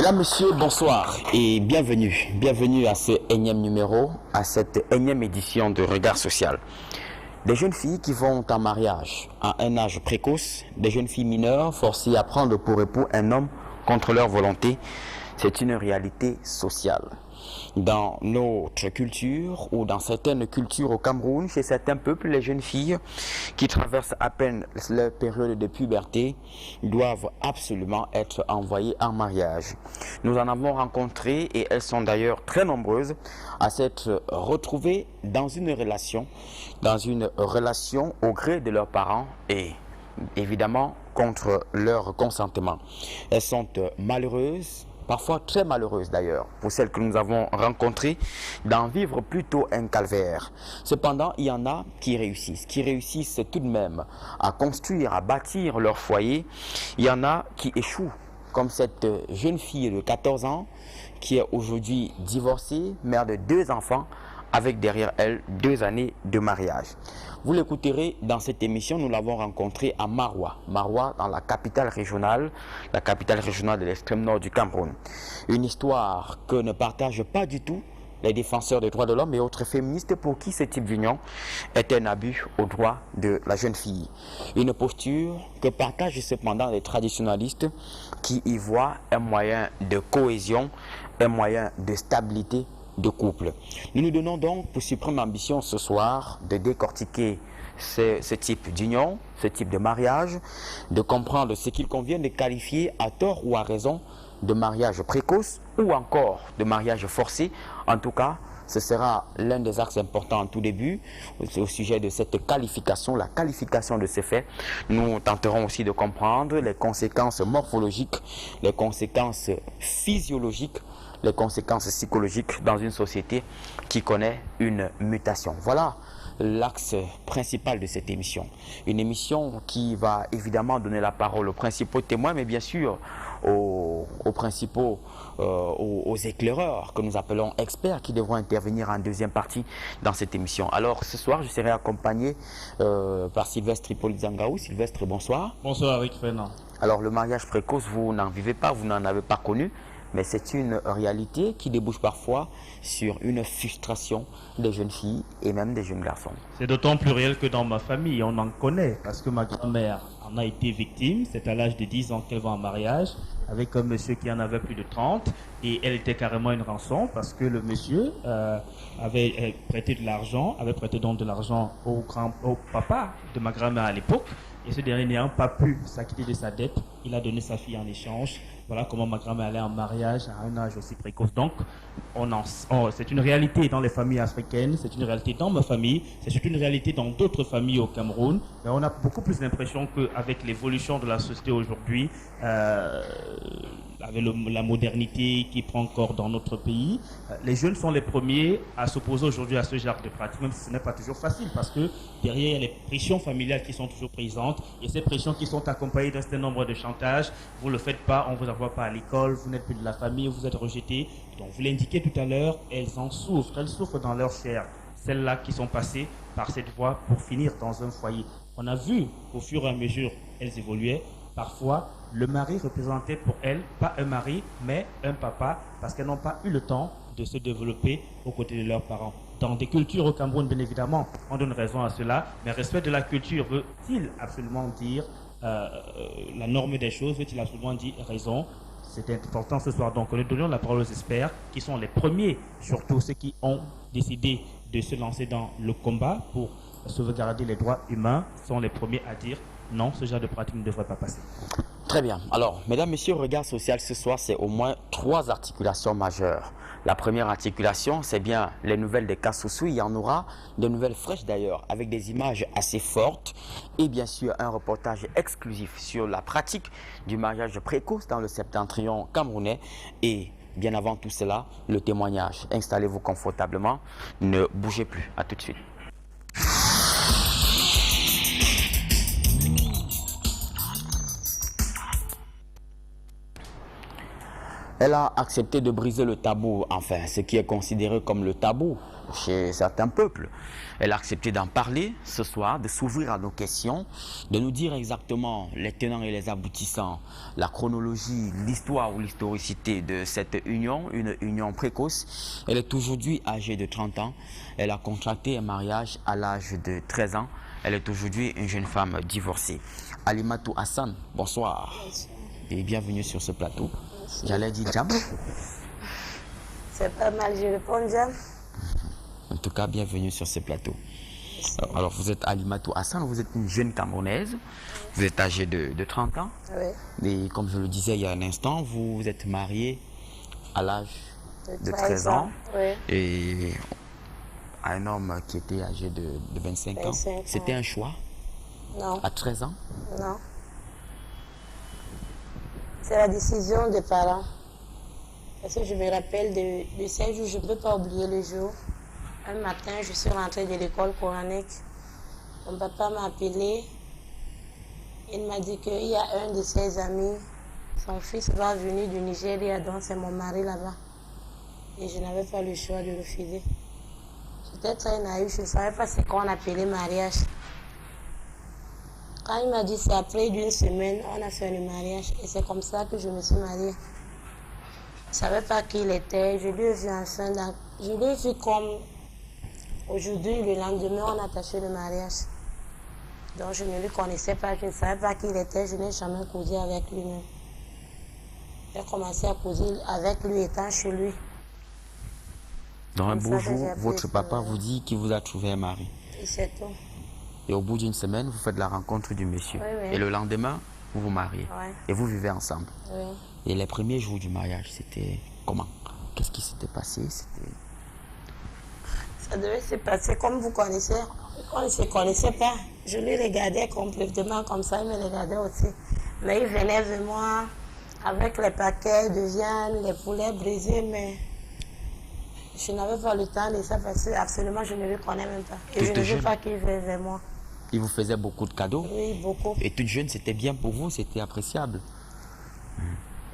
Mesdames, Messieurs, bonsoir et bienvenue. Bienvenue à ce énième numéro, à cette énième édition de Regard Social. Des jeunes filles qui vont en mariage à un âge précoce, des jeunes filles mineures forcées à prendre pour époux un homme contre leur volonté, c'est une réalité sociale. Dans notre culture ou dans certaines cultures au Cameroun, chez certains peuples, les jeunes filles qui traversent à peine leur période de puberté doivent absolument être envoyées en mariage. Nous en avons rencontré et elles sont d'ailleurs très nombreuses à s'être retrouvées dans une relation au gré de leurs parents et évidemment contre leur consentement. Elles sont malheureuses, parfois très malheureuses d'ailleurs, pour celles que nous avons rencontrées, d'en vivre plutôt un calvaire. Cependant, il y en a qui réussissent tout de même à construire, à bâtir leur foyer. Il y en a qui échouent, comme cette jeune fille de 14 ans qui est aujourd'hui divorcée, mère de 2 enfants, avec derrière elle 2 années de mariage. Vous l'écouterez dans cette émission, nous l'avons rencontré à Maroua. Maroua, dans la capitale régionale de l'extrême nord du Cameroun. Une histoire que ne partagent pas du tout les défenseurs des droits de l'homme et autres féministes pour qui ce type d'union est un abus aux droits de la jeune fille. Une posture que partagent cependant les traditionalistes qui y voient un moyen de cohésion, un moyen de stabilité de couple. Nous nous donnons donc pour suprême ambition ce soir de décortiquer ce type d'union, ce type de mariage, de comprendre ce qu'il convient de qualifier à tort ou à raison de mariage précoce ou encore de mariage forcé. En tout cas, ce sera l'un des axes importants en tout début au sujet de cette qualification, la qualification de ces faits. Nous tenterons aussi de comprendre les conséquences morphologiques, les conséquences physiologiques, les conséquences psychologiques dans une société qui connaît une mutation. Voilà l'axe principal de cette émission. Une émission qui va évidemment donner la parole aux principaux témoins, mais bien sûr aux éclaireurs que nous appelons experts qui devront intervenir en deuxième partie dans cette émission. Alors ce soir, je serai accompagné par Sylvestre Hippolyte-Zangaou. Sylvestre, bonsoir. Bonsoir Eric Fernand. Alors le mariage précoce, vous n'en vivez pas, vous n'en avez pas connu, mais c'est une réalité qui débouche parfois sur une frustration des jeunes filles et même des jeunes garçons. C'est d'autant plus réel que dans ma famille, on en connaît, parce que ma grand-mère en a été victime. C'est à l'âge de 10 ans qu'elle va en mariage avec un monsieur qui en avait plus de 30, et elle était carrément une rançon parce que le monsieur avait prêté donc de l'argent au papa de ma grand-mère à l'époque, et ce dernier n'ayant pas pu s'acquitter de sa dette, il a donné sa fille en échange. Voilà comment ma grand-mère allait en mariage à un âge aussi précoce. Donc, c'est une réalité dans les familles africaines, c'est une réalité dans ma famille, c'est une réalité dans d'autres familles au Cameroun. Mais on a beaucoup plus l'impression qu'avec l'évolution de la société aujourd'hui, avec la modernité qui prend corps dans notre pays, les jeunes sont les premiers à s'opposer aujourd'hui à ce genre de pratique, même si ce n'est pas toujours facile, parce que derrière, il y a les pressions familiales qui sont toujours présentes, et ces pressions qui sont accompagnées d'un certain nombre de chantages. Vous ne le faites pas, on ne vous envoie pas à l'école, vous n'êtes plus de la famille, vous êtes rejeté. Donc vous l'indiquez tout à l'heure, elles souffrent dans leur chair, celles-là qui sont passées par cette voie pour finir dans un foyer. On a vu qu'au fur et à mesure, elles évoluaient. Parfois, le mari représentait pour elles, pas un mari, mais un papa, parce qu'elles n'ont pas eu le temps de se développer aux côtés de leurs parents. Dans des cultures au Cameroun, bien évidemment, on donne raison à cela, mais respect de la culture veut-il absolument dire la norme des choses, veut-il absolument dire raison? C'est important ce soir. Donc, nous donnons la parole aux experts, qui sont les premiers, surtout ceux qui ont décidé de se lancer dans le combat pour sauvegarder les droits humains, sont les premiers à dire non, ce genre de pratique ne devrait pas passer. Très bien. Alors, mesdames, messieurs, Regard Social ce soir, c'est au moins 3 articulations majeures. La première articulation, c'est bien les nouvelles des cas sociaux. Il y en aura de nouvelles fraîches d'ailleurs, avec des images assez fortes. Et bien sûr, un reportage exclusif sur la pratique du mariage précoce dans le septentrion camerounais. Et bien avant tout cela, le témoignage. Installez-vous confortablement, ne bougez plus. À tout de suite. Elle a accepté de briser le tabou, enfin, ce qui est considéré comme le tabou chez certains peuples. Elle a accepté d'en parler ce soir, de s'ouvrir à nos questions, de nous dire exactement les tenants et les aboutissants, la chronologie, l'histoire ou l'historicité de cette union, une union précoce. Elle est aujourd'hui âgée de 30 ans. Elle a contracté un mariage à l'âge de 13 ans. Elle est aujourd'hui une jeune femme divorcée. Alimatou Hassan, bonsoir. Bonsoir. Et bienvenue sur ce plateau. J'allais dire Jam. C'est pas mal, je réponds Jam. En tout cas, bienvenue sur ce plateau. Alors, vous êtes Alimatou Hassan, vous êtes une jeune Camerounaise. Vous êtes âgée de 30 ans. Oui. Et comme je le disais il y a un instant, vous êtes mariée à l'âge de 13 ans. Oui. Et à un homme qui était âgé de 25 ans. 25 ans. C'était un choix Non, à 13 ans. non. C'est la décision des parents. Parce que je me rappelle de ces jours, je ne peux pas oublier le jour. Un matin, je suis rentrée de l'école coranique. Mon papa m'a appelé. Il m'a dit qu'il y a un de ses amis, son fils va venir du Nigeria, donc c'est mon mari là-bas. Et je n'avais pas le choix de refuser. J'étais très naïve, je ne savais pas ce qu'on appelait mariage. Quand il m'a dit c'est après d'une semaine, on a fait le mariage. Et c'est comme ça que je me suis mariée. Je ne savais pas qui il était. Je lui ai vu enfin. Je lui ai vu comme aujourd'hui, le lendemain, on a attaché le mariage. Donc je ne le connaissais pas, je ne savais pas qui il était. Je n'ai jamais causé avec lui-même. J'ai commencé à causer avec lui étant chez lui. Dans un Comme beau ça que j'ai jour, appris votre ce papa mariage. vous dit qu'il vous a trouvé un mari. Et c'est tout. Et au bout d'une semaine, vous faites la rencontre du monsieur. Oui, oui. Et le lendemain, vous vous mariez. Ouais. Et vous vivez ensemble. Oui. Et les premiers jours du mariage, c'était comment? Qu'est-ce qui s'était passé? C'était... Ça devait se passer comme vous connaissez. On ne se connaissait pas. Je lui regardais complètement comme ça, il me regardait aussi. Mais il venait vers moi avec les paquets de viande, les poulets brisés, mais je n'avais pas le temps de ça parce que absolument je ne le connais même pas. Et je Toute ne veux jeune. pas qu'il vienne vers moi. Il vous faisait beaucoup de cadeaux. Oui, beaucoup. Et toute jeune, c'était bien pour vous, c'était appréciable.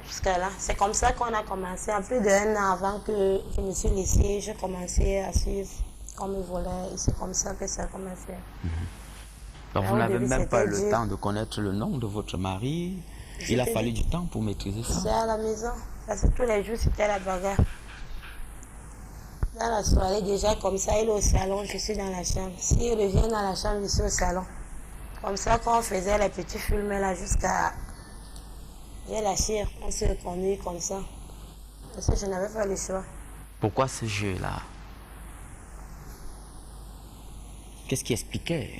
Jusqu'à là. C'est comme ça qu'on a commencé. En plus d'un an avant que je me suis laissée, j'ai commencé à suivre comme il voulait. Et c'est comme ça que ça a commencé. Alors, Ah, vous au n'avez début, même pas eu c'était le dur. temps de connaître le nom de votre mari. Il a J'étais- fallu du temps pour maîtriser C'est ça. à la maison. Parce que tous les jours, c'était la bagarre. Dans la soirée, déjà, comme ça, il est au salon, je suis dans la chambre. S'il revient dans la chambre, je suis au salon. Comme ça, quand on faisait les petits films là, jusqu'à... J'ai lâché, on s'est connus comme ça. Parce que je n'avais pas le choix. Pourquoi ce jeu-là? Qu'est-ce qui expliquait?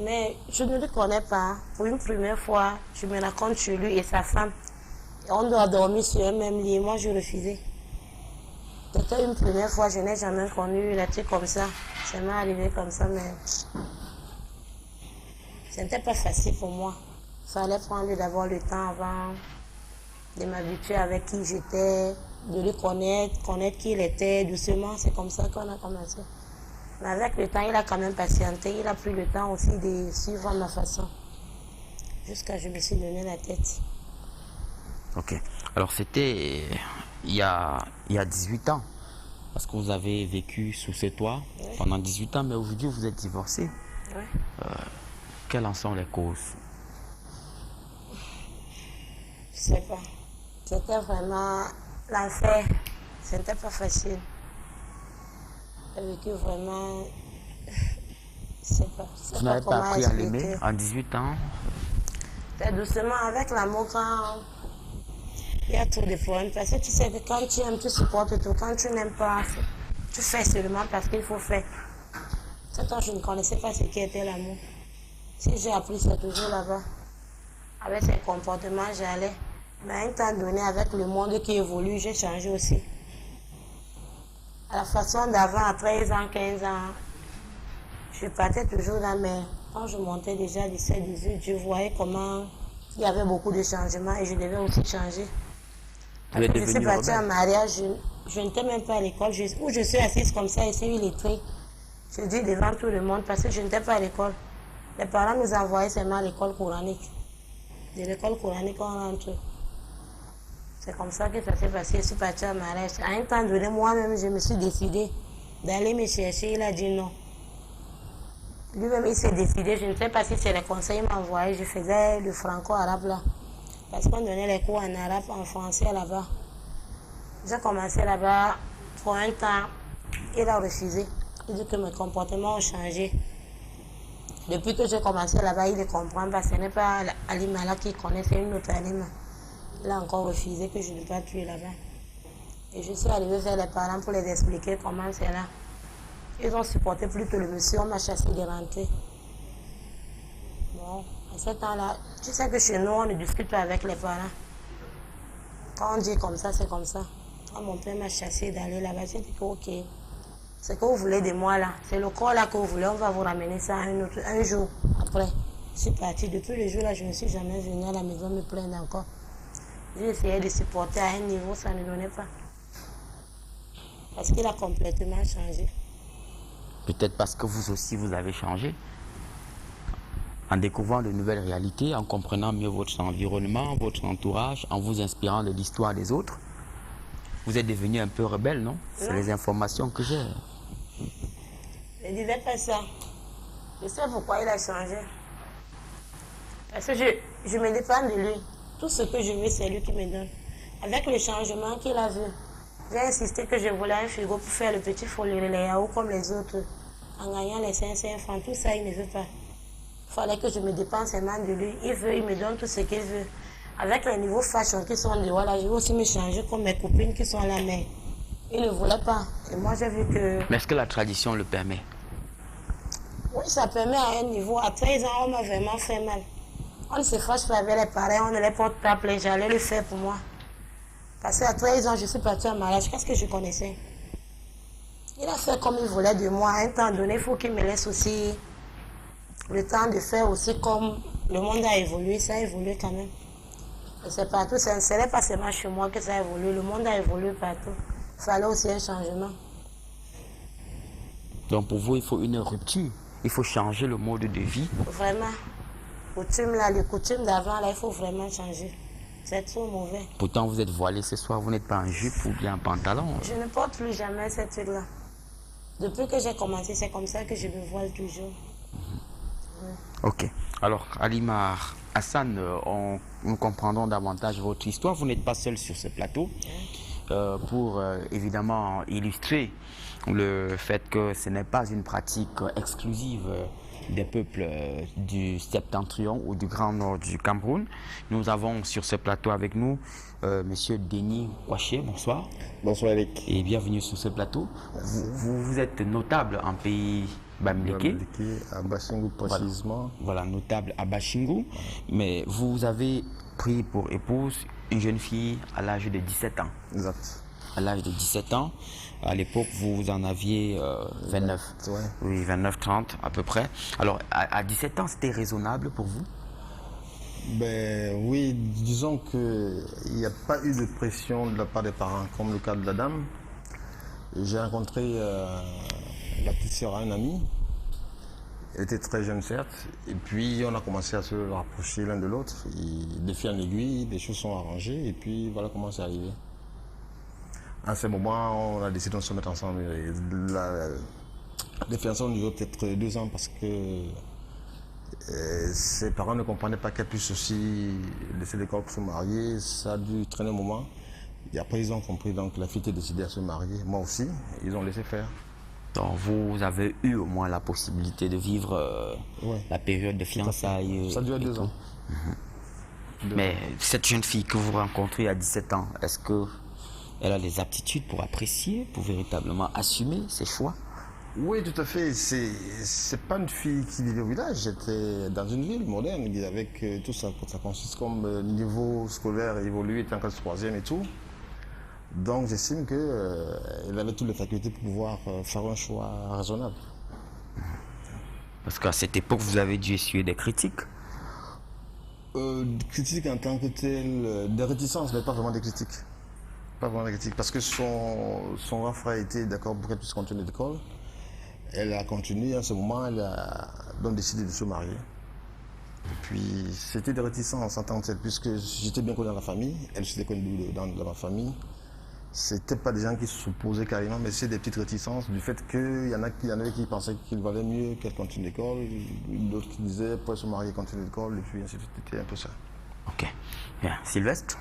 Mais je ne le connais pas. Pour une première fois, je me raconte sur lui et sa femme. Et on doit dormir sur un même lit. Moi, je refusais. C'était une première fois, je n'ai jamais connu la truc comme ça. Ça m'est arrivé comme ça, mais ce n'était pas facile pour moi. Il fallait prendre d'abord le temps avant de m'habituer avec qui j'étais, de le connaître qui il était, doucement. C'est comme ça qu'on a commencé. Mais avec le temps, il a quand même patienté. Il a pris le temps aussi de suivre ma façon. Jusqu'à ce que je me suis donné la tête. Ok. Alors, c'était il y a 18 ans. Parce que vous avez vécu sous ce toit pendant 18 ans, mais aujourd'hui, vous êtes divorcé. Ouais. Quelles en sont les causes? Je sais pas. C'était vraiment l'enfer. C'était pas facile. J'ai vécu vraiment. Je sais pas. Je sais Vous n'avez pas comment appris à expliquer. l'aimer en 18 ans? C'est doucement avec l'amour quand il y a trop de problèmes. Parce que tu sais que quand tu aimes, tu supportes tout. Quand tu n'aimes pas, tu fais seulement parce qu'il faut faire. C'est quand je ne connaissais pas ce qu'était l'amour. Si j'ai appris, c'est toujours là-bas. Avec ses comportements, j'allais. Mais à un temps donné, avec le monde qui évolue, j'ai changé aussi. À la façon d'avant, à 13 ans, 15 ans, je partais toujours dans mes... Quand je montais déjà 17, 18, je voyais comment il y avait beaucoup de changements et je devais aussi changer. Vous êtes Je suis devenu partie en rebelle. mariage, je n'étais même pas à l'école. Où je suis assise comme ça, ici, illettrée. Je dis devant tout le monde parce que je n'étais pas à l'école. Les parents nous envoyaient seulement à l'école coranique. De l'école coranique, on rentre. C'est comme ça que ça s'est passé. Je suis partie à mariage. À un temps donné, moi-même, je me suis décidée d'aller me chercher. Il a dit non. Lui-même, il s'est décidé. Je ne sais pas si c'est les conseils qu'il m'a envoyé. Je faisais le franco-arabe là. Parce qu'on donnait les cours en arabe, en français là-bas. J'ai commencé là-bas pour un temps. Il a refusé. Il dit que mes comportements ont changé. Depuis que j'ai commencé là-bas, il ne comprend pas. Ce n'est pas Alima là qui connaît, c'est une autre Alima. Il a encore refusé que je ne pas tuer là-bas. Et je suis arrivée vers les parents pour les expliquer comment c'est là. Ils ont supporté plutôt le monsieur, on m'a chassé de rentrer. Bon, à ce temps-là, tu sais que chez nous, on ne discute pas avec les parents. Quand on dit comme ça, c'est comme ça. Quand mon père m'a chassé d'aller là-bas, j'ai dit que ok, ce que vous voulez de moi là, c'est le corps là que vous voulez, on va vous ramener ça un jour après. Je suis partie. Depuis le jour là, je ne suis jamais venue à la maison me plaindre encore. J'ai essayé de supporter à un niveau, ça ne donnait pas. Parce qu'il a complètement changé. Peut-être parce que vous aussi, vous avez changé. En découvrant de nouvelles réalités, en comprenant mieux votre environnement, votre entourage, en vous inspirant de l'histoire des autres. Vous êtes devenu un peu rebelle, non? C'est les informations que j'ai. Ne disais pas ça. Je sais pourquoi il a changé. Parce que je me dépends de lui. Tout ce que je veux, c'est lui qui me donne. Avec le changement qu'il a vu, j'ai insisté que je voulais un frigo pour faire le petit foliery, les yaourts comme les autres. En gagnant les 500 francs, tout ça, il ne veut pas. Il fallait que je me dépense seulement de lui. Il veut, il me donne tout ce qu'il veut. Avec les niveaux fashion qui sont dehors là, je veux aussi me changer comme mes copines qui sont là, mais il ne voulait pas. Et moi, j'ai vu que... Mais est-ce que la tradition le permet? Oui, ça permet à un niveau. À 13 ans, on m'a vraiment fait mal. On ne se fâche pas avec les parents, on ne les porte pas plainte. J'allais le faire pour moi. Parce qu'à 13 ans, je suis partie en mariage. Qu'est-ce que je connaissais? Il a fait comme il voulait de moi. À un temps donné, il faut qu'il me laisse aussi le temps de faire aussi comme le monde a évolué. Ça a évolué quand même. Et c'est partout. Ce n'est pas seulement chez moi que ça a évolué. Le monde a évolué partout. Il fallait aussi un changement. Donc pour vous, il faut une rupture. Il faut changer le mode de vie. Vraiment. Les coutumes d'avant, là, il faut vraiment changer. C'est trop mauvais. Pourtant, vous êtes voilé ce soir, vous n'êtes pas en jupe ou bien en pantalon. Je ne porte plus jamais cette truc-là. Depuis que j'ai commencé, c'est comme ça que je me voile toujours. Ok. Alors, Alima Hassan, nous comprendrons davantage votre histoire. Vous n'êtes pas seul sur ce plateau pour évidemment illustrer le fait que ce n'est pas une pratique exclusive des peuples du septentrion ou du Grand Nord du Cameroun. Nous avons sur ce plateau avec nous Monsieur Denis Ouaché, bonsoir. Bonsoir Eric. Et bienvenue sur ce plateau. Vous êtes notable en pays Bamileke. À Bashingu précisément. Voilà, notable à Bashingu. Mais vous avez pris pour épouse une jeune fille à l'âge de 17 ans. Exact. À l'âge de 17 ans. À l'époque, vous en aviez 29. Ouais. Oui, 29-30 à peu près. Alors, à 17 ans, c'était raisonnable pour vous? Ben oui, disons qu'il n'y a pas eu de pression de la part des parents, comme le cas de la dame. J'ai rencontré la petite sœur à un ami. Elle était très jeune, certes. Et puis, on a commencé à se rapprocher l'un de l'autre. De fil en aiguille, les choses sont arrangées. Et puis, voilà comment c'est arrivé. À ce moment, on a décidé de se mettre ensemble. Les fiançailles ont duré peut-être 2 ans parce que ses parents ne comprenaient pas qu'elle puisse aussi laisser l'école pour se marier. Ça a dû traîner un moment. Et après, ils ont compris. Donc, la fille était décidée à se marier. Moi aussi, ils ont laissé faire. Donc, vous avez eu au moins la possibilité de vivre Ouais. la période de fiançailles. Ça a duré 2 ans. Mais cette jeune fille que vous rencontrez à 17 ans, est-ce qu'elle a les aptitudes pour apprécier, pour véritablement assumer ses choix? Oui, tout à fait. C'est pas une fille qui vivait au village. J'étais dans une ville moderne avec tout ça. Ça consiste comme niveau scolaire évolué, était en classe 3e et tout. Donc j'estime qu'elle avait toutes les facultés pour pouvoir faire un choix raisonnable. Parce qu'à cette époque, vous avez dû essuyer des critiques. Critiques en tant que telles, des réticences, mais pas vraiment des critiques. Pas vraiment des critiques, parce que son grand frère était d'accord pour qu'elle puisse continuer l'école. Elle a continué, à ce moment, elle a donc décidé de se marier. Puis c'était des réticences en tant que tel, puisque j'étais bien connu dans la famille, elle s'était connue dans ma famille. C'était pas des gens qui s'opposaient carrément, mais c'est des petites réticences du fait qu'il y en avait qui pensaient qu'il valait mieux qu'elle continue l'école, d'autres qui disaient pour se marier, continuer l'école, et puis ainsi de suite. C'était un peu ça. Ok. Bien. Sylvestre?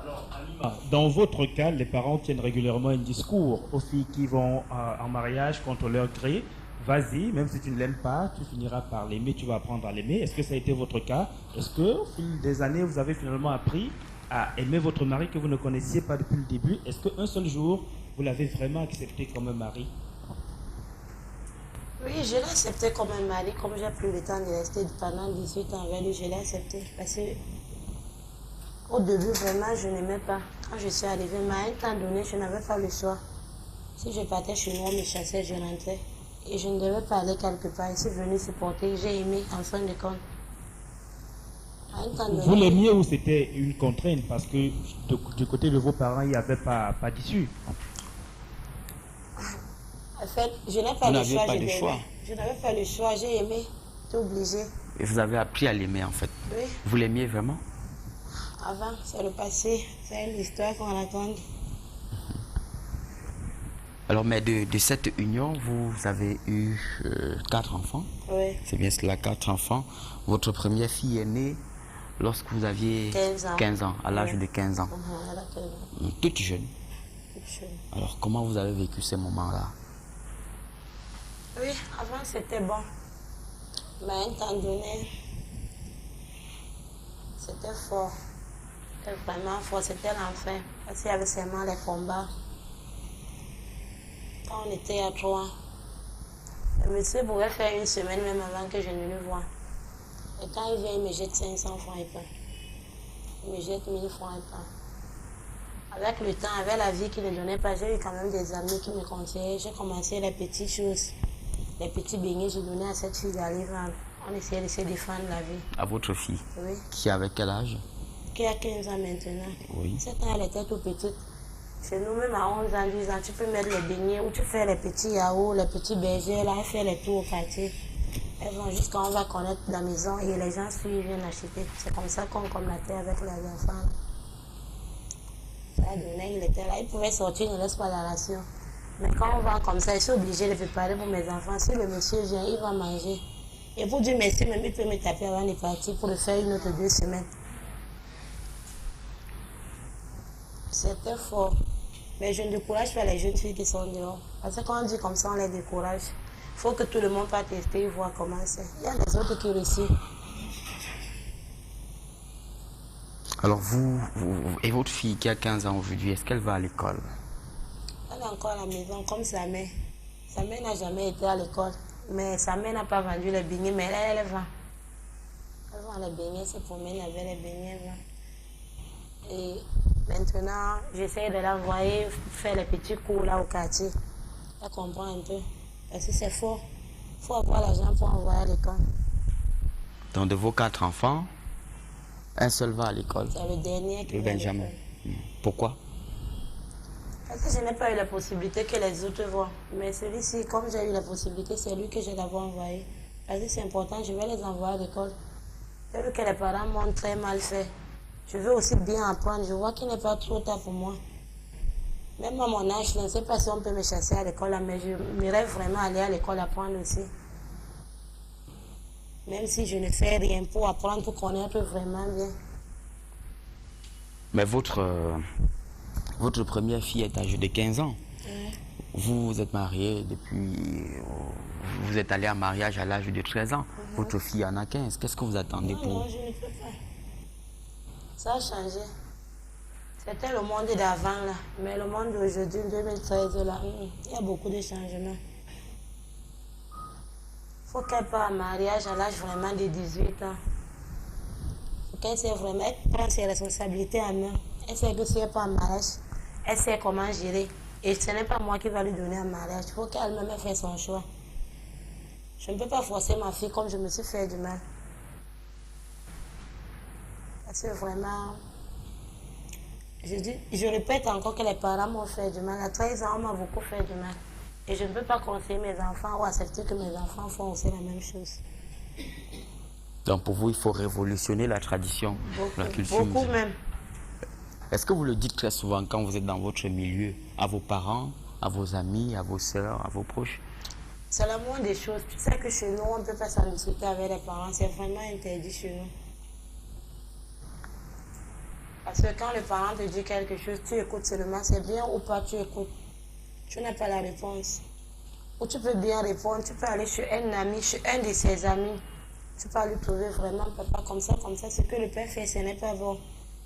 Alors, Alima, dans votre cas, les parents tiennent régulièrement un discours aux filles qui vont en mariage contre leur gré. Vas-y, même si tu ne l'aimes pas, tu finiras par l'aimer, tu vas apprendre à l'aimer. Est-ce que ça a été votre cas? Est-ce qu'au fil des années, vous avez finalement appris à aimer votre mari que vous ne connaissiez pas depuis le début? Est-ce qu'un seul jour, vous l'avez vraiment accepté comme un mari? Oui, je l'ai accepté comme un mari, comme j'ai pris le temps de rester pendant 18 ans avec lui, je l'ai accepté. Parce que au début, vraiment, je n'aimais pas. Quand je suis arrivée, mais à un temps donné, je n'avais pas le choix. Si je partais chez moi, on me chassait, je rentrais. Et je ne devais pas aller quelque part. Je suis venue supporter, j'ai aimé en fin de compte. À un temps donné, Vous l'aimiez ou c'était une contrainte? Parce que du côté de vos parents, il n'y avait pas d'issue. en fait, je n'ai pas Vous le n'aviez choix. pas de choix. Je n'avais pas le choix, j'ai aimé. J'étais obligée. Et vous avez appris à l'aimer en fait. Oui, Vous l'aimiez vraiment? avant, c'est le passé. C'est une histoire qu'on raconte. Alors, mais de cette union, vous avez eu 4 enfants. Oui, C'est bien cela, 4 enfants. Votre première fille est née lorsque vous aviez 15 ans. à l'âge Oui. de 15 ans. Elle a 15 ans. Toute jeune. toute jeune. Alors, comment vous avez vécu ces moments-là? Oui, avant c'était bon. Mais à un temps donné, c'était fort. C'était vraiment fort, c'était l'enfer. Parce qu'il y avait seulement les combats. Quand on était à 3, le monsieur pouvait faire une semaine même avant que je ne le voie. Et quand il vient, il me jette 500 francs et pas. Il me jette 1000 francs et pas. Avec le temps, avec la vie qu'il ne donnait pas, j'ai eu quand même des amis qui me conseillaient. J'ai commencé les petites choses. Les petits beignets, j'ai donné à cette fille d'aller vendre. On essayait de se défendre la vie. À votre fille, Oui. qui avait quel âge? Qui a 15 ans maintenant. Oui. Cette ans, elle était tout petite. Chez nous, même à 11 ans, 10 ans, tu peux mettre les beignets ou tu fais les petits yaourts, les petits bergers, là, elle fait les tours au quartier. Elles vont jusqu'à on va connaître la maison et les gens suivent, viennent acheter. C'est comme ça qu'on combattait avec les enfants. Ça a donné, il était là. Il pouvait sortir, il ne laisse pas la ration. Mais quand on va comme ça, je suis obligée de préparer pour mes enfants. Si le monsieur vient, il va manger. Et pour dire merci, même il peut me taper avant de partir pour le faire une autre 2 semaines. C'était fort. Mais je ne décourage pas les jeunes filles qui sont dehors. Parce que quand on dit comme ça, on les décourage. Il faut que tout le monde va tester et voir comment c'est. Il y a des autres qui réussissent. Alors, vous et votre fille qui a 15 ans aujourd'hui, est-ce qu'elle va à l'école? Elle est encore à la maison comme sa mère. Sa mère n'a jamais été à l'école. Mais sa mère n'a pas vendu les beignets, mais elle vend. Elle vend les beignets, se promène avec les beignets, elle vend. Et maintenant, j'essaie de l'envoyer faire les petits cours là au quartier. Elle comprend un peu. Parce que c'est fort. Il faut avoir l'argent pour envoyer à l'école. Donc, de vos 4 enfants, un seul va à l'école. C'est le dernier qui Le va à Benjamin. l'école. Pourquoi? Parce que je n'ai pas eu la possibilité que les autres voient. Mais celui-ci, comme j'ai eu la possibilité, c'est lui que je l'avais envoyé. Parce que c'est important, je vais les envoyer à l'école. J'ai vu que les parents m'ont très mal fait. Je veux aussi bien apprendre. Je vois qu'il n'est pas trop tard pour moi. Même à mon âge, je ne sais pas si on peut me chasser à l'école, mais je m'irais vraiment aller à l'école apprendre aussi. Même si je ne fais rien pour apprendre, pour connaître vraiment bien. Mais votre première fille est âgée de 15 ans. Vous êtes marié depuis... Vous êtes allé en mariage à l'âge de 13 ans. Votre fille en a 15. Qu'est-ce que vous attendez Non, pour... je ne peux pas. Ça a changé. C'était le monde d'avant, là. Mais le monde d'aujourd'hui, 2013, là, il y a beaucoup de changements. Il faut qu'elle parte en mariage à l'âge vraiment de 18 ans. Il faut qu'elle sait vraiment, elle prend ses responsabilités en main. Elle sait que si elle part en mariage, elle sait comment gérer. Et ce n'est pas moi qui va lui donner un mariage. Il faut qu'elle-même fasse son choix. Je ne peux pas forcer ma fille comme je me suis fait du mal. Parce que vraiment, je répète encore que les parents m'ont fait du mal. À 13 ans, on m'a beaucoup fait du mal. Et je ne peux pas conseiller mes enfants ou accepter que mes enfants font aussi la même chose. Donc pour vous, il faut révolutionner la tradition, la culture Beaucoup musulmane. même. Est-ce que vous le dites très souvent quand vous êtes dans votre milieu, à vos parents, à vos amis, à vos sœurs, à vos proches? C'est la moindre des choses. Tu sais que chez nous, on ne peut pas s'en discuter avec les parents. C'est vraiment interdit chez nous. Parce que quand le parent te dit quelque chose, tu écoutes seulement. C'est bien ou pas, tu écoutes. Tu n'as pas la réponse. Ou tu peux bien répondre. Tu peux aller chez un ami, chez un de ses amis. Tu peux lui trouver vraiment, papa, comme ça. Ce que le père fait, ce n'est pas bon.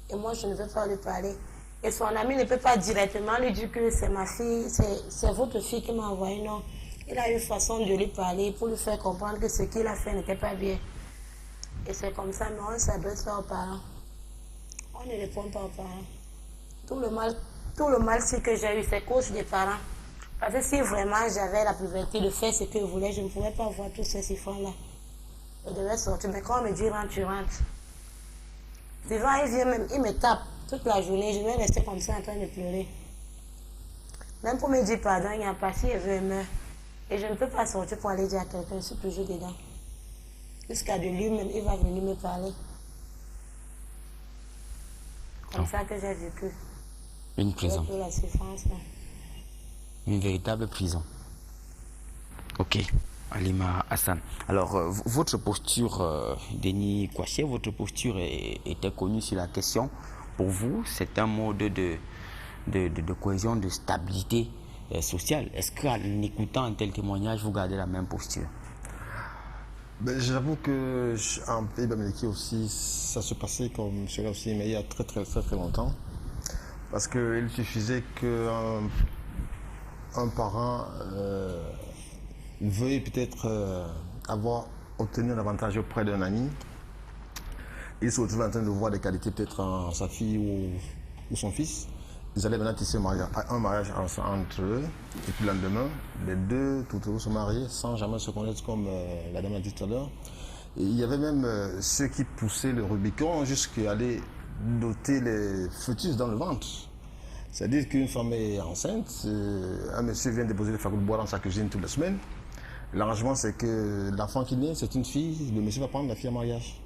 Et moi, je ne veux pas lui parler. Et son ami ne peut pas directement lui dire que c'est ma fille, c'est votre fille qui m'a envoyé. Non. Il a une façon de lui parler pour lui faire comprendre que ce qu'il a fait n'était pas bien. Et c'est comme ça, mais on s'adresse pas aux parents. On ne répond pas aux parents. Tout le mal que j'ai eu, c'est cause des parents. Parce que si vraiment j'avais la liberté de faire ce que je voulais, je ne pourrais pas voir tous ces siphons-là. Je devais sortir, mais quand on me dit rentre, tu rentres. Devant, il vient même, il me tape toute la journée, je vais rester comme ça en train de pleurer. Même pour me dire pardon, il n'y a pas si il veut, il meurt. Et je ne peux pas sortir pour aller dire à quelqu'un, je suis toujours dedans. Jusqu'à de lui-même, il va venir me parler. Comme ça que j'ai vécu. Une prison. Avec la souffrance, là. Une véritable prison. Ok, Halima Hassan. Alors, votre posture, Denis Kouaché, votre posture était connue sur la question. Pour vous, c'est un mode de cohésion, de stabilité sociale. Est-ce qu'en écoutant un tel témoignage, vous gardez la même posture? Ben, j'avoue que en pays Bamileke aussi, ça se passait comme cela aussi, mais il y a très longtemps. Parce qu'il suffisait qu'un parent veuille peut-être avoir obtenu un avantage auprès d'un ami. Il se retrouve en train de voir des qualités peut-être en sa fille ou son fils. Ils allaient maintenant tisser un mariage entre eux. Et puis le lendemain, les deux tout se mariaient sans jamais se connaître, comme la dame a dit tout à l'heure. Et il y avait même ceux qui poussaient le Rubicon jusqu'à aller doter les fœtus dans le ventre. C'est-à-dire qu'une femme est enceinte, un monsieur vient déposer le fagots de bois dans sa cuisine toutes les semaines. L'arrangement, c'est que l'enfant qui naît, c'est une fille, le monsieur va prendre la fille en mariage.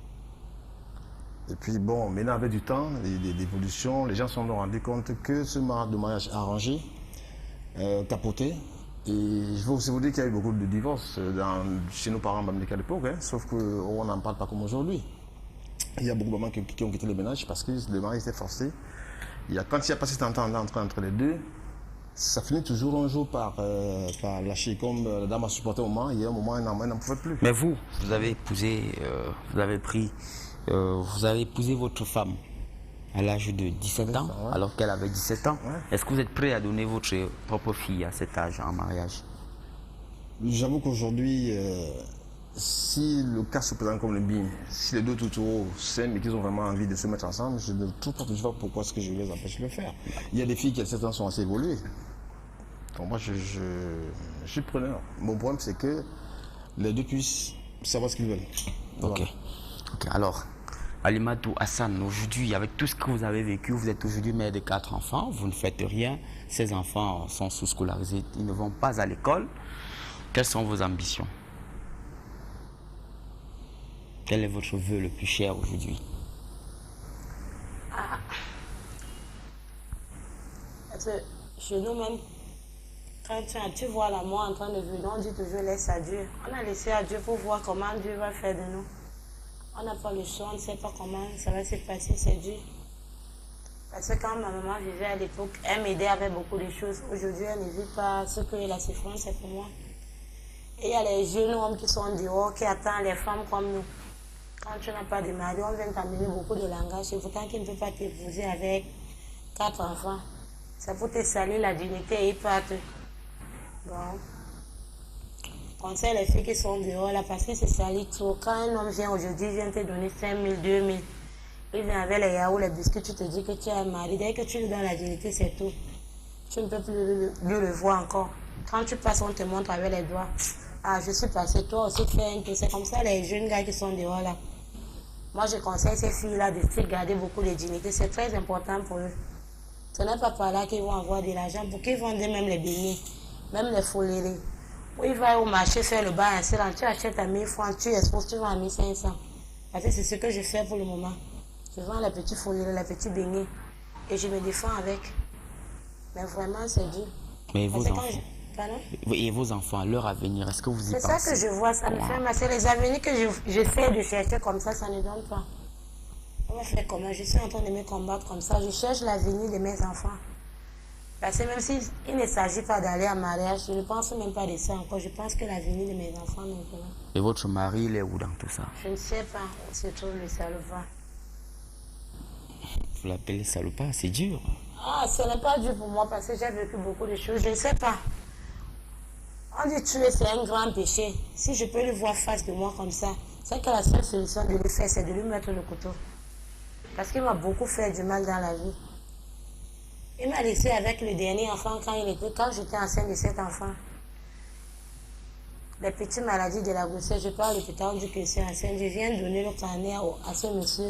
Et puis bon, maintenant avec du temps, l'évolution, les gens se sont rendus compte que ce de mariage arrangé, capoté. Et je veux aussi vous dire qu'il y a eu beaucoup de divorces chez nos parents à l'époque, hein, sauf qu'on n'en parle pas comme aujourd'hui. Il y a beaucoup de mamans qui ont quitté le ménage parce que le mariage était forcé. Quand il y a passé cet entente entre les deux, ça finit toujours un jour par lâcher. Comme la dame a supporté au moment, il y a un moment, elle n'en pouvait plus. Mais vous avez épousé, vous avez épousé votre femme à l'âge de 17 ans, ouais. Alors qu'elle avait 17 ans. Ouais. Est-ce que vous êtes prêt à donner votre propre fille à cet âge en mariage? J'avoue qu'aujourd'hui, si le cas se présente comme le bien, si les deux toutous s'aiment et qu'ils ont vraiment envie de se mettre ensemble, je ne trouve pas pourquoi est-ce que je les empêche de le faire. Il y a des filles qui à 17 ans sont assez évoluées. Donc moi, je suis preneur. Mon problème, c'est que les deux puissent savoir ce qu'ils veulent. Voilà. Ok. Alors, Halimatou Hassan, aujourd'hui, avec tout ce que vous avez vécu, vous êtes aujourd'hui mère de 4 enfants, vous ne faites rien, ces enfants sont sous-scolarisés, ils ne vont pas à l'école. Quelles sont vos ambitions? Quel est votre vœu le plus cher aujourd'hui? Parce que chez nous-mêmes, quand tu vois l'amour en train de venir, on dit toujours laisse à Dieu. On a laissé à Dieu pour voir comment Dieu va faire de nous. On n'a pas le choix, on ne sait pas comment ça va se passer, c'est Dieu. Parce que quand ma maman vivait à l'époque, elle m'aidait avec beaucoup de choses. Aujourd'hui, elle ne vit pas ce que la souffrance est pour moi. Et il y a les jeunes hommes qui sont dehors, qui attendent les femmes comme nous. Quand tu n'as pas de mari, on vient t'amener beaucoup de langage. Et pourtant, qui ne peut pas t'épouser avec 4 enfants. C'est pour te saluer la dignité et ils partent. Bon. Conseille les filles qui sont dehors là parce que c'est sali trop. Quand un homme vient aujourd'hui, il vient te donner 5 000, 2 000. Il vient avec les yaourts, les biscuits, tu te dis que tu as un mari. Dès que tu lui donnes la dignité, c'est tout. Tu ne peux plus le voir encore. Quand tu passes, on te montre avec les doigts. Ah, je suis passé, toi aussi fais un peu. C'est comme ça les jeunes gars qui sont dehors là. Moi, je conseille ces filles-là de se garder beaucoup de dignité. C'est très important pour eux. Ce n'est pas par là qu'ils vont avoir de l'argent pour qu'ils vendent même les beignets, même les foleries. Ou ils vont au marché faire le bain, tu achètes à 1000 francs, tu exposes, tu vends à 1500. Parce que c'est ce que je fais pour le moment. Je vends la petite folie, la petite beignet. Et je me défends avec. Mais vraiment, c'est dur. Mais Parce vos que quand enfants, Pardon? et vos enfants, leur avenir, est-ce que vous y C'est ça pensez? que je vois, ça me fait mal. C'est les avenirs que j'essaie de chercher comme ça ne donne pas. On va faire comment? Je suis en train de me combattre comme ça. Je cherche l'avenir de mes enfants. Parce que même s'il ne s'agit pas d'aller en mariage, je ne pense même pas de ça encore. Je pense que l'avenir de mes enfants maintenant. Et votre mari, il est où dans tout ça? Je ne sais pas où se trouve le salopard. Vous l'appelez salopard, c'est dur. Ah, ce n'est pas dur pour moi parce que j'ai vécu beaucoup de choses. Je ne sais pas. On dit tuer, c'est un grand péché. Si je peux le voir face de moi comme ça, c'est que la seule solution de le faire, c'est de lui mettre le couteau. Parce qu'il m'a beaucoup fait du mal dans la vie. Il m'a laissé avec le dernier enfant quand j'étais enceinte de cet enfant. Les petites maladies de la grossesse, je parle à l'hôpital, on dit que c'est enceinte. Je viens donner le carnet à ce monsieur.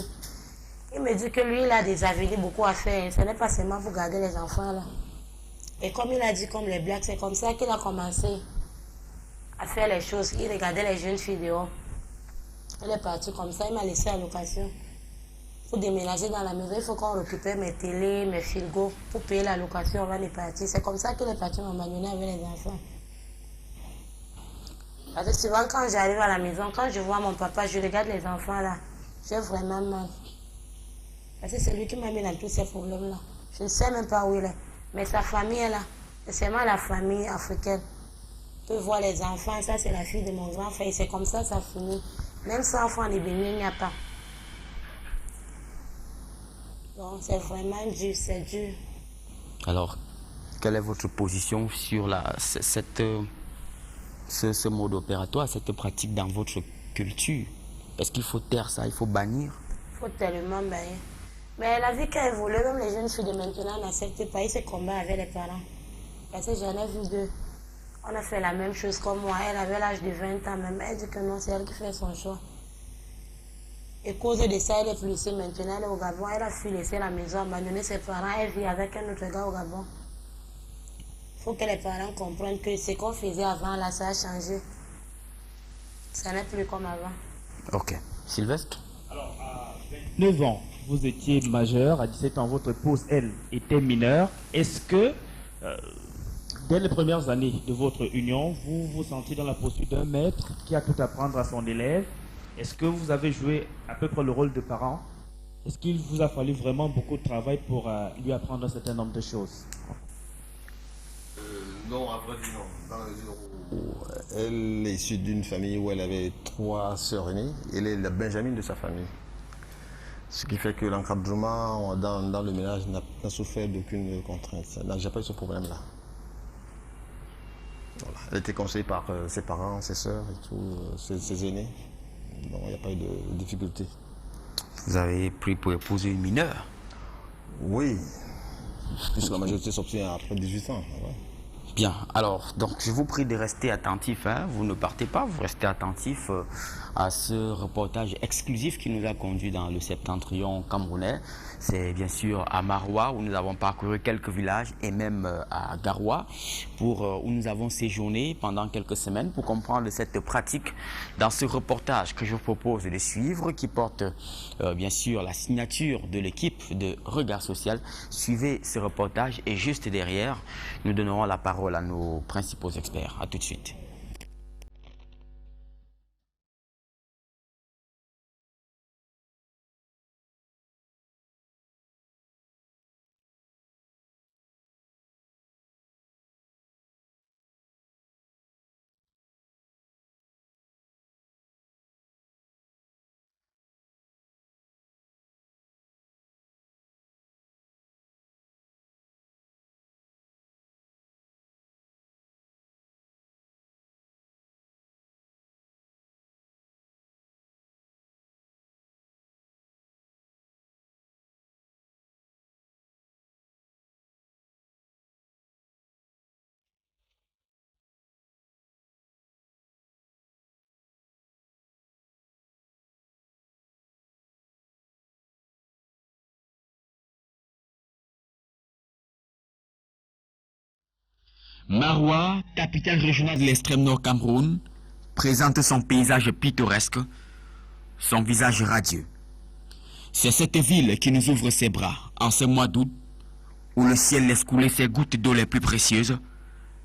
Il me dit que lui, il a des avenirs beaucoup à faire. Ce n'est pas seulement pour garder les enfants là. Et comme il a dit, comme les blacks, c'est comme ça qu'il a commencé à faire les choses. Il regardait les jeunes filles dehors. Il est parti comme ça, il m'a laissé à location. Pour déménager dans la maison, il faut qu'on récupère mes télés, mes frigos. Pour payer la location, on va les partir. C'est comme ça qu'il est parti m'abandonner avec les enfants. Parce que souvent, quand j'arrive à la maison, quand je vois mon papa, je regarde les enfants là. J'ai vraiment mal. Parce que c'est lui qui m'a mis dans tous ces problèmes-là. Je ne sais même pas où il est. Mais sa famille est là. C'est seulement la famille africaine. Tu peux voir les enfants, ça c'est la fille de mon grand frère. C'est comme ça finit. Même sans enfant de béni, il n'y a pas. Donc c'est vraiment dur, c'est dur. Alors, quelle est votre position sur ce mode opératoire, cette pratique dans votre culture? Est-ce qu'il faut taire ça, il faut bannir? Il faut tellement bailler. Mais la vie qui a évolué, même les jeunes filles de maintenant n'acceptent pas. Ils se combattent avec les parents. Parce que j'en ai vu deux. On a fait la même chose comme moi. Elle avait l'âge de 20 ans même. Elle dit que non, c'est elle qui fait son choix. Et cause de ça, elle est plus ici maintenant. Elle est au Gabon. Elle a fui laisser la maison, abandonner ses parents. Elle vit avec un autre gars au Gabon. Il faut que les parents comprennent que ce qu'on faisait avant, là, ça a changé. Ça n'est plus comme avant. Ok. Sylvestre? Alors, à 29 ans, vous étiez majeur. À 17 ans, votre épouse, elle, était mineure. Est-ce que, dès les premières années de votre union, vous vous sentiez dans la posture d'un maître qui a tout à apprendre à son élève? Est-ce que vous avez joué à peu près le rôle de parent? Est-ce qu'il vous a fallu vraiment beaucoup de travail pour lui apprendre un certain nombre de choses? Non, à vrai dire, non. Dans la mesure où elle est issue d'une famille où elle avait 3 sœurs aînées. Elle est la Benjamin de sa famille. Ce qui fait que l'encadrement dans le ménage n'a souffert d'aucune contrainte. J'ai pas eu ce problème-là. Voilà. Elle était conseillée par ses parents, ses sœurs et tout, ses aînés. Donc il n'y a pas eu de difficulté. Vous avez pris pour épouser une mineure? Oui, puisque la majorité s'obtient après 18 ans. Ouais. Bien, alors, donc je vous prie de rester attentif, hein. Vous ne partez pas, vous restez attentif à ce reportage exclusif qui nous a conduit dans le septentrion camerounais. C'est bien sûr à Maroua où nous avons parcouru quelques villages et même à Garoua où nous avons séjourné pendant quelques semaines pour comprendre cette pratique dans ce reportage que je vous propose de suivre qui porte bien sûr la signature de l'équipe de Regard Social. Suivez ce reportage et juste derrière, nous donnerons la parole à nos principaux experts. À tout de suite. Maroua, capitale régionale de l'extrême nord Cameroun, présente son paysage pittoresque, son visage radieux. C'est cette ville qui nous ouvre ses bras en ce mois d'août où le ciel laisse couler ses gouttes d'eau les plus précieuses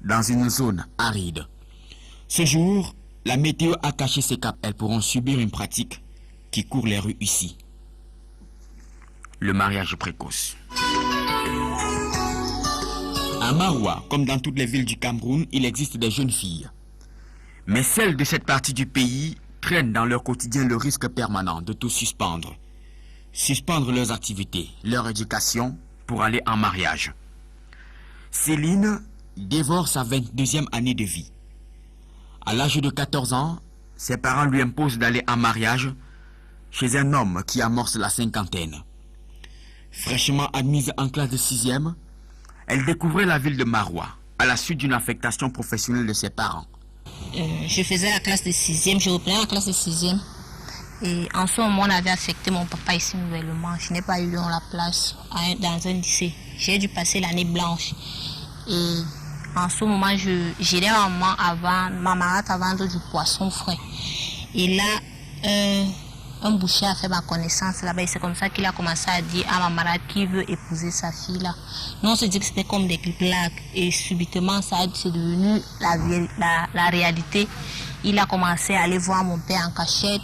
dans une zone aride. Ce jour, la météo a caché ses caps. Elles pourront subir une pratique qui court les rues ici. Le mariage précoce. À Maroua, comme dans toutes les villes du Cameroun, il existe des jeunes filles. Mais celles de cette partie du pays prennent dans leur quotidien le risque permanent de tout suspendre. Suspendre leurs activités, leur éducation pour aller en mariage. Céline dévore sa 22e année de vie. À l'âge de 14 ans, ses parents lui imposent d'aller en mariage chez un homme qui amorce la cinquantaine. Fraîchement admise en classe de 6e, elle découvrait la ville de Maroua à la suite d'une affectation professionnelle de ses parents. Je faisais la classe de 6e, je reprenais la classe de 6e. Et en ce moment, on avait affecté mon papa ici nouvellement. Je n'ai pas eu la place dans un lycée. J'ai dû passer l'année blanche. Et en ce moment, j'irai ma maman à vendre du poisson frais. Et là, un boucher a fait ma connaissance là-bas. Et c'est comme ça qu'il a commencé à dire à ma malade qu'il veut épouser sa fille là. Nous, on se dit que c'était comme des blagues. Et subitement, c'est devenu la réalité. Il a commencé à aller voir mon père en cachette.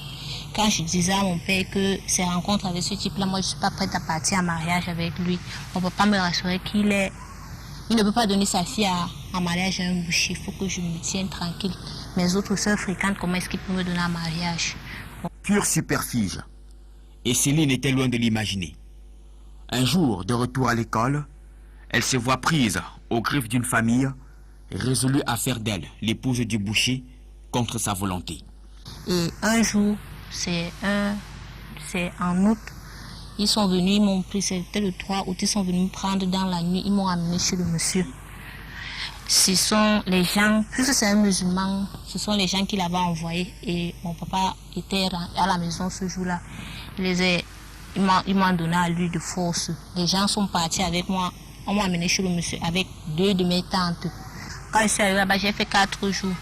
Quand je disais à mon père que ces rencontres avec ce type-là, moi je ne suis pas prête à partir en mariage avec lui. Mon papa me rassurait qu'il ne peut pas donner sa fille en mariage à un boucher. Il faut que je me tienne tranquille. Mes autres soeurs fréquentes, comment est-ce qu'il peut me donner un mariage? Pure superficie. Et Céline était loin de l'imaginer. Un jour, de retour à l'école, elle se voit prise aux griffes d'une famille résolue à faire d'elle l'épouse du boucher contre sa volonté. Et un jour, c'est en août, ils sont venus, ils m'ont pris, c'était le 3 août, ils sont venus me prendre dans la nuit, ils m'ont amené chez le monsieur. Ce sont les gens, puisque c'est un musulman, ce sont les gens qui l'avaient envoyé et mon papa était à la maison ce jour-là. Ils m'ont donné à lui de force. Les gens sont partis avec moi, on m'a amené chez le monsieur avec 2 de mes tantes. Quand je suis arrivée là-bas, j'ai fait 4 jours.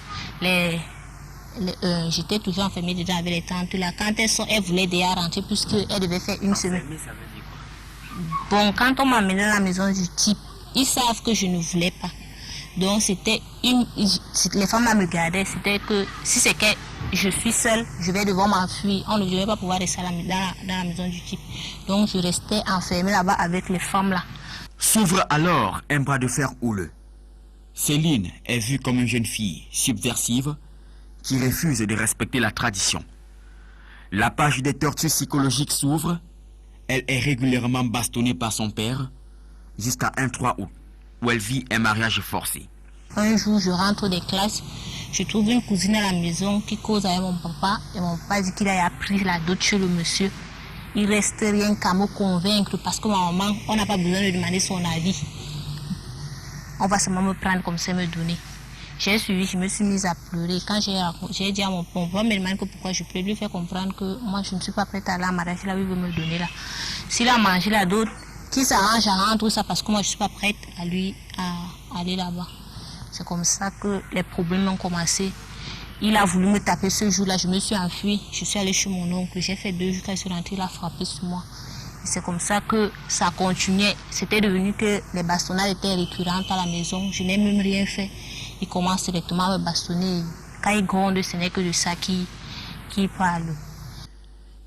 J'étais toujours enfermée dedans avec les tantes là. Quand elles voulaient déjà rentrer puisqu'elles devaient faire une semaine. Bon, quand on m'a amené à la maison du type, ils savent que je ne voulais pas. Donc les femmes là me gardaient, c'était que si c'est que je suis seule, je vais devoir m'enfuir. Je ne vais pas pouvoir rester dans la maison du type. Donc je restais enfermée là-bas avec les femmes là. S'ouvre alors un bras de fer houleux. Céline est vue comme une jeune fille subversive qui refuse de respecter la tradition. La page des tortures psychologiques s'ouvre. Elle est régulièrement bastonnée par son père jusqu'à un 3 août où elle vit un mariage forcé. Un jour, je rentre des classes, je trouve une cousine à la maison qui cause avec mon papa et mon papa dit qu'il a appris la dot chez le monsieur. Il reste rien qu'à me convaincre parce que ma maman, on n'a pas besoin de demander son avis. On va seulement me prendre comme ça, me donner. J'ai suivi, je me suis mise à pleurer. Quand j'ai dit à mon papa, me demande pourquoi je pleure, lui faire comprendre que moi je ne suis pas prête à aller à mariage, là, il veut me donner là. S'il a mangé la d'autres, qui s'arrange à rendre ça parce que moi je ne suis pas prête à lui à aller là-bas. C'est comme ça que les problèmes ont commencé. Il a voulu me taper ce jour-là, je me suis enfuie, je suis allée chez mon oncle, j'ai fait 2 jours quand je suis rentrée, il a frappé sur moi. C'est comme ça que ça continuait. C'était devenu que les bastonnades étaient récurrentes à la maison. Je n'ai même rien fait. Il commence directement à me bastonner. Quand il gronde, ce n'est que de ça qui parle.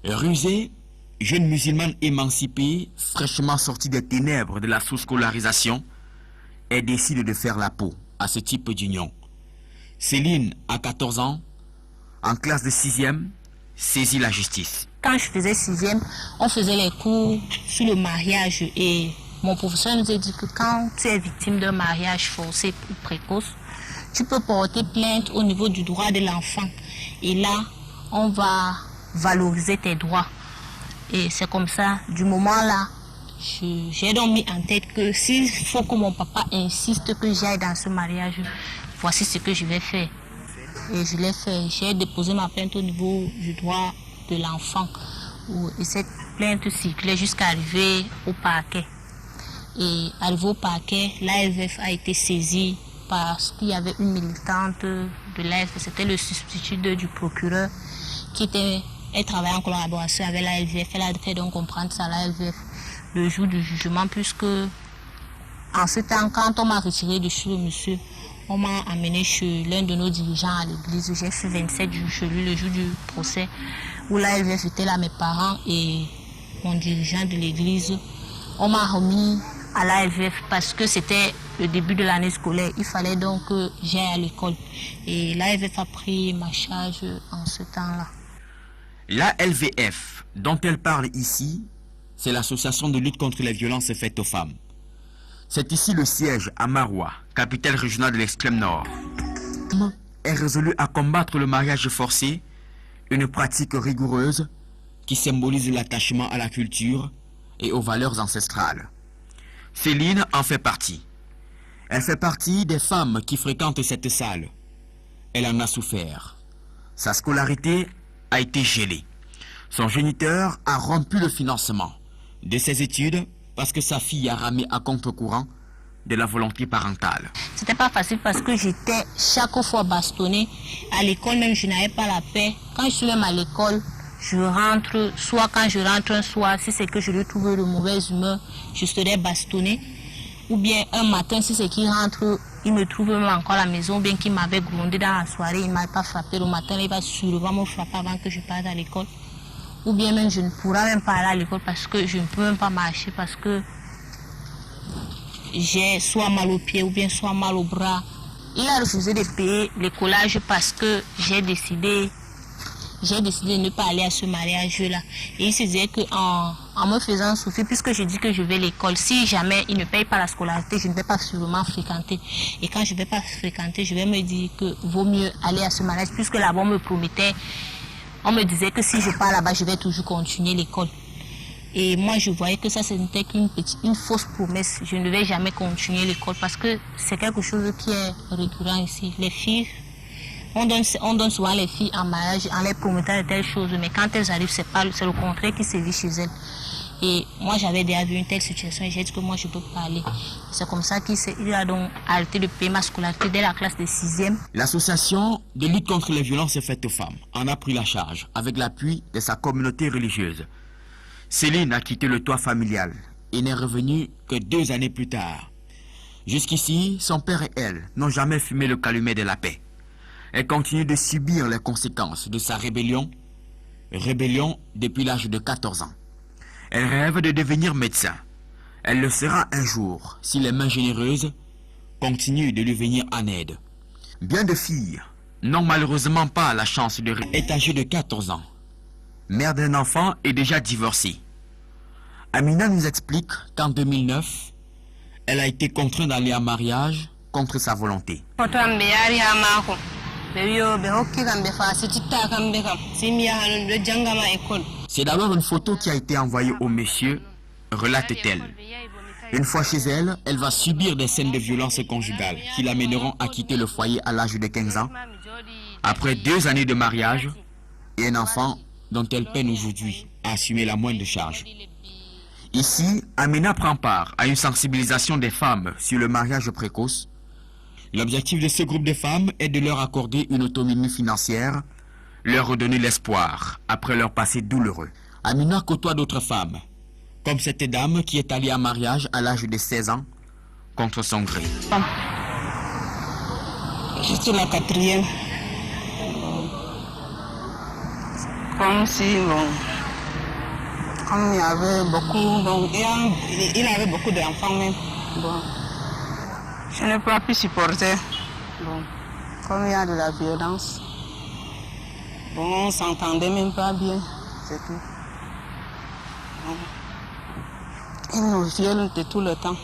Rusée, jeune musulmane émancipée, fraîchement sortie des ténèbres de la sous-scolarisation, elle décide de faire la peau à ce type d'union. Céline, à 14 ans, en classe de 6e, saisit la justice. Quand je faisais 6e, on faisait les cours sur le mariage et mon professeur nous a dit que quand tu es victime d'un mariage forcé ou précoce, tu peux porter plainte au niveau du droit de l'enfant. Et là, on va valoriser tes droits. Et c'est comme ça, du moment là, j'ai donc mis en tête que s'il faut que mon papa insiste que j'aille dans ce mariage, voici ce que je vais faire. Et je l'ai fait. J'ai déposé ma plainte au niveau du droit de l'enfant. Et cette plainte circulait jusqu'à arriver au parquet. Et arrivé au parquet, l'AFF a été saisie parce qu'il y avait une militante de l'AFF, c'était le substitut du procureur, qui était Elle travaille en collaboration avec la LVF. Elle a fait donc comprendre ça à la LVF le jour du jugement, puisque en ce temps, quand on m'a retiré de chez le monsieur, on m'a amené chez l'un de nos dirigeants à l'église. J'ai fait 27 jours chez lui le jour du procès, où la LVF était là, mes parents et mon dirigeant de l'église. On m'a remis à la LVF parce que c'était le début de l'année scolaire. Il fallait donc que j'aille à l'école. Et la LVF a pris ma charge en ce temps-là. La LVF, dont elle parle ici, c'est l'association de lutte contre les violences faites aux femmes. C'est ici le siège à Maroua, capitale régionale de l'extrême nord. Est résolu à combattre le mariage forcé, une pratique rigoureuse qui symbolise l'attachement à la culture et aux valeurs ancestrales. Céline en fait partie. Elle fait partie des femmes qui fréquentent cette salle. Elle en a souffert. Sa scolarité a été gelée. Son géniteur a rompu le financement de ses études parce que sa fille a ramé à contre-courant de la volonté parentale. C'était pas facile parce que j'étais chaque fois bastonnée. À l'école même, je n'avais pas la paix. Quand je suis même à l'école, je rentre, soit quand je rentre un soir, si c'est que je le trouve de mauvaise humeur, je serais bastonnée. Ou bien un matin, si c'est qu'il rentre, il me trouve même encore à la maison, ou bien qu'il m'avait grondé dans la soirée, il ne m'a pas frappé le matin, il va sûrement me frapper avant que je parte à l'école. Ou bien même je ne pourrai même pas aller à l'école parce que je ne peux même pas marcher parce que j'ai soit mal aux pieds ou bien soit mal au bras. Il a refusé de payer le collage parce que j'ai décidé de ne pas aller à ce mariage-là. Et il se disait qu'en me faisant souffrir, puisque je dis que je vais à l'école, si jamais il ne paye pas la scolarité, je ne vais pas sûrement fréquenter. Et quand je ne vais pas fréquenter, je vais me dire que vaut mieux aller à ce mariage, puisque là-bas on me promettait, on me disait que si je pars là-bas, je vais toujours continuer l'école. Et moi, je voyais que ça, ce n'était une fausse promesse. Je ne vais jamais continuer l'école parce que c'est quelque chose qui est récurrent ici. Les filles, on donne souvent les filles en mariage en les promettant de telles choses, mais quand elles arrivent, c'est le contraire qui se vit chez elles. Et moi, j'avais déjà vu une telle situation et j'ai dit que moi, je peux pas aller. C'est comme ça qu'il a donc arrêté de payer ma scolarité dès la classe de 6e. L'association de lutte contre les violences faites aux femmes en a pris la charge avec l'appui de sa communauté religieuse. Céline a quitté le toit familial et n'est revenue que 2 années plus tard. Jusqu'ici, son père et elle n'ont jamais fumé le calumet de la paix. Elle continue de subir les conséquences de sa rébellion depuis l'âge de 14 ans. Elle rêve de devenir médecin. Elle le sera un jour si les mains généreuses continuent de lui venir en aide. Bien de filles n'ont malheureusement pas la chance de être âgée de 14 ans. Mère d'un enfant et déjà divorcée. Amina nous explique qu'en 2009, elle a été contrainte d'aller en mariage contre sa volonté. C'est d'abord une photo qui a été envoyée au monsieur, relate-t-elle. Une fois chez elle, elle va subir des scènes de violence conjugale qui l'amèneront à quitter le foyer à l'âge de 15 ans, après 2 années de mariage et un enfant dont elle peine aujourd'hui à assumer la moindre charge. Ici, Amina prend part à une sensibilisation des femmes sur le mariage précoce. L'objectif de ce groupe de femmes est de leur accorder une autonomie financière, leur redonner l'espoir après leur passé douloureux. Amina côtoie d'autres femmes, comme cette dame qui est allée en mariage à l'âge de 16 ans, contre son gré. Je suis la 4e. Comme si, comme il y avait beaucoup, il avait beaucoup d'enfants même. Je n'ai pas pu supporter. Comme il y a de la violence, on ne s'entendait même pas bien, c'est tout. Ils nous violent de tout le temps.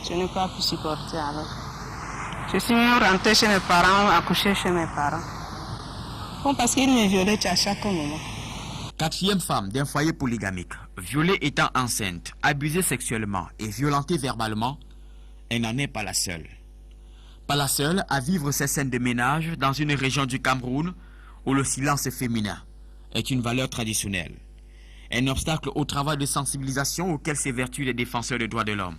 Je n'ai pas pu supporter alors. Je suis même rentrée chez mes parents, accouchée chez mes parents. Parce qu'ils me violaient à chaque moment. 4e femme d'un foyer polygamique, violée étant enceinte, abusée sexuellement et violentée verbalement, elle n'en est pas la seule. Pas la seule à vivre ces scènes de ménage dans une région du Cameroun où le silence féminin est une valeur traditionnelle. Un obstacle au travail de sensibilisation auquel s'évertuent les défenseurs des droits de l'homme.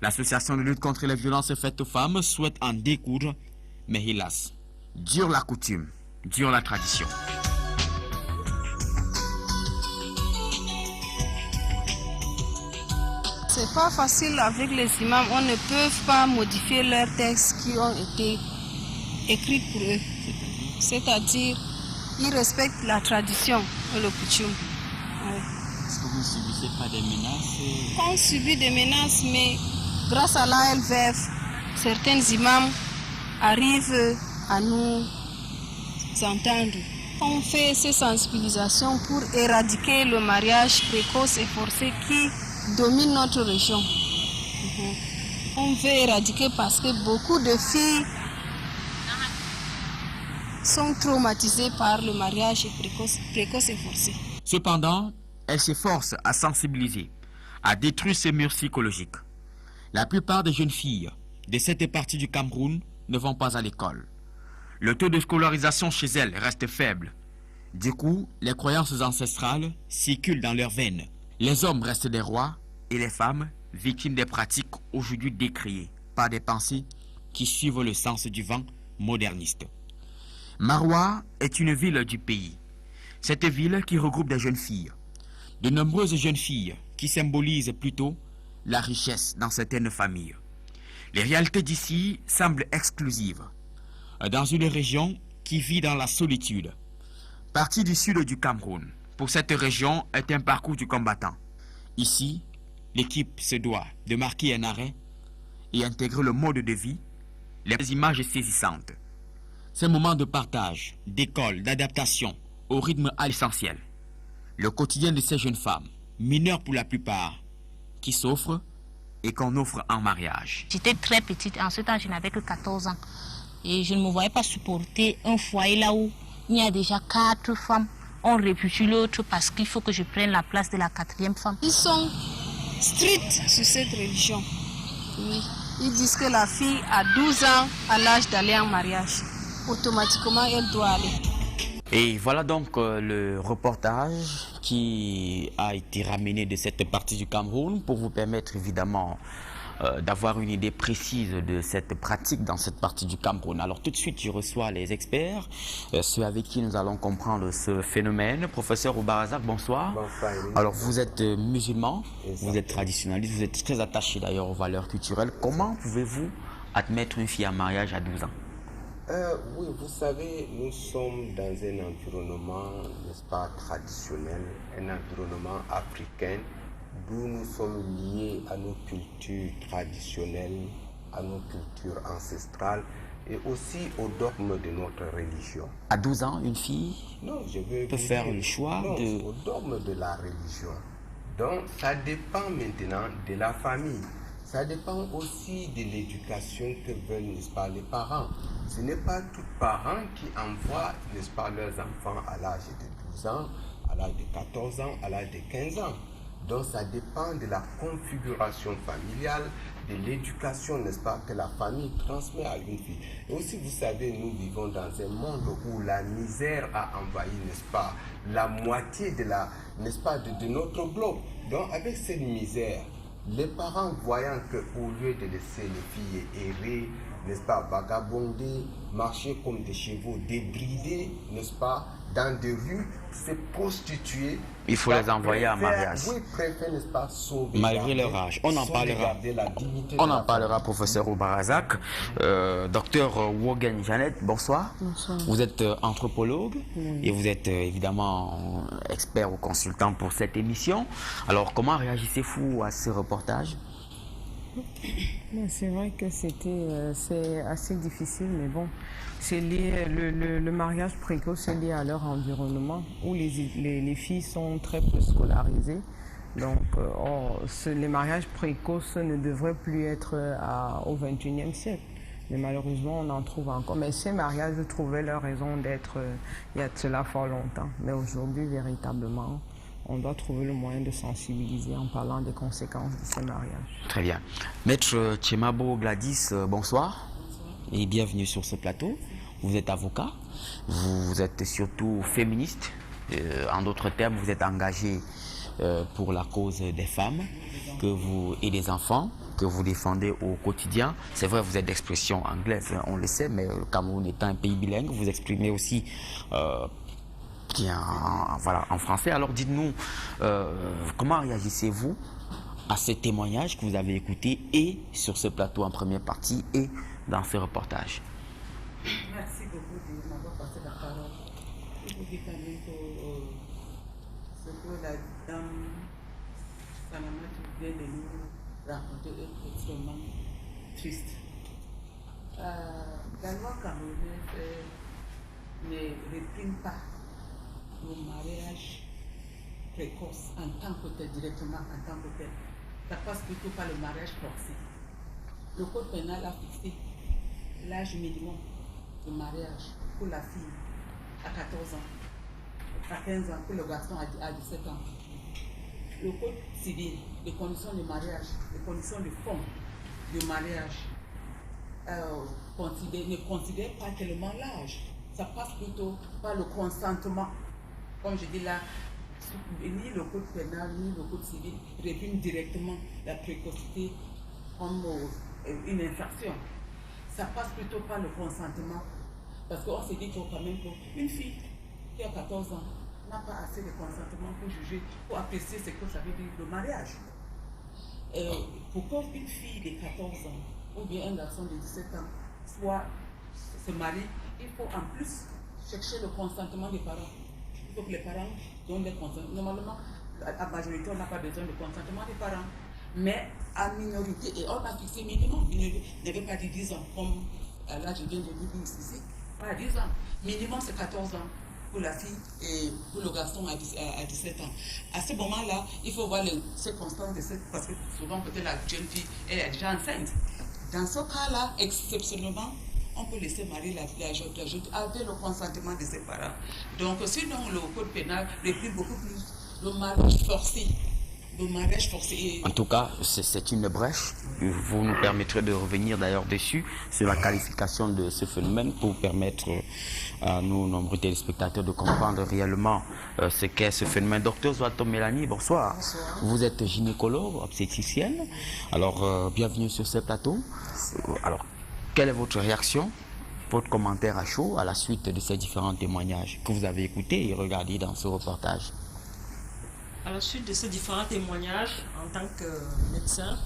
L'association de lutte contre les violences faites aux femmes souhaite en découdre, mais hélas, dure la coutume, dure la tradition. C'est pas facile avec les imams. On ne peut pas modifier leurs textes qui ont été écrits pour eux. C'est-à-dire, ils respectent la tradition et le coutume. Ouais. Est-ce que vous ne subissez pas des menaces? On subit des menaces, mais grâce à l'ALVF, certains imams arrivent à nous entendre. On fait ces sensibilisations pour éradiquer le mariage précoce et forcé qui domine notre région. On veut éradiquer parce que beaucoup de filles sont traumatisées par le mariage précoce et forcé. Cependant, elle s'efforce à sensibiliser, à détruire ces murs psychologiques. La plupart des jeunes filles de cette partie du Cameroun ne vont pas à l'école. Le taux de scolarisation chez elles reste faible. Du coup, les croyances ancestrales circulent dans leurs veines. Les hommes restent des rois et les femmes victimes des pratiques aujourd'hui décriées par des pensées qui suivent le sens du vent moderniste. Maroua est une ville du pays. Cette ville qui regroupe des jeunes filles. De nombreuses jeunes filles qui symbolisent plutôt la richesse dans certaines familles. Les réalités d'ici semblent exclusives. Dans une région qui vit dans la solitude. Partie du sud du Cameroun, pour cette région est un parcours du combattant. Ici, l'équipe se doit de marquer un arrêt et intégrer le mode de vie, les images saisissantes. Ces moments de partage, d'école, d'adaptation, au rythme à l'essentiel. Le quotidien de ces jeunes femmes, mineures pour la plupart, qui s'offrent et qu'on offre en mariage. J'étais très petite, en ce temps je n'avais que 14 ans. Et je ne me voyais pas supporter un foyer là où il y a déjà 4 femmes. On répudie l'autre parce qu'il faut que je prenne la place de la 4e femme. Ils sont stricts sur cette religion. Oui. Ils disent que la fille a 12 ans à l'âge d'aller en mariage. Automatiquement, elle doit aller. Et voilà donc le reportage qui a été ramené de cette partie du Cameroun pour vous permettre évidemment d'avoir une idée précise de cette pratique dans cette partie du Cameroun. Alors tout de suite, je reçois les experts, ceux avec qui nous allons comprendre ce phénomène. Professeur Oubarazak, bonsoir. Bonsoir. Alors vous êtes musulman, vous êtes traditionnaliste, vous êtes très attaché d'ailleurs aux valeurs culturelles. Comment pouvez-vous admettre une fille en mariage à 12 ans? Oui, vous savez, nous sommes dans un environnement, n'est-ce pas, traditionnel, un environnement africain, d'où nous sommes liés à nos cultures traditionnelles, à nos cultures ancestrales et aussi aux dogmes de notre religion. À 12 ans, une fille peut faire le choix de... aux dogmes de la religion. Donc, ça dépend maintenant de la famille. Ça dépend aussi de l'éducation que veulent, n'est-ce pas, les parents. Ce n'est pas tous les parents qui envoient, n'est-ce pas, leurs enfants à l'âge de 12 ans, à l'âge de 14 ans, à l'âge de 15 ans. Donc ça dépend de la configuration familiale, de l'éducation, n'est-ce pas, que la famille transmet à une fille. Et aussi, vous savez, nous vivons dans un monde où la misère a envahi, n'est-ce pas, la moitié de la, n'est-ce pas, de notre globe. Donc avec cette misère, les parents voyant qu'au lieu de laisser les filles errer, n'est-ce pas, vagabonder, marcher comme des chevaux, débridés, n'est-ce pas, dans des rues, se prostituer. Il faut les envoyer en mariage. Oui, préfèrent, n'est-ce pas, sauver. Malgré leur âge. On en parlera. On en parlera, professeur Oubarazak. Docteur Wogen Janet, bonsoir. Bonsoir. Vous êtes anthropologue et vous êtes évidemment expert ou consultant pour cette émission. Alors, comment réagissez-vous à ce reportage? C'est vrai que c'est assez difficile, mais bon, c'est lié, le mariage précoce est lié à leur environnement où les filles sont très peu scolarisées. Donc, les mariages précoces ne devraient plus être au XXIe siècle. Mais malheureusement, on en trouve encore. Mais ces mariages trouvaient leur raison d'être il y a de cela fort longtemps. Mais aujourd'hui, véritablement, on doit trouver le moyen de sensibiliser en parlant des conséquences de ces mariages. Très bien. Maître Tchemabo Gladys, bonsoir et bienvenue sur ce plateau. Vous êtes avocat, vous êtes surtout féministe. En d'autres termes, vous êtes engagé pour la cause des femmes et des enfants que vous défendez au quotidien. C'est vrai, vous êtes d'expression anglaise, on le sait, mais le Cameroun étant un pays bilingue, vous exprimez aussi en français. Alors dites-nous, comment réagissez-vous à ces témoignages que vous avez écoutés et sur ce plateau en première partie et dans ce reportage. Merci beaucoup de m'avoir passé la parole. Je vous dis quand même que ce que la dame Sanama vient de nous raconter est extrêmement triste. La loi camerounaise ne réprime pas le mariage précoce en tant que tel, directement en tant que tel. Ça passe plutôt par le mariage forcé. Le code pénal a fixé l'âge minimum de mariage pour la fille à 14 ans, à 15 ans, pour le garçon à 17 ans. Le code civil, les conditions de mariage, les conditions de fond de mariage ne considèrent pas tellement l'âge. Ça passe plutôt par le consentement. Comme je dis là, ni le code pénal ni le code civil répriment directement la précocité comme une infraction. Ça passe plutôt par le consentement. Parce qu'on s'est dit quand même qu'une fille qui a 14 ans n'a pas assez de consentement pour juger, pour apprécier ce que ça veut dire le mariage. Pour qu'une fille de 14 ans ou bien un garçon de 17 ans soit se marie, il faut en plus chercher le consentement des parents. Il faut que les parents donnent le consentement. Normalement, à majorité, on n'a pas besoin de consentement des parents. Mais à minorité, et on a fixé minimum, il ne veut pas dire 10 ans, comme là je viens de vous dire ici, pas 10 ans. Minimum c'est 14 ans pour la fille et pour le garçon à 17 ans. À ce moment-là, il faut voir les circonstances de cette, parce que souvent peut-être la jeune fille elle est déjà enceinte. Dans ce cas-là, exceptionnellement, on peut laisser marier la jeune avec le consentement de ses parents. Donc sinon, le code pénal réprime beaucoup plus le mariage forcé. Le mariage forcé. En tout cas, c'est une brèche. Vous nous permettrez de revenir d'ailleurs dessus, sur la qualification de ce phénomène pour permettre à nous, nombreux téléspectateurs, de comprendre réellement ce qu'est ce phénomène. Docteur Zouatom Mélanie, bonsoir. Bonsoir. Vous êtes gynécologue, obstétricienne. Alors, bienvenue sur ce plateau. Alors, quelle est votre réaction, votre commentaire à chaud à la suite de ces différents témoignages que vous avez écoutés et regardés dans ce reportage? À la suite de ces différents témoignages, en tant que médecin,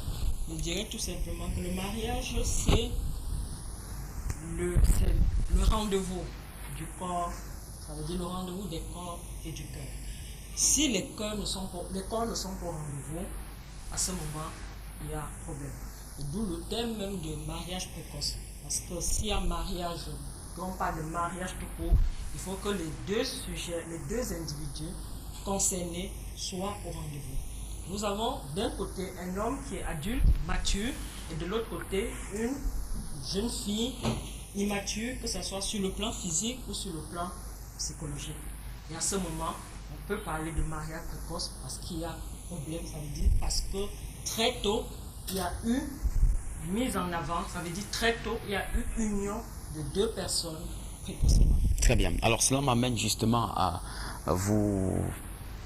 je dirais tout simplement que le mariage, c'est le rendez-vous du corps, ça veut dire le rendez-vous des corps et du cœur. Si les corps ne sont pas au rendez-vous, à ce moment, il y a problème. D'où le thème même de mariage précoce. Parce que s'il y a mariage, non pas de mariage tout court, il faut que les deux sujets, les deux individus concernés soient au rendez-vous. Nous avons d'un côté un homme qui est adulte, mature, et de l'autre côté une jeune fille immature, que ce soit sur le plan physique ou sur le plan psychologique. Et à ce moment, on peut parler de mariage précoce parce qu'il y a problème, ça veut dire parce que très tôt, il y a eu mise en avant, ça veut dire très tôt, il y a eu union de deux personnes précocement. Très bien. Alors cela m'amène justement à vous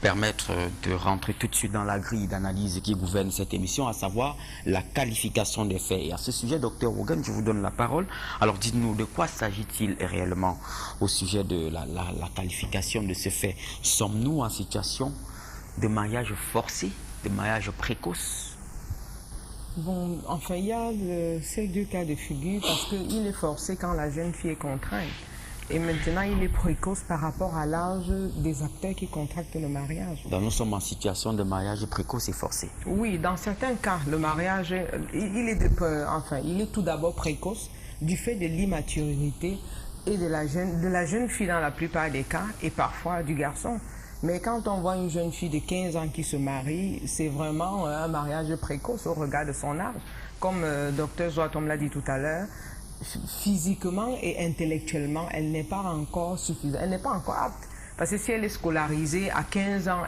permettre de rentrer tout de suite dans la grille d'analyse qui gouverne cette émission, à savoir la qualification des faits. Et à ce sujet, docteur Wogan, je vous donne la parole. Alors dites-nous, de quoi s'agit-il réellement au sujet de la qualification de ces faits? Sommes-nous en situation de mariage forcé, de mariage précoce? Bon, enfin, il y a ces deux cas de figure parce qu'il est forcé quand la jeune fille est contrainte. Et maintenant, il est précoce par rapport à l'âge des acteurs qui contractent le mariage. Donc, nous sommes en situation de mariage précoce et forcé. Oui, dans certains cas, le mariage, il est tout d'abord précoce du fait de l'immaturité et de la jeune fille dans la plupart des cas et parfois du garçon. Mais quand on voit une jeune fille de 15 ans qui se marie, c'est vraiment un mariage précoce au regard de son âge. Comme Dr Zouatom l'a dit tout à l'heure, physiquement et intellectuellement, elle n'est pas encore suffisante, elle n'est pas encore apte. Parce que si elle est scolarisée à 15 ans,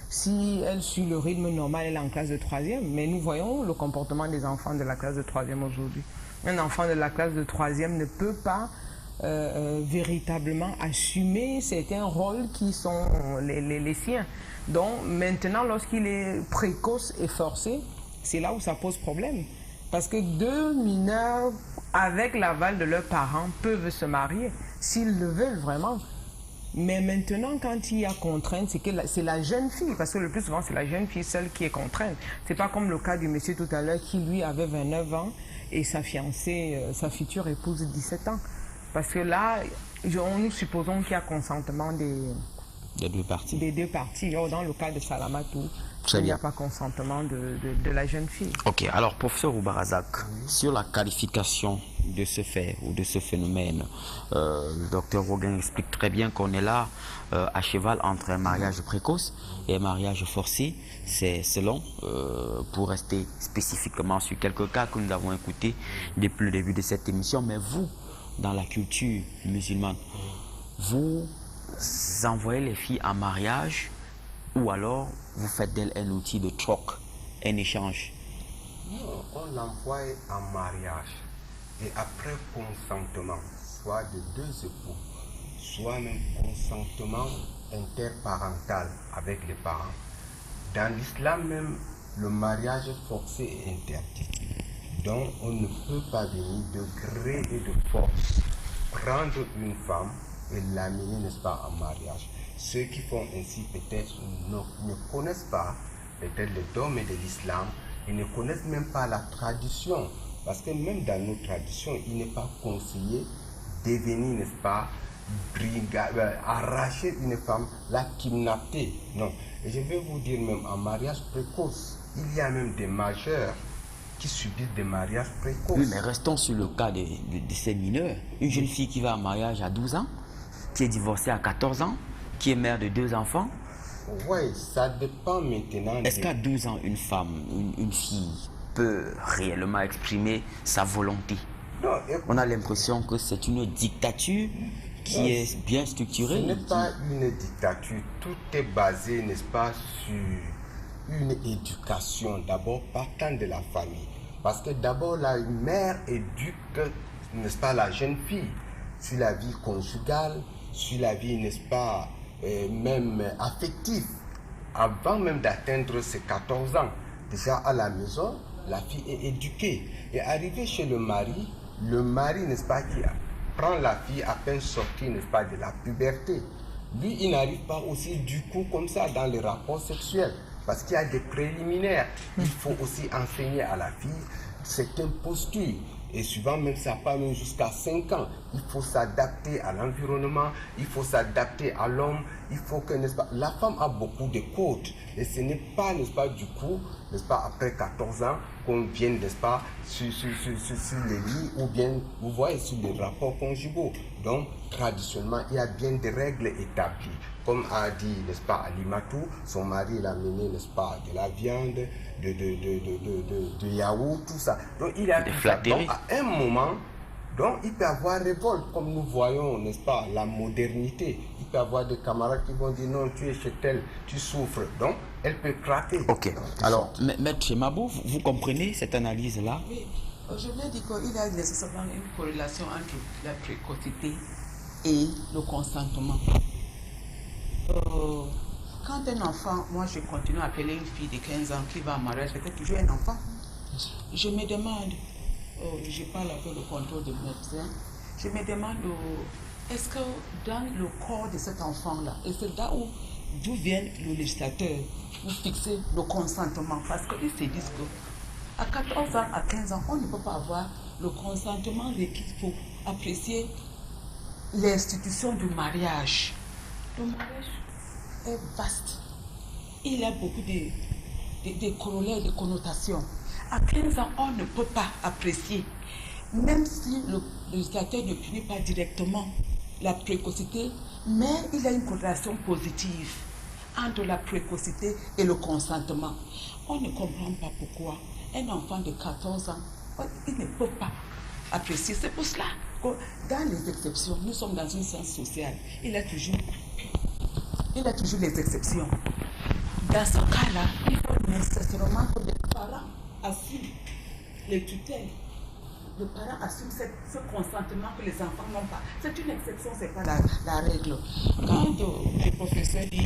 si elle suit le rythme normal, elle est en classe de 3e. Mais nous voyons le comportement des enfants de la classe de 3e aujourd'hui. Un enfant de la classe de 3e ne peut pas véritablement assumer certains rôles qui sont les siens. Donc maintenant, lorsqu'il est précoce et forcé, c'est là où ça pose problème. Parce que deux mineurs, avec l'aval de leurs parents, peuvent se marier s'ils le veulent vraiment. Mais maintenant, quand il y a contrainte, c'est la jeune fille, parce que le plus souvent, c'est la jeune fille seule qui est contrainte. C'est pas comme le cas du monsieur tout à l'heure qui, lui, avait 29 ans et sa fiancée, sa future épouse, 17 ans. Parce que là, nous supposons qu'il y a consentement des deux parties. Or, dans le cas de Salamatou, il n'y a pas consentement de la jeune fille. Ok, alors professeur Oubarazak, sur la qualification de ce fait ou de ce phénomène, le docteur Roguin explique très bien qu'on est là à cheval entre un mariage précoce et un mariage forcé. C'est selon, pour rester spécifiquement sur quelques cas que nous avons écoutés depuis le début de cette émission, mais vous, dans la culture musulmane, vous envoyez les filles en mariage ou alors vous faites d'elles un outil de troc, un échange? Non, on l'envoie en mariage et après consentement, soit de deux époux, soit même consentement interparental avec les parents. Dans l'islam même, le mariage forcé est interdit. Donc on ne peut pas venir de gré et de force prendre une femme et l'amener, n'est-ce pas, en mariage. Ceux qui font ainsi peut-être ne connaissent pas peut-être les dogmes de l'islam, ils ne connaissent même pas la tradition. Parce que même dans nos traditions, il n'est pas conseillé de venir, n'est-ce pas, arracher une femme, la kidnapper. Non. Et je vais vous dire même en mariage précoce, il y a même des majeurs qui subissent des mariages précoces. Oui, mais restons sur le cas de ces mineurs. Une jeune fille qui va en mariage à 12 ans, qui est divorcée à 14 ans, qui est mère de 2 enfants. Oui, ça dépend maintenant. Est-ce qu'à 12 ans, une femme, une fille peut réellement exprimer sa volonté? Non, on a l'impression que c'est une dictature qui est bien structurée. Ce n'est pas une dictature. Tout est basé, n'est-ce pas, sur une éducation, d'abord partant de la famille. Parce que d'abord, la mère éduque, n'est-ce pas, la jeune fille sur la vie conjugale, sur la vie, n'est-ce pas, même affective, avant même d'atteindre ses 14 ans. Déjà à la maison, la fille est éduquée. Et arrivé chez le mari, n'est-ce pas, qui prend la fille à peine sortie, n'est-ce pas, de la puberté. Lui, il n'arrive pas aussi du coup comme ça dans les rapports sexuels. Parce qu'il y a des préliminaires. Il faut aussi enseigner à la fille certaines postures. Et souvent même ça part même jusqu'à 5 ans. Il faut s'adapter à l'environnement, il faut s'adapter à l'homme, il faut que, n'est-ce pas, la femme a beaucoup de codes. Et ce n'est pas, n'est-ce pas, du coup, n'est-ce pas, après 14 ans, qu'on vienne, n'est-ce pas, sur les lits ou bien, vous voyez, sur les rapports conjugaux. Donc, traditionnellement, il y a bien des règles établies. Comme a dit, n'est-ce pas, Alimatou, son mari l'a mené, n'est-ce pas, de la viande, de yaourt, tout ça. Donc, il y a tout ça. Donc, à un moment, donc, il peut y avoir révolte, comme nous voyons, n'est-ce pas, la modernité. Il peut y avoir des camarades qui vont dire non, tu es chez tel, tu souffres. Donc, elle peut craquer. Ok. Alors, Maître Chemabou, vous comprenez cette analyse-là? Oui. Je voulais dire qu'il y a nécessairement une corrélation entre la précocité et le consentement. Quand un enfant, moi je continue à appeler une fille de 15 ans qui va en mariage, peut-être toujours un enfant. Je me demande, je parle avec le contrôle de médecin, je me demande est-ce que dans le corps de cet enfant-là, et c'est là où d'où vient le législateur pour fixer le consentement, parce qu'ils se disent qu'à 14 ans, à 15 ans, on ne peut pas avoir le consentement requis pour apprécier l'institution du mariage. Le mariage est vaste. Il a beaucoup de corollaires, de connotations. À 15 ans, on ne peut pas apprécier, même si le législateur ne punit pas directement la précocité, mais il y a une corrélation positive entre la précocité et le consentement. On ne comprend pas pourquoi un enfant de 14 ans, il ne peut pas apprécier. C'est pour cela que dans les exceptions, nous sommes dans une science sociale. Il y a toujours les exceptions. Dans ce cas-là, il faut nécessairement que les parents assument les tutelles. Les parents assument ce consentement que les enfants n'ont pas. C'est une exception, ce n'est pas la règle. Quand le professeur dit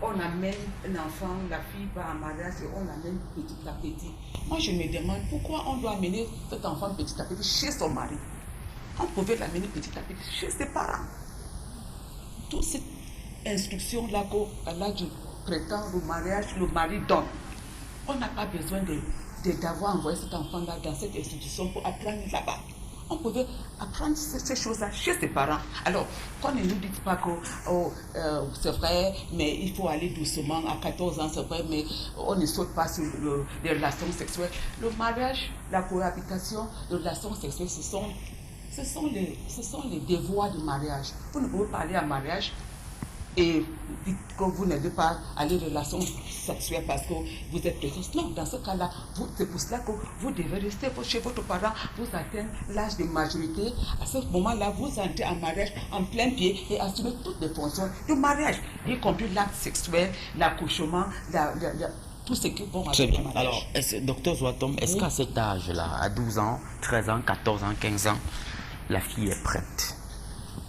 on amène un enfant, la fille va en mariage et on l'amène petit à petit. Moi, je me demande pourquoi on doit amener cet enfant petit à petit chez son mari. On pouvait l'amener petit à petit chez ses parents. Toute cette instruction-là qu'à l'âge du prétend au mariage, le mari donne. On n'a pas besoin d'avoir envoyé cet enfant-là dans cette institution pour apprendre là-bas. On pouvait apprendre ces choses-là chez ses parents. Alors, qu'on ne nous dise pas que c'est vrai, mais il faut aller doucement, à 14 ans, c'est vrai, mais on ne saute pas sur les relations sexuelles. Le mariage, la cohabitation, les relations sexuelles, ce sont les devoirs du mariage. Vous ne pouvez pas aller en mariage et dites que vous n'allez pas aller en relation sexuelle parce que vous êtes précoce. Non, dans ce cas-là, c'est pour cela que vous devez rester chez votre parent, vous atteignez l'âge de majorité. À ce moment-là, vous entrez en mariage en plein pied et assumez toutes les fonctions du mariage, y compris l'acte sexuel, l'accouchement, tout ce qui vont avec le mariage. Alors, docteur Zouatom, est-ce qu'à cet âge-là, à 12 ans, 13 ans, 14 ans, 15 ans, la fille est prête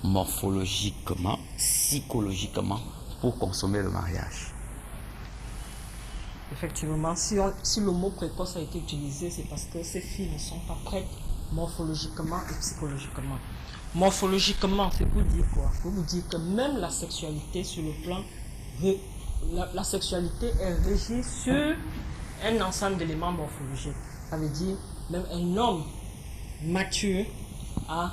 morphologiquement, psychologiquement, pour consommer le mariage? Effectivement, si le mot précoce a été utilisé, c'est parce que ces filles ne sont pas prêtes morphologiquement et psychologiquement. Morphologiquement, c'est pour dire quoi? Pour vous dire que même la sexualité sur le plan... La sexualité est régie sur un ensemble d'éléments morphologiques. Ça veut dire même un homme mature a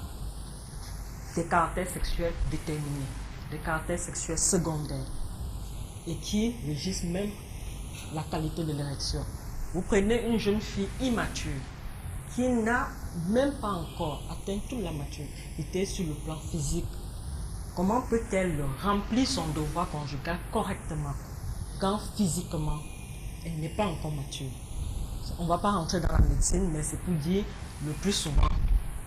des caractères sexuels déterminés, des caractères sexuels secondaires et qui régissent même la qualité de l'érection. Vous prenez une jeune fille immature qui n'a même pas encore atteint toute la maturité sur le plan physique. Comment peut-elle remplir son devoir conjugal correctement quand physiquement elle n'est pas encore mature? On ne va pas rentrer dans la médecine, mais c'est pour dire le plus souvent,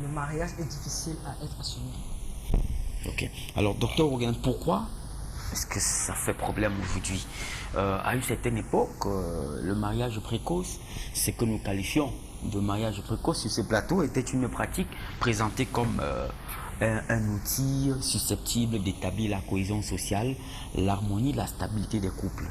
le mariage est difficile à être assumé. Ok. Alors, docteur Ougen, pourquoi est-ce que ça fait problème aujourd'hui? À une certaine époque, le mariage précoce, ce que nous qualifions de mariage précoce sur ce plateau, était une pratique présentée comme un outil susceptible d'établir la cohésion sociale, l'harmonie, la stabilité des couples.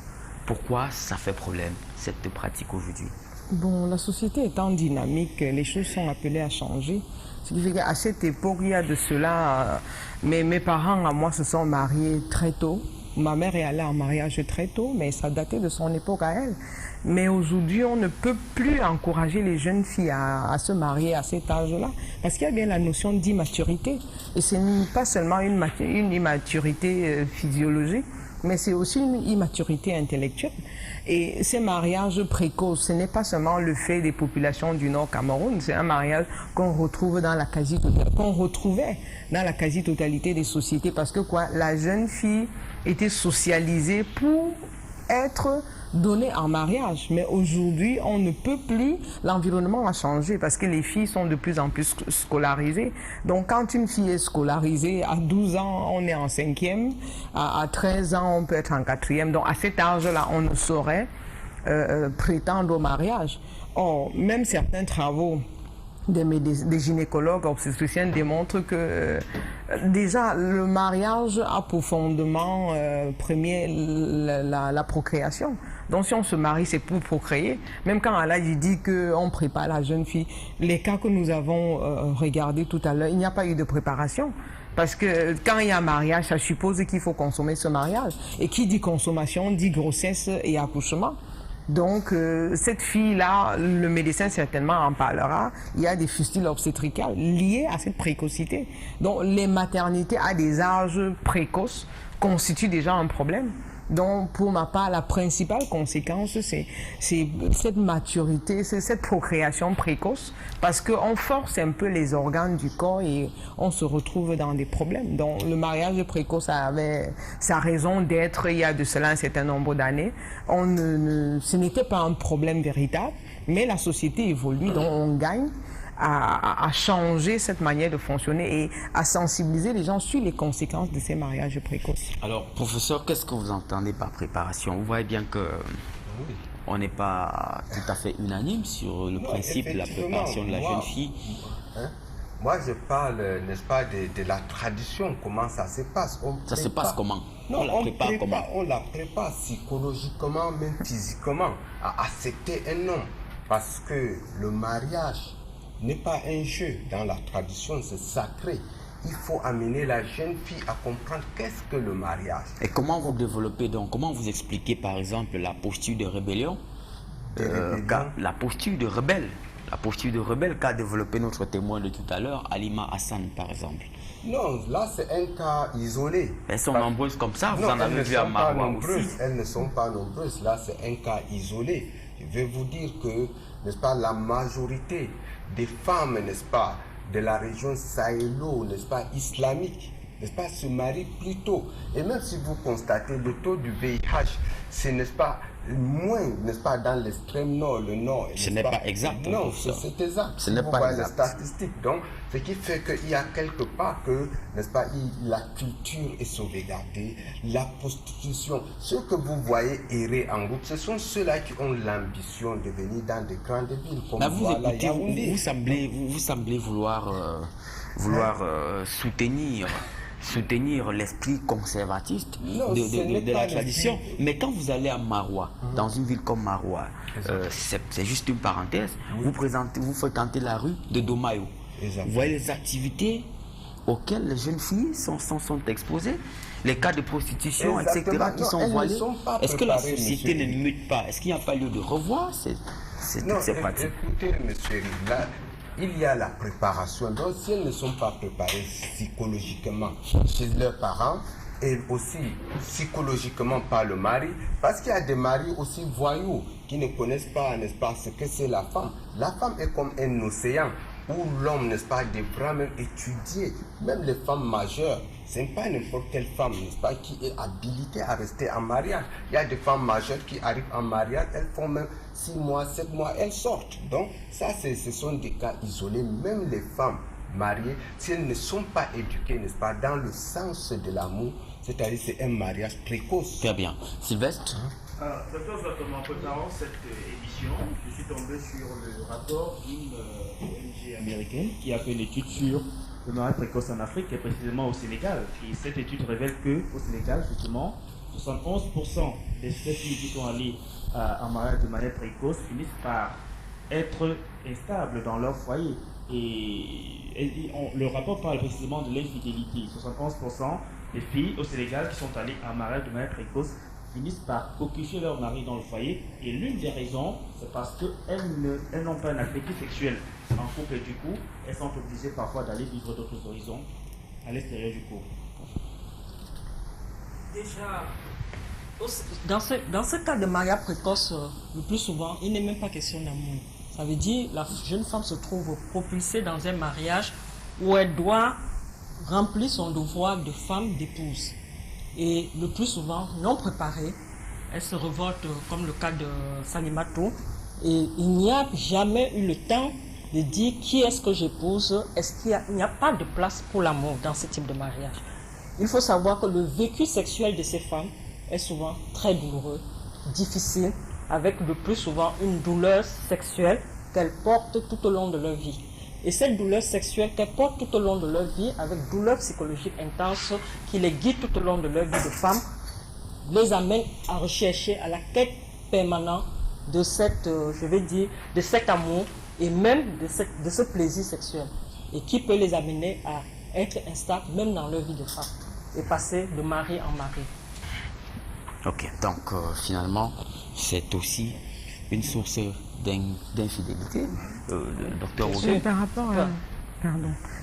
Pourquoi ça fait problème, cette pratique aujourd'hui? Bon, la société étant dynamique, les choses sont appelées à changer. Ce qui fait qu'à cette époque, il y a de cela, mes parents à moi se sont mariés très tôt. Ma mère est allée en mariage très tôt, mais ça datait de son époque à elle. Mais aujourd'hui, on ne peut plus encourager les jeunes filles à se marier à cet âge-là, parce qu'il y a bien la notion d'immaturité. Et ce n'est pas seulement une immaturité physiologique, mais c'est aussi une immaturité intellectuelle. Et ces mariages précoces, ce n'est pas seulement le fait des populations du Nord Cameroun, c'est un mariage qu'on retrouvait dans la quasi-totalité des sociétés, parce que quoi, la jeune fille était socialisée pour être donnée en mariage. Mais aujourd'hui, on ne peut plus, l'environnement a changé parce que les filles sont de plus en plus scolarisées. Donc quand une fille est scolarisée, à 12 ans, on est en 5e, à 13 ans, on peut être en 4e. Donc à cet âge-là, on ne saurait prétendre au mariage. Or, même certains travaux des gynécologues obstétriciens démontrent que déjà le mariage a pour fondement premier la procréation. Donc si on se marie, c'est pour procréer. Même quand Allah dit qu'on prépare la jeune fille, les cas que nous avons regardés tout à l'heure, il n'y a pas eu de préparation. Parce que quand il y a un mariage, ça suppose qu'il faut consommer ce mariage. Et qui dit consommation dit grossesse et accouchement. Donc, cette fille-là, le médecin certainement en parlera, il y a des fustules obstétricales liées à cette précocité. Donc, les maternités à des âges précoces constituent déjà un problème. Donc, pour ma part, la principale conséquence, c'est cette maturité, c'est cette procréation précoce, parce qu'on force un peu les organes du corps et on se retrouve dans des problèmes. Donc, le mariage précoce avait sa raison d'être il y a de cela un certain nombre d'années. Ce n'était pas un problème véritable, mais la société évolue, donc on gagne à changer cette manière de fonctionner et à sensibiliser les gens sur les conséquences de ces mariages précoces. Alors, professeur, qu'est-ce que vous entendez par préparation? Vous voyez bien que on n'est pas tout à fait unanime sur le principe de la préparation de la jeune fille. Moi, je parle, n'est-ce pas, de la tradition, comment ça se passe. Ça se passe comment? Non, on la prépare comment? On la prépare psychologiquement, même physiquement, à accepter un homme. Parce que le mariage n'est pas un jeu. Dans la tradition, c'est sacré. Il faut amener la jeune fille à comprendre qu'est-ce que le mariage. Et comment vous développez donc, comment vous expliquez par exemple la posture de rébellion, la posture de rebelle qu'a développé notre témoin de tout à l'heure, Halima Hassan par exemple? Non, là c'est un cas isolé. Elles sont nombreuses comme ça, vous en avez vu à Maroua aussi. Elles ne sont pas nombreuses, là c'est un cas isolé. Je vais vous dire que, n'est-ce pas, la majorité des femmes, n'est-ce pas, de la région sahélo, n'est-ce pas, islamique, n'est-ce pas, se marient plus tôt. Et même si vous constatez le taux du VIH, c'est, n'est-ce pas, moins, n'est-ce pas, dans l'extrême nord, le nord. Ce n'est pas exact. Non, c'est exact. Ce n'est pas exact. Les statistiques. Donc, ce qui fait qu'il y a quelque part que, n'est-ce pas, la culture est sauvegardée, la prostitution. Ceux que vous voyez errer en route, ce sont ceux-là qui ont l'ambition de venir dans des grandes villes comme Yaoundé. Vous semblez vouloir soutenir l'esprit conservatiste de la tradition. Mais quand vous allez à Maroua, dans une ville comme Maroua, c'est juste une parenthèse, vous fréquentez la rue de Domayo. Vous voyez les activités auxquelles les jeunes filles sont exposées, les cas de prostitution, etc., qui sont voilés. Est-ce que la société ne mute pas? Est-ce qu'il n'y a pas lieu de revoir toutes ces pratiques? Écoutez, monsieur, là, il y a la préparation. Donc, si elles ne sont pas préparées psychologiquement chez leurs parents et aussi psychologiquement par le mari, parce qu'il y a des maris aussi voyous qui ne connaissent pas, n'est-ce pas, ce que c'est la femme. La femme est comme un océan où l'homme, n'est-ce pas, devra même étudier, même les femmes majeures. Ce n'est pas n'importe quelle femme, n'est-ce pas, qui est habilitée à rester en mariage. Il y a des femmes majeures qui arrivent en mariage, elles font même 6 mois, 7 mois, elles sortent. Donc, ça, ce sont des cas isolés. Même les femmes mariées, si elles ne sont pas éduquées, n'est-ce pas, dans le sens de l'amour, c'est-à-dire c'est un mariage précoce. Très bien. Sylvestre? Docteur Zouatomo, en préparant cette édition, je suis tombé sur le rapport d'une ONG américaine qui a fait une étude sur le mariage précoce en Afrique et précisément au Sénégal. Et cette étude révèle qu'au Sénégal, justement, 71% des filles qui sont allées en mariage de manière précoce finissent par être instables dans leur foyer. Le rapport parle précisément de l'infidélité. 71% des filles au Sénégal qui sont allées en mariage de manière précoce finissent par occuper leur mari dans le foyer. Et l'une des raisons, c'est parce qu'elles n'ont pas un appétit sexuel en couple et du coup, elles sont obligées parfois d'aller vivre d'autres horizons à l'extérieur du couple. Déjà, dans ce cas de mariage précoce, le plus souvent, il n'est même pas question d'amour. Ça veut dire que la jeune femme se trouve propulsée dans un mariage où elle doit remplir son devoir de femme, d'épouse. Et le plus souvent, non préparée, elle se révolte comme le cas de Salimatou. Et il n'y a jamais eu le temps de dire qui est-ce que j'épouse, est-ce qu'il n'y a pas de place pour l'amour dans ce type de mariage. Il faut savoir que le vécu sexuel de ces femmes est souvent très douloureux, difficile, avec le plus souvent une douleur sexuelle qu'elles portent tout au long de leur vie. Et cette douleur sexuelle qu'elles portent tout au long de leur vie, avec douleur psychologique intense qui les guide tout au long de leur vie de femme, les amène à rechercher, à la quête permanente de cette, de cet amour et même de ce plaisir sexuel. Et qui peut les amener à être instables même dans leur vie de femme et passer de mari en mari. Ok, donc finalement, c'est aussi une source d'infidélité, docteur Ogué.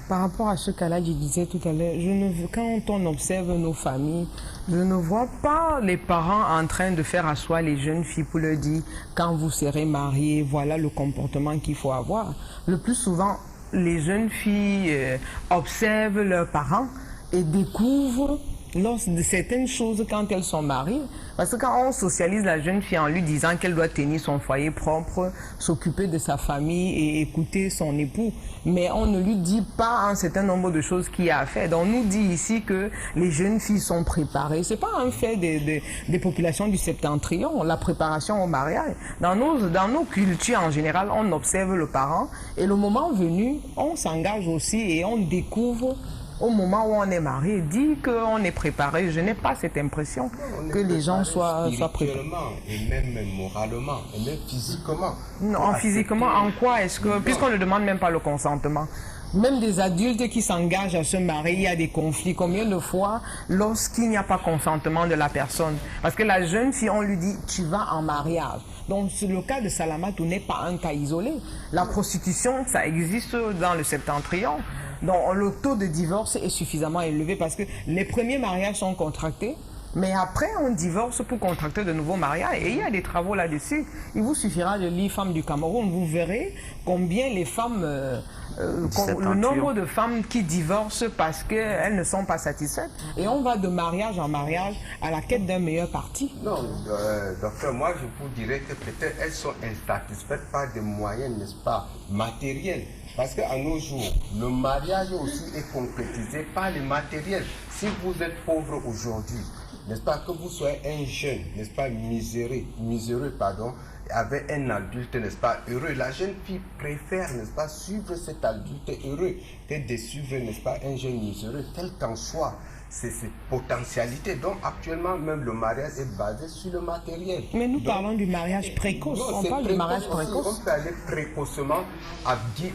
Par rapport à ce cas-là, je disais tout à l'heure, quand on observe nos familles, je ne vois pas les parents en train de faire asseoir les jeunes filles pour leur dire quand vous serez mariés, voilà le comportement qu'il faut avoir. Le plus souvent, les jeunes filles observent leurs parents et découvrent de certaines choses quand elles sont mariées. Parce que quand on socialise la jeune fille en lui disant qu'elle doit tenir son foyer propre, s'occuper de sa famille et écouter son époux, mais on ne lui dit pas un certain nombre de choses qu'il y a à faire. Donc on nous dit ici que les jeunes filles sont préparées. C'est pas un fait des populations du septentrion, la préparation au mariage. Dans nos cultures en général, on observe le parent et le moment venu, on s'engage aussi et on découvre au moment où on est marié, dit qu'on est préparé. Je n'ai pas cette impression que les gens soient préparés. Spirituellement, et même moralement, et même physiquement. Non, physiquement, en quoi est-ce que... Puisqu'on ne demande même pas le consentement. Même des adultes qui s'engagent à se marier, il y a des conflits. Combien de fois, lorsqu'il n'y a pas consentement de la personne? Parce que la jeune fille, on lui dit, tu vas en mariage. Donc, le cas de Salamatou n'est pas un cas isolé. La prostitution, ça existe dans le septentrion. Donc, le taux de divorce est suffisamment élevé parce que les premiers mariages sont contractés. Mais après, on divorce pour contracter de nouveaux mariages. Et il y a des travaux là-dessus. Il vous suffira de lire Femmes du Cameroun. Vous verrez combien les femmes... le nombre de femmes qui divorcent parce qu'elles ne sont pas satisfaites. Et on va de mariage en mariage à la quête d'un meilleur parti. Non, docteur, moi je vous dirais que peut-être elles sont insatisfaites par des moyens, n'est-ce pas, matériels. Parce qu'à nos jours, le mariage aussi est concrétisé par les matériels. Si vous êtes pauvre aujourd'hui, n'est-ce pas, que vous soyez un jeune, n'est-ce pas, miséreux, avec un adulte, n'est-ce pas, heureux, la jeune fille préfère, n'est-ce pas, suivre cet adulte heureux que de suivre, n'est-ce pas, un jeune miséreux, quel qu'en soit ses potentialités. Donc actuellement, même le mariage est basé sur le matériel. Mais nous parlons du mariage précoce. Non, on parle du mariage précoce. On peut aller précocement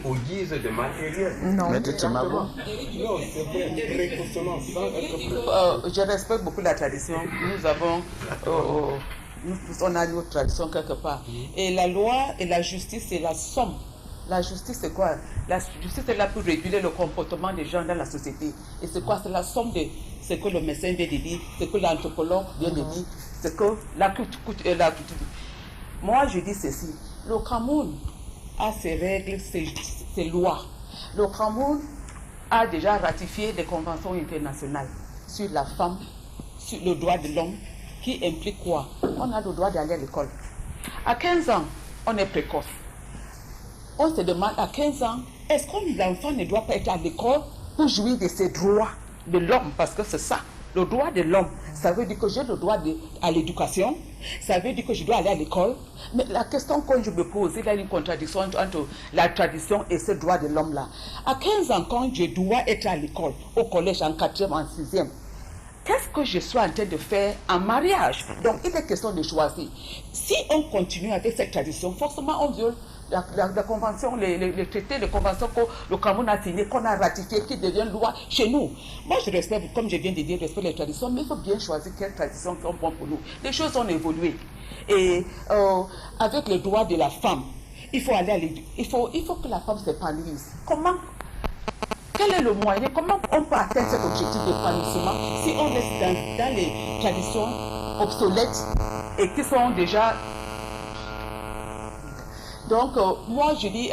aux guises de matériel. Non, mais non, c'est vrai, précocement, sans être... Je respecte beaucoup la tradition. Nous avons... on a notre tradition quelque part. Et la loi et la justice, c'est la somme. La justice, c'est quoi? La justice est là pour réguler le comportement des gens dans la société. Et c'est quoi? C'est la somme de ce que le médecin vient de dire, ce que l'anthropologue vient de dire, ce que la culture. Moi, je dis ceci. Le Cameroun a ses règles, ses lois. Le Cameroun a déjà ratifié des conventions internationales sur la femme, sur le droit de l'homme, qui implique quoi? On a le droit d'aller à l'école. À 15 ans, on est précoce. On se demande à 15 ans, est-ce que l'enfant ne doit pas être à l'école pour jouir de ses droits de l'homme? Parce que c'est ça, le droit de l'homme. Ça veut dire que j'ai le droit à l'éducation, ça veut dire que je dois aller à l'école. Mais la question que je me pose, il y a une contradiction entre la tradition et ce droit de l'homme-là. À 15 ans, quand je dois être à l'école, au collège, en 4e, en 6e, qu'est-ce que je suis en train de faire en mariage? Donc, il est question de choisir. Si on continue avec cette tradition, forcément, on viole la convention, les traités, les conventions que le Cameroun a signé, qu'on a ratifié, qui devient loi chez nous. Moi, je respecte, comme je viens de dire, je respecte les traditions, mais il faut bien choisir quelles traditions sont bonnes pour nous. Les choses ont évolué. Et avec le droit de la femme, il faut aller il faut que la femme s'épanouisse. Comment? Quel est le moyen? Comment on peut atteindre cet objectif d'épanouissement si on reste dans les traditions obsolètes et qui sont déjà... Donc, moi, je dis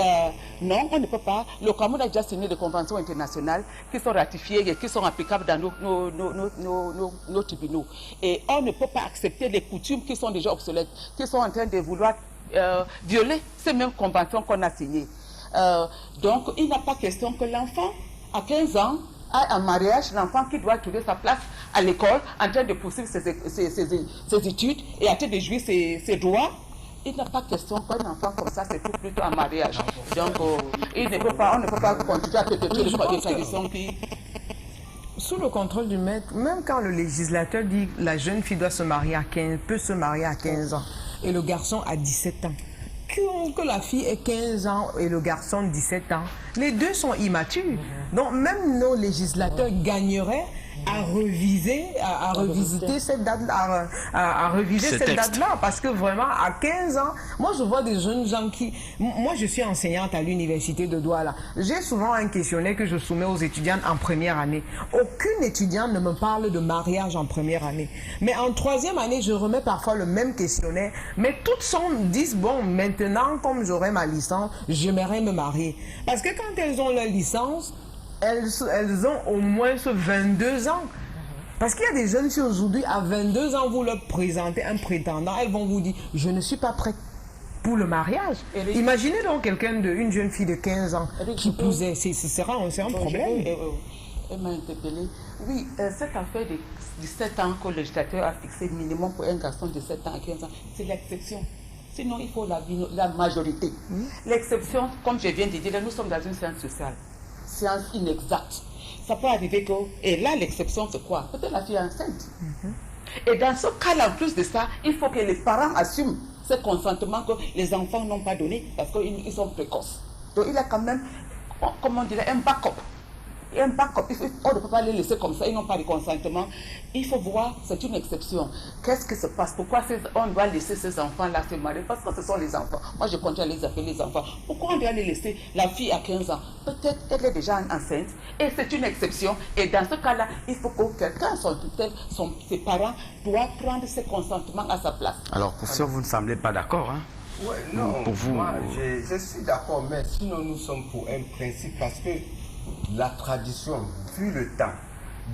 non, on ne peut pas. Le Cameroun a déjà signé des conventions internationales qui sont ratifiées et qui sont applicables dans nos tribunaux. Et on ne peut pas accepter les coutumes qui sont déjà obsolètes, qui sont en train de vouloir violer ces mêmes conventions qu'on a signées. Donc, il n'a pas question que l'enfant, à 15 ans, a un mariage, l'enfant qui doit trouver sa place à l'école, en train de poursuivre ses études et en train de jouir ses droits. Il n'a pas question qu'un enfant comme ça, c'est plutôt un mariage. Donc, on ne peut pas continuer à perpétuer les traditions qui... Sous le contrôle du maître, même quand le législateur dit que la jeune fille doit se marier peut se marier à 15 ans et le garçon à 17 ans, que la fille ait 15 ans et le garçon 17 ans, les deux sont immatures. Donc même nos législateurs gagneraient à revisiter cette date-là, à reviser cette date-là, parce que vraiment à 15 ans, moi je vois des jeunes gens qui... Moi je suis enseignante à l'université de Douala. J'ai souvent un questionnaire que je soumets aux étudiantes en première année. Aucune étudiante ne me parle de mariage en première année. Mais en 3e année, je remets parfois le même questionnaire, mais toutes disent, bon, maintenant, comme j'aurai ma licence, j'aimerais me marier. Parce que quand elles ont leur licence, elles ont au moins 22 ans. Parce qu'il y a des jeunes filles aujourd'hui, à 22 ans, vous leur présentez un prétendant, elles vont vous dire, je ne suis pas prête pour le mariage. Imaginez donc une jeune fille de 15 ans qui posait, c'est un problème. Elle m'a interpellée. Oui, cette affaire de 17 ans que le législateur a fixé minimum pour un garçon de 7 ans à 15 ans, c'est l'exception. Sinon, il faut la majorité. L'exception, comme je viens de dire, nous sommes dans une science sociale. Science inexacte. ça peut arriver que... Et là, l'exception, c'est quoi? Peut-être la fille est enceinte. Et dans ce cas-là, en plus de ça, il faut que les parents assument ce consentement que les enfants n'ont pas donné parce qu'ils sont précoces. Donc, il y a quand même, comment on dirait, un backup. Un backup. On ne peut pas les laisser comme ça, ils n'ont pas de consentement. Il faut voir, c'est une exception. Qu'est-ce qui se passe? Pourquoi on doit laisser ces enfants-là se marier? Parce que ce sont les enfants. Moi, je continue à les appeler les enfants. Pourquoi on doit les laisser? La fille a 15 ans. Peut-être elle est déjà enceinte et c'est une exception. Et dans ce cas-là, il faut que quelqu'un, ses parents, doit prendre ce consentement à sa place. Alors, professeur, vous ne semblez pas d'accord, hein? Ouais, non, pour vous, moi, je suis d'accord, mais sinon nous sommes pour un principe parce que la tradition, vu le temps,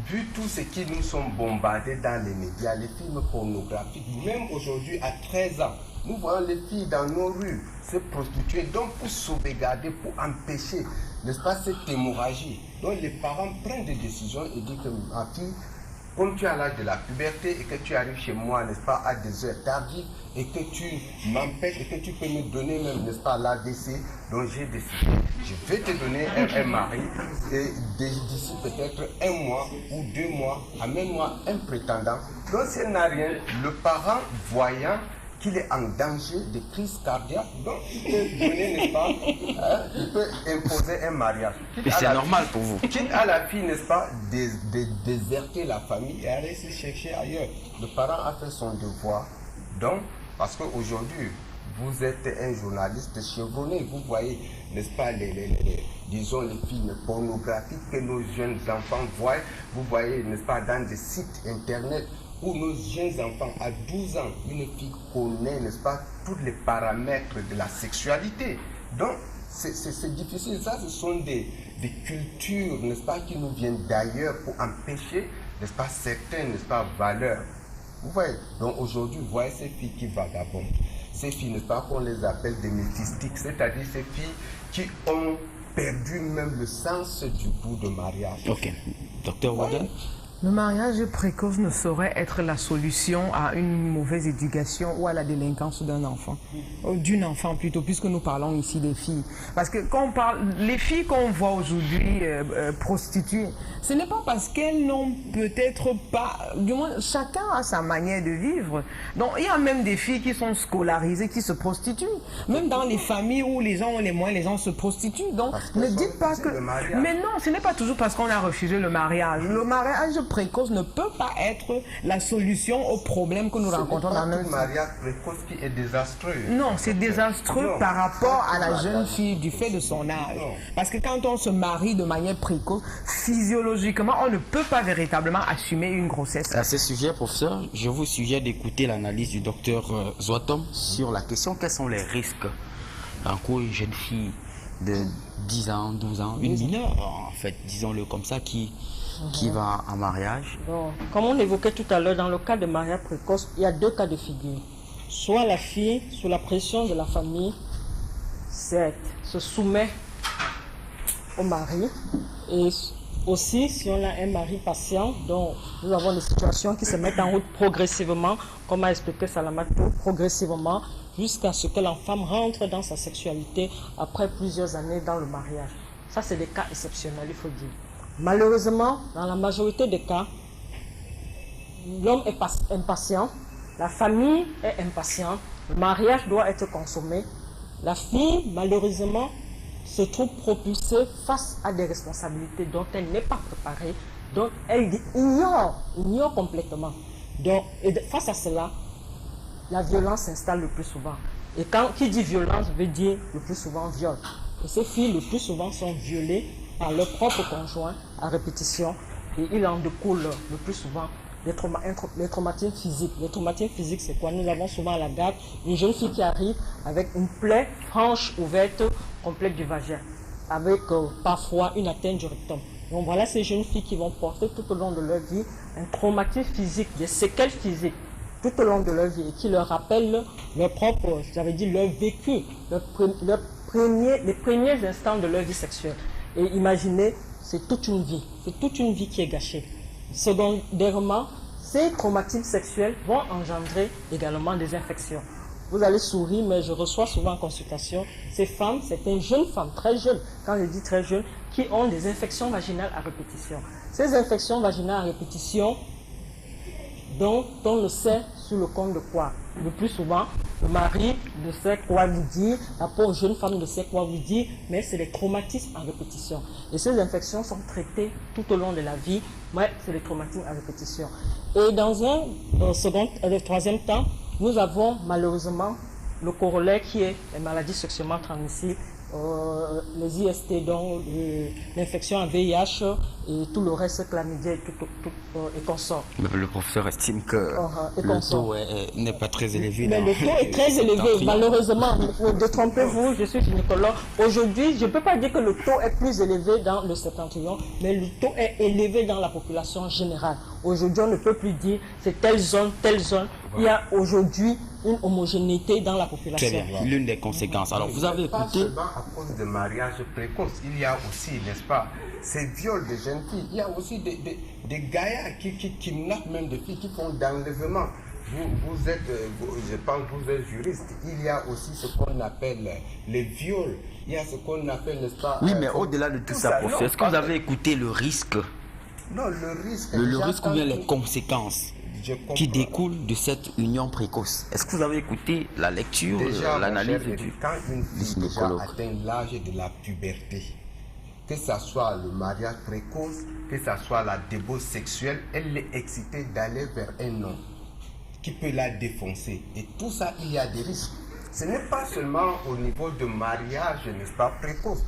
vu tout ce qui nous sont bombardés dans les médias, les films pornographiques, même aujourd'hui à 13 ans, nous voyons les filles dans nos rues se prostituer, donc pour sauvegarder, pour empêcher, n'est-ce pas, cette hémorragie. Donc les parents prennent des décisions et disent que ma fille, comme tu es à l'âge de la puberté et que tu arrives chez moi, n'est-ce pas, à des heures tardives et que tu m'empêches et que tu peux me donner même, n'est-ce pas, l'AVC, donc j'ai décidé, je vais te donner un mari et d'ici peut-être 1 mois ou 2 mois, amène-moi un prétendant. Donc si elle n'a rien, le parent voyant qu'il est en danger de crise cardiaque, donc il peut donner, n'est-ce pas, il peut imposer un mariage. Et c'est normal pour vous. Quitte à la fille, n'est-ce pas, déserter la famille et aller se chercher ailleurs. Le parent a fait son devoir. Donc, parce qu'aujourd'hui, vous êtes un journaliste chevronné, vous voyez, n'est-ce pas, disons les films pornographiques que nos jeunes enfants voient, vous voyez, n'est-ce pas, dans des sites internet, où nos jeunes enfants, à 12 ans, une fille connaît, n'est-ce pas, tous les paramètres de la sexualité. Donc, c'est difficile. Ça, ce sont des cultures, n'est-ce pas, qui nous viennent d'ailleurs pour empêcher, n'est-ce pas, certaines, n'est-ce pas, valeurs. Vous voyez, donc aujourd'hui, vous voyez ces filles qui vagabondent. Ces filles, n'est-ce pas, qu'on les appelle des méphistiques, c'est-à-dire ces filles qui ont perdu même le sens du goût de mariage. Ok. Docteur Warden? Le mariage précoce ne saurait être la solution à une mauvaise éducation ou à la délinquance d'un enfant. D'une enfant plutôt, puisque nous parlons ici des filles. Parce que quand on parle, les filles qu'on voit aujourd'hui prostituées, ce n'est pas parce qu'elles n'ont peut-être pas, du moins chacun a sa manière de vivre. Donc il y a même des filles qui sont scolarisées, qui se prostituent. Même dans les familles où les gens ont les moyens, les gens se prostituent. Donc ne dites pas que... Mais non, ce n'est pas toujours parce qu'on a refusé le mariage. Le mariage précoce ne peut pas être la solution aux problèmes que nous rencontrons dans notre... C'est le mariage précoce qui est désastreux. Non, c'est désastreux par rapport à la jeune fille du fait de son âge. Parce que quand on se marie de manière précoce, physiologiquement, on ne peut pas véritablement assumer une grossesse. À ce sujet, professeur, je vous suggère d'écouter l'analyse du docteur Zwatom sur la question quels sont les risques en quoi une jeune fille de 10 ans, 12 ans, une mineure en fait, disons-le comme ça, qui va en mariage. Donc, comme on évoquait tout à l'heure, dans le cas de mariage précoce, il y a 2 cas de figure. Soit la fille, sous la pression de la famille, se soumet au mari. Et aussi, si on a un mari patient, donc nous avons des situations qui se mettent en route progressivement, comme a expliqué Salamatou, progressivement, jusqu'à ce que la femme rentre dans sa sexualité après plusieurs années dans le mariage. Ça, c'est des cas exceptionnels, il faut dire. Malheureusement, dans la majorité des cas, l'homme est impatient, la famille est impatiente, le mariage doit être consommé. La fille, malheureusement, se trouve propulsée face à des responsabilités dont elle n'est pas préparée, dont elle ignore complètement. Donc, face à cela, la violence s'installe le plus souvent. Et qui dit violence veut dire le plus souvent viol. Et ces filles, le plus souvent, sont violées par leur propre conjoint à répétition. Et il en découle le plus souvent les traumatismes physiques. Les traumatismes physiques, c'est quoi? Nous avons souvent à la garde une jeune fille qui arrive avec une plaie franche, ouverte, complète du vagin, avec parfois une atteinte du rectum. Donc voilà ces jeunes filles qui vont porter tout au long de leur vie un traumatisme physique, des séquelles physiques tout au long de leur vie et qui leur rappellent leur propre, j'avais dit leur vécu, les premiers instants de leur vie sexuelle. Et imaginez, c'est toute une vie qui est gâchée. Secondairement, ces traumatismes sexuels vont engendrer également des infections. Vous allez sourire, mais je reçois souvent en consultation ces femmes, c'est une jeune femme, très jeune. Quand je dis très jeune, qui ont des infections vaginales à répétition. Ces infections vaginales à répétition, dont on le sait sur le compte de quoi? Le plus souvent, le mari ne sait quoi vous dire, la pauvre jeune femme ne sait quoi vous dire, mais c'est les traumatismes à répétition. Et ces infections sont traitées tout au long de la vie, mais c'est les traumatismes à répétition. Et dans un troisième temps, nous avons malheureusement le corollaire qui est les maladies sexuellement transmissibles, les IST, donc l'infection à VIH et tout le reste, chlamydia et consorts. Le professeur estime que le taux n'est pas très élevé. Mais le taux est très élevé, malheureusement. Détrompez-vous, je suis gynécologue. Aujourd'hui, je ne peux pas dire que le taux est plus élevé dans le septentrion, mais le taux est élevé dans la population générale. Aujourd'hui, on ne peut plus dire c'est telle zone, telle zone. Il y a aujourd'hui une homogénéité dans la population. Très bien, l'une des conséquences. Alors, vous avez Pas écouté... seulement à cause de mariage précoce, il y a aussi, n'est-ce pas, ces viols de jeunes filles. Il y a aussi des gaillards qui kidnappent même des filles, qui font d'enlèvement. Vous êtes, je pense que vous êtes juriste. Il y a aussi ce qu'on appelle les viols. Il y a ce qu'on appelle, n'est-ce pas... Oui, mais au-delà de tout ça, professeur, est-ce que vous avez écouté le risque? Non, le risque... Le risque ou bien les conséquences qui découlent de cette union précoce. Est-ce que vous avez écouté la lecture, l'analyse du quand une fille déjà atteint l'âge de la puberté, que ce soit le mariage précoce, que ce soit la débauche sexuelle, elle est excitée d'aller vers un homme qui peut la défoncer. Et tout ça, il y a des risques. Ce n'est pas seulement au niveau de mariage, n'est-ce pas, précoce.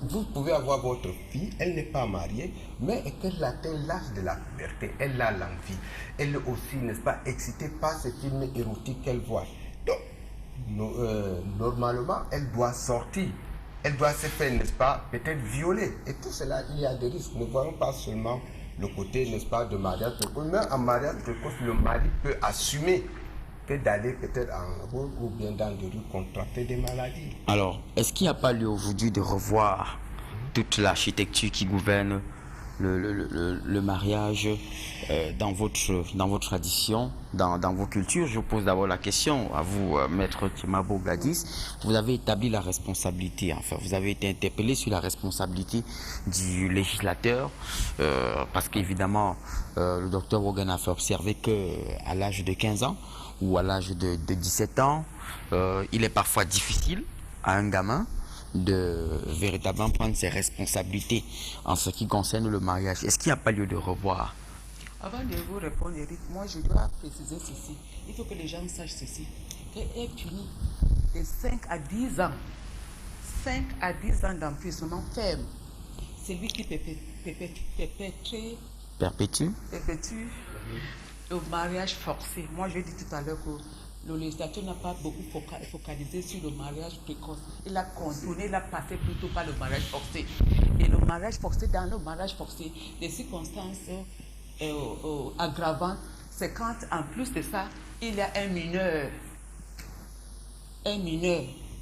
Vous pouvez avoir votre fille, elle n'est pas mariée, mais qu'elle atteint l'âge de la puberté, elle a l'envie. Elle est aussi, n'est-ce pas, excitée par ces films érotiques qu'elle voit. Donc, normalement, elle doit sortir. Elle doit se faire, n'est-ce pas, peut-être violer. Et tout cela, il y a des risques. Ne voyons pas seulement le côté, n'est-ce pas, de mariage précoce. Mais en mariage précoce, le mari peut assumer que d'aller peut-être en rôle ou bien dans des rues contracter des maladies. Alors, est-ce qu'il n'y a pas lieu aujourd'hui de revoir toute l'architecture qui gouverne le mariage dans votre tradition, dans vos cultures? Je vous pose d'abord la question à vous, maître Timabo Gadis. Vous avez établi la responsabilité, enfin, vous avez été interpellé sur la responsabilité du législateur, parce qu'évidemment, le docteur Wogan a fait observer qu'à l'âge de 15 ans, ou à l'âge de 17 ans, il est parfois difficile à un gamin de véritablement prendre ses responsabilités en ce qui concerne le mariage. Est-ce qu'il n'y a pas lieu de revoir? Avant de vous répondre, Eric, moi je dois préciser ceci. Il faut que les gens sachent ceci. Qu'elle est punie de 5 à 10 ans. 5 à 10 ans d'emprisonnement ferme. C'est lui qui perpétue le mariage forcé. Moi, je dis tout à l'heure que le législateur n'a pas beaucoup focalisé sur le mariage précoce. Il a contourné, il a passé plutôt par le mariage forcé. Et le mariage forcé, dans le mariage forcé, les circonstances aggravantes, c'est quand, en plus de ça, il y a un mineur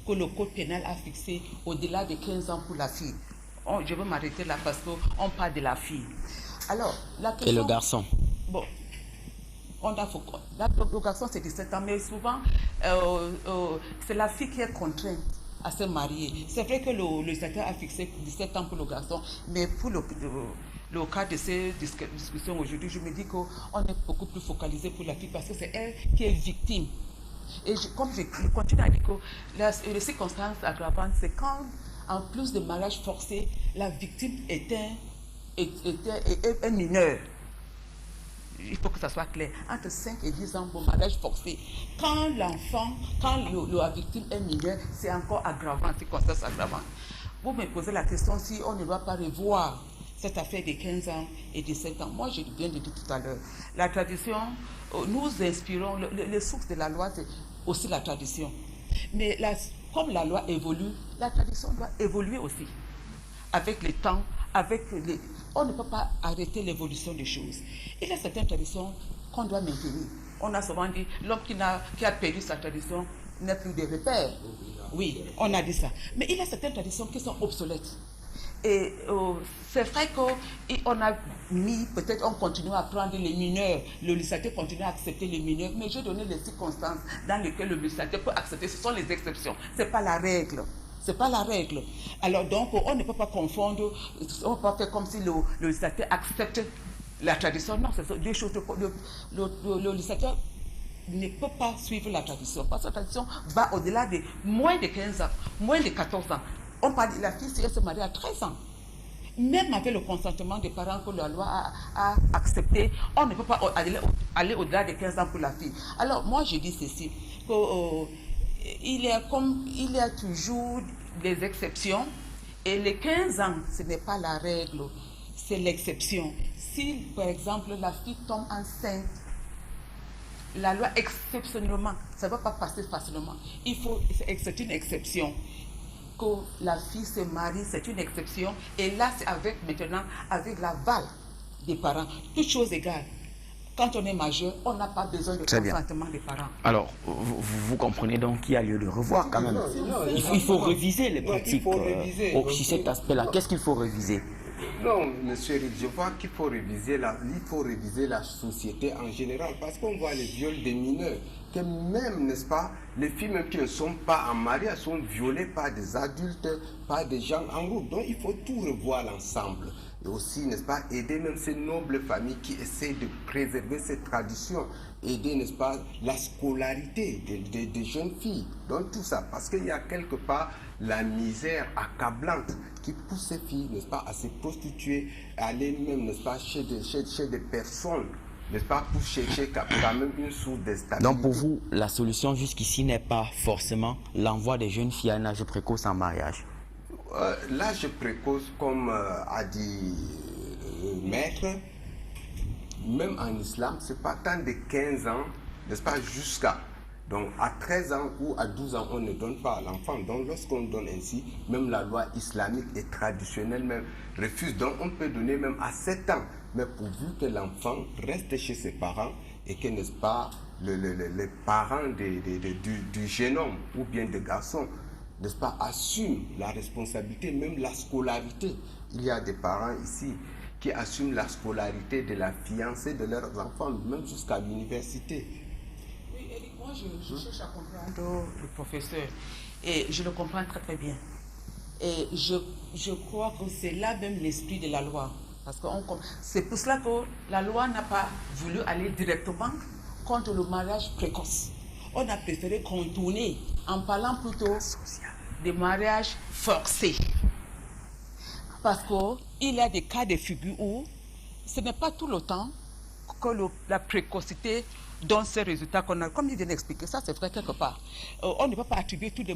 que le code pénal a fixé au-delà de 15 ans pour la fille. Je veux m'arrêter là parce qu'on parle de la fille. Alors, la question... Et le garçon? Bon. Le garçon c'est 17 ans, mais souvent c'est la fille qui est contrainte à se marier. C'est vrai que le législateur a fixé 17 ans pour le garçon, mais pour le cas de ces discussions aujourd'hui, je me dis qu'on est beaucoup plus focalisé pour la fille parce que c'est elle qui est victime. Et comme je continue à dire que les circonstances aggravantes, c'est quand, en plus de mariage forcé, la victime est un mineur. Il faut que ça soit clair. Entre 5 et 10 ans pour mariage forcé. Quand la victime est mineure, c'est encore aggravant, circonstance aggravante. Vous me posez la question si on ne doit pas revoir cette affaire de 15 ans et 17 ans. Moi, je viens de dire tout à l'heure, la tradition, nous inspirons, les sources de la loi, c'est aussi la tradition. Mais comme la loi évolue, la tradition doit évoluer aussi. Avec le temps, on ne peut pas arrêter l'évolution des choses. Il y a certaines traditions qu'on doit maintenir. On a souvent dit, l'homme qui a perdu sa tradition n'a plus de repères. Oui, on a dit ça. Mais il y a certaines traditions qui sont obsolètes. Et c'est vrai qu'on a mis, peut-être on continue à prendre les mineurs, le législateur continue à accepter les mineurs, mais je donne les circonstances dans lesquelles le législateur peut accepter, ce sont les exceptions, ce n'est pas la règle. c'est pas la règle. Alors donc, on ne peut pas confondre, on ne peut pas faire comme si le législateur accepte la tradition. Non, c'est deux choses. Le législateur ne peut pas suivre la tradition, parce que la tradition va au-delà de moins de 15 ans, moins de 14 ans. On parle de la fille si elle se marie à 13 ans. Même avec le consentement des parents que la loi a accepté, on ne peut pas aller au-delà de 15 ans pour la fille. Alors moi je dis ceci, il y a toujours des exceptions, et les 15 ans, ce n'est pas la règle, c'est l'exception. Si par exemple la fille tombe enceinte, la loi exceptionnellement, ça ne va pas passer facilement. C'est une exception. Que la fille se marie, c'est une exception. Et là, c'est maintenant avec l'aval des parents. Toutes choses égales. Quand on est majeur, on n'a pas besoin de consentement des parents. Alors, vous comprenez donc qu'il y a lieu de revoir quand même. Il faut réviser les pratiques sur cet aspect-là. Qu'est-ce qu'il faut réviser? Non, monsieur Eric, je vois qu'il faut réviser la société en général, parce qu'on voit les viols des mineurs, que même, n'est-ce pas, les filles même qui ne sont pas en mariage sont violées par des adultes, par des gens en groupe. Donc il faut tout revoir l'ensemble. Et aussi, n'est-ce pas, aider même ces nobles familles qui essaient de préserver ces traditions, aider, n'est-ce pas, la scolarité des jeunes filles, donc tout ça, parce qu'il y a quelque part la misère accablante qui pousse ces filles, n'est-ce pas, à se prostituer, à aller même, n'est-ce pas, chez des personnes, n'est-ce pas, pour chercher quand même une source de stabilité. Donc pour vous, la solution jusqu'ici n'est pas forcément l'envoi des jeunes filles à un âge précoce en mariage? L'âge précoce, comme a dit le maître, même en islam, c'est pas tant de 15 ans, n'est-ce pas, jusqu'à. Donc à 13 ans ou à 12 ans, on ne donne pas à l'enfant. Donc lorsqu'on donne ainsi, même la loi islamique et traditionnelle même refuse. Donc on peut donner même à 7 ans, mais pourvu que l'enfant reste chez ses parents et que, n'est-ce pas, les parents du jeune homme ou bien des garçons, n'est-ce pas, assument la responsabilité, même la scolarité. Il y a des parents ici qui assument la scolarité de la fiancée de leurs enfants, même jusqu'à l'université. Oui, Eric, moi je cherche à comprendre le professeur, et je le comprends très très bien. Et je crois que c'est là même l'esprit de la loi. Parce que c'est pour cela que la loi n'a pas voulu aller directement contre le mariage précoce. On a préféré contourner en parlant plutôt des mariages forcés. Parce qu'il y a des cas de figure où ce n'est pas tout le temps que la précocité donne ces résultats qu'on a. Comme il vient d'expliquer, ça c'est vrai quelque part. On ne peut pas attribuer tous les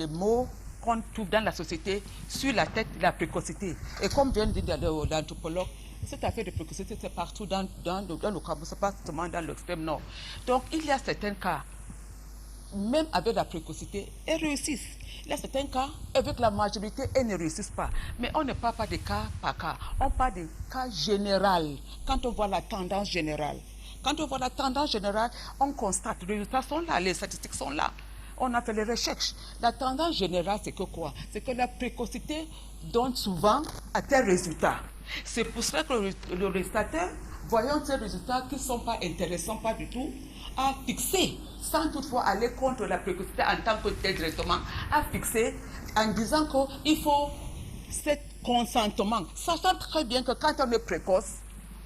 mots qu'on trouve dans la société sur la tête de la précocité. Et comme vient de dire l'anthropologue, cette affaire de précocité, c'est partout dans le Cameroun, c'est pas seulement dans l'extrême nord. Donc il y a certains cas, même avec la précocité, elles réussissent. Il y a certains cas, avec la majorité, elles ne réussissent pas. Mais on ne parle pas de cas par cas, on parle de cas général. Quand on voit la tendance générale, on constate, les résultats sont là, les statistiques sont là. On a fait les recherches. La tendance générale, c'est que quoi? C'est que la précocité donne souvent à tel résultat. C'est pour cela que le législateur, voyant ces résultats qui ne sont pas intéressants, pas du tout, a fixé, sans toutefois aller contre la précocité en tant que tel directement, a fixé en disant qu'il faut ce consentement, sachant très bien que quand on est précoce,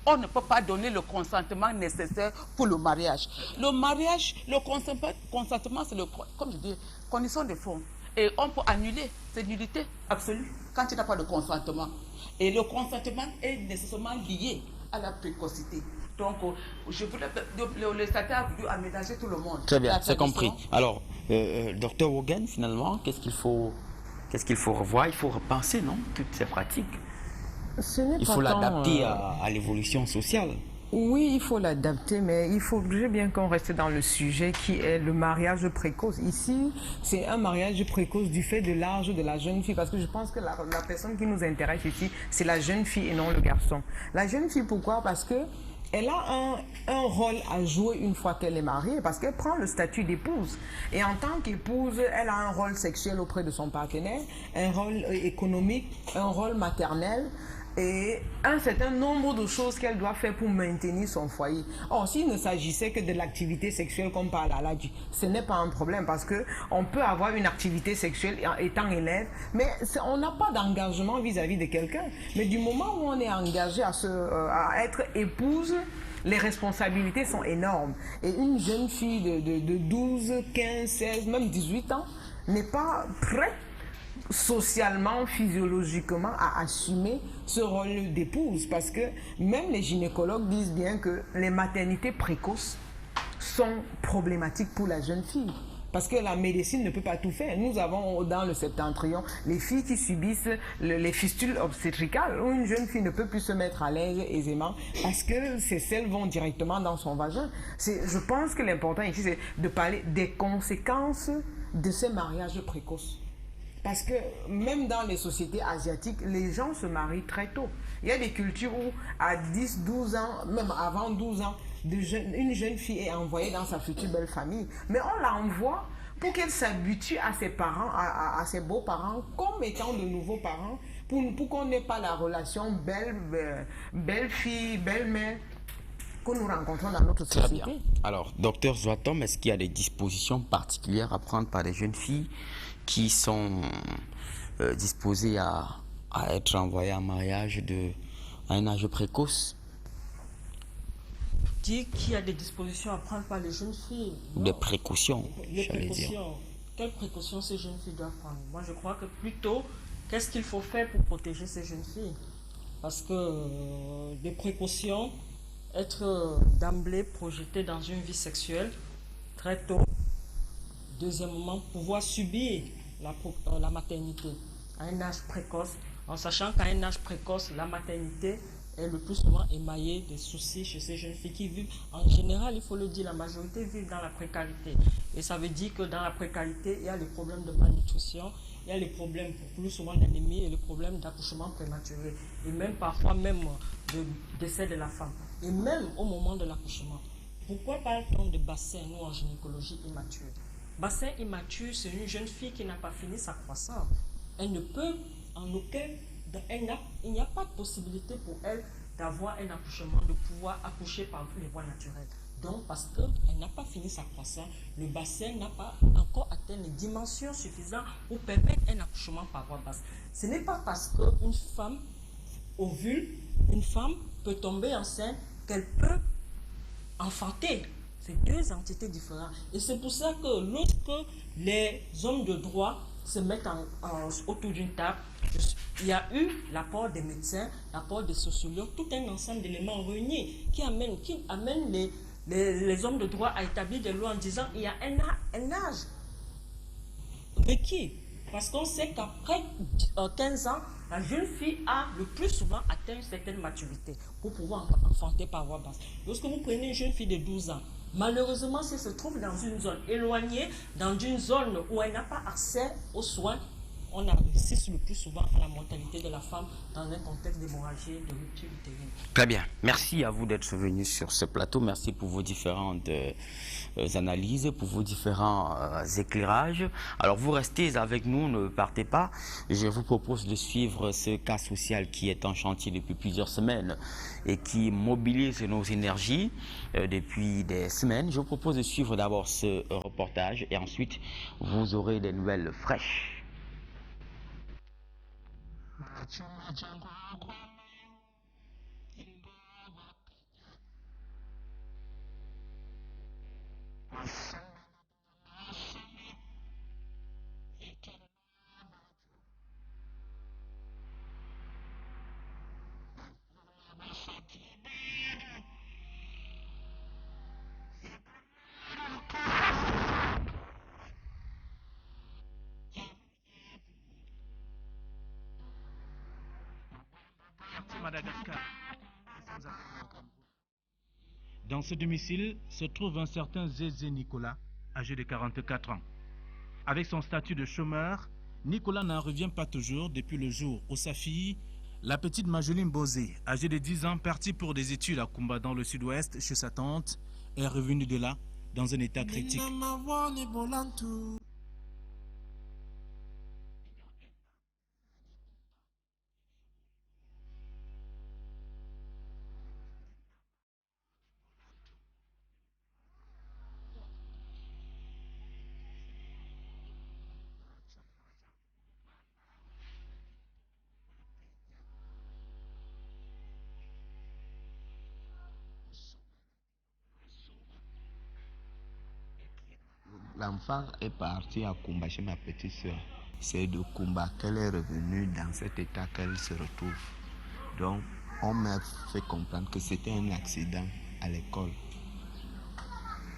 on ne peut pas donner le consentement nécessaire pour le mariage. Le mariage, le consentement, c'est comme je dis, condition de fond. Et on peut annuler, c'est nullité absolue quand il n'y a pas de consentement. Et le consentement est nécessairement lié à la précocité. Donc, le législateur a voulu aménager tout le monde. Très bien, c'est compris. Alors, docteur Wogan, finalement, qu'est-ce qu'il faut revoir? Il faut repenser, non, toutes ces pratiques. Il faut l'adapter à l'évolution sociale. Oui, il faut l'adapter, mais il faudrait bien qu'on reste dans le sujet qui est le mariage précoce. Ici, c'est un mariage précoce du fait de l'âge de la jeune fille, parce que je pense que la personne qui nous intéresse ici, c'est la jeune fille et non le garçon. La jeune fille, pourquoi? Parce que elle a un rôle à jouer une fois qu'elle est mariée, parce qu'elle prend le statut d'épouse. Et en tant qu'épouse, elle a un rôle sexuel auprès de son partenaire, un rôle économique, un rôle maternel, et un certain nombre de choses qu'elle doit faire pour maintenir son foyer. Or, s'il ne s'agissait que de l'activité sexuelle comme par là, ce n'est pas un problème parce qu'on peut avoir une activité sexuelle étant élève, mais on n'a pas d'engagement vis-à-vis de quelqu'un. Mais du moment où on est engagé à être épouse, les responsabilités sont énormes. Et une jeune fille de 12, 15, 16, même 18 ans n'est pas prête socialement, physiologiquement à assumer ce rôle d'épouse parce que même les gynécologues disent bien que les maternités précoces sont problématiques pour la jeune fille parce que la médecine ne peut pas tout faire. Nous avons dans le septentrion les filles qui subissent les fistules obstétricales où une jeune fille ne peut plus se mettre à l'aise aisément parce que ces selles vont directement dans son vagin. Je pense que l'important ici c'est de parler des conséquences de ces mariages précoces. Parce que même dans les sociétés asiatiques, les gens se marient très tôt. Il y a des cultures où à 10, 12 ans, même avant 12 ans, une jeune fille est envoyée dans sa future belle famille. Mais on l'envoie pour qu'elle s'habitue à ses parents, à ses beaux-parents, comme étant de nouveaux parents, pour qu'on n'ait pas la relation belle-fille, belle-mère que nous rencontrons dans notre société. Très bien. Alors, docteur Zouatom, est-ce qu'il y a des dispositions particulières à prendre par les jeunes filles qui sont disposées à être envoyées en mariage à un âge précoce? Dire qu'il y a des dispositions à prendre par les jeunes filles. Des précautions, j'allais dire. Quelles précautions ces jeunes filles doivent prendre? Moi, je crois que plutôt, qu'est-ce qu'il faut faire pour protéger ces jeunes filles? Parce que des précautions, être d'emblée projeté dans une vie sexuelle très tôt. Deuxièmement, pouvoir subir la maternité à un âge précoce, en sachant qu'à un âge précoce, la maternité est le plus souvent émaillée de soucis chez ces jeunes filles qui vivent, en général, il faut le dire, la majorité vivent dans la précarité. Et ça veut dire que dans la précarité, il y a les problèmes de malnutrition, il y a les problèmes plus souvent d'anémie et les problèmes d'accouchement prématuré. Et même parfois même de décès de la femme. Et même au moment de l'accouchement. Pourquoi parle-t-on de bassin, nous, en gynécologie immature? Bassin immature, c'est une jeune fille qui n'a pas fini sa croissance. Elle ne peut en aucun... il n'y a pas de possibilité pour elle d'avoir un accouchement, de pouvoir accoucher par les voies naturelles. Donc, parce qu'elle n'a pas fini sa croissance, le bassin n'a pas encore atteint les dimensions suffisantes pour permettre un accouchement par voie basse. Ce n'est pas parce qu'une femme ovule, une femme peut tomber enceinte qu'elle peut enfanter. C'est deux entités différentes. Et c'est pour ça que lorsque les hommes de droit se mettent autour d'une table, il y a eu l'apport des médecins, l'apport des sociologues, tout un ensemble d'éléments réunis qui amènent les hommes de droit à établir des lois en disant qu'il y a un âge requis. Parce qu'on sait qu'après 15 ans, la jeune fille a le plus souvent atteint une certaine maturité pour pouvoir enfanter par voie basse. Lorsque vous prenez une jeune fille de 12 ans, malheureusement, si elle se trouve dans une zone éloignée, dans une zone où elle n'a pas accès aux soins, on assiste le plus souvent à la mortalité de la femme dans un contexte d'hémorragie, de rupture utérine. Très bien. Merci à vous d'être venu sur ce plateau. Merci pour vos différentes analyses, pour vos différents éclairages. Alors, vous restez avec nous, ne partez pas. Je vous propose de suivre ce cas social qui est en chantier depuis plusieurs semaines et qui mobilise nos énergies depuis des semaines. Je vous propose de suivre d'abord ce reportage et ensuite, vous aurez des nouvelles fraîches. Dans ce domicile se trouve un certain Zézé Nicolas, âgé de 44 ans. Avec son statut de chômeur, Nicolas n'en revient pas toujours depuis le jour où sa fille, la petite Majoline Bosé, âgée de 10 ans, partie pour des études à Kumba dans le sud-ouest chez sa tante, est revenue de là dans un état critique. L'enfant est parti à Kumba chez ma petite soeur. C'est de Kumba qu'elle est revenue dans cet état qu'elle se retrouve. Donc, on m'a fait comprendre que c'était un accident à l'école,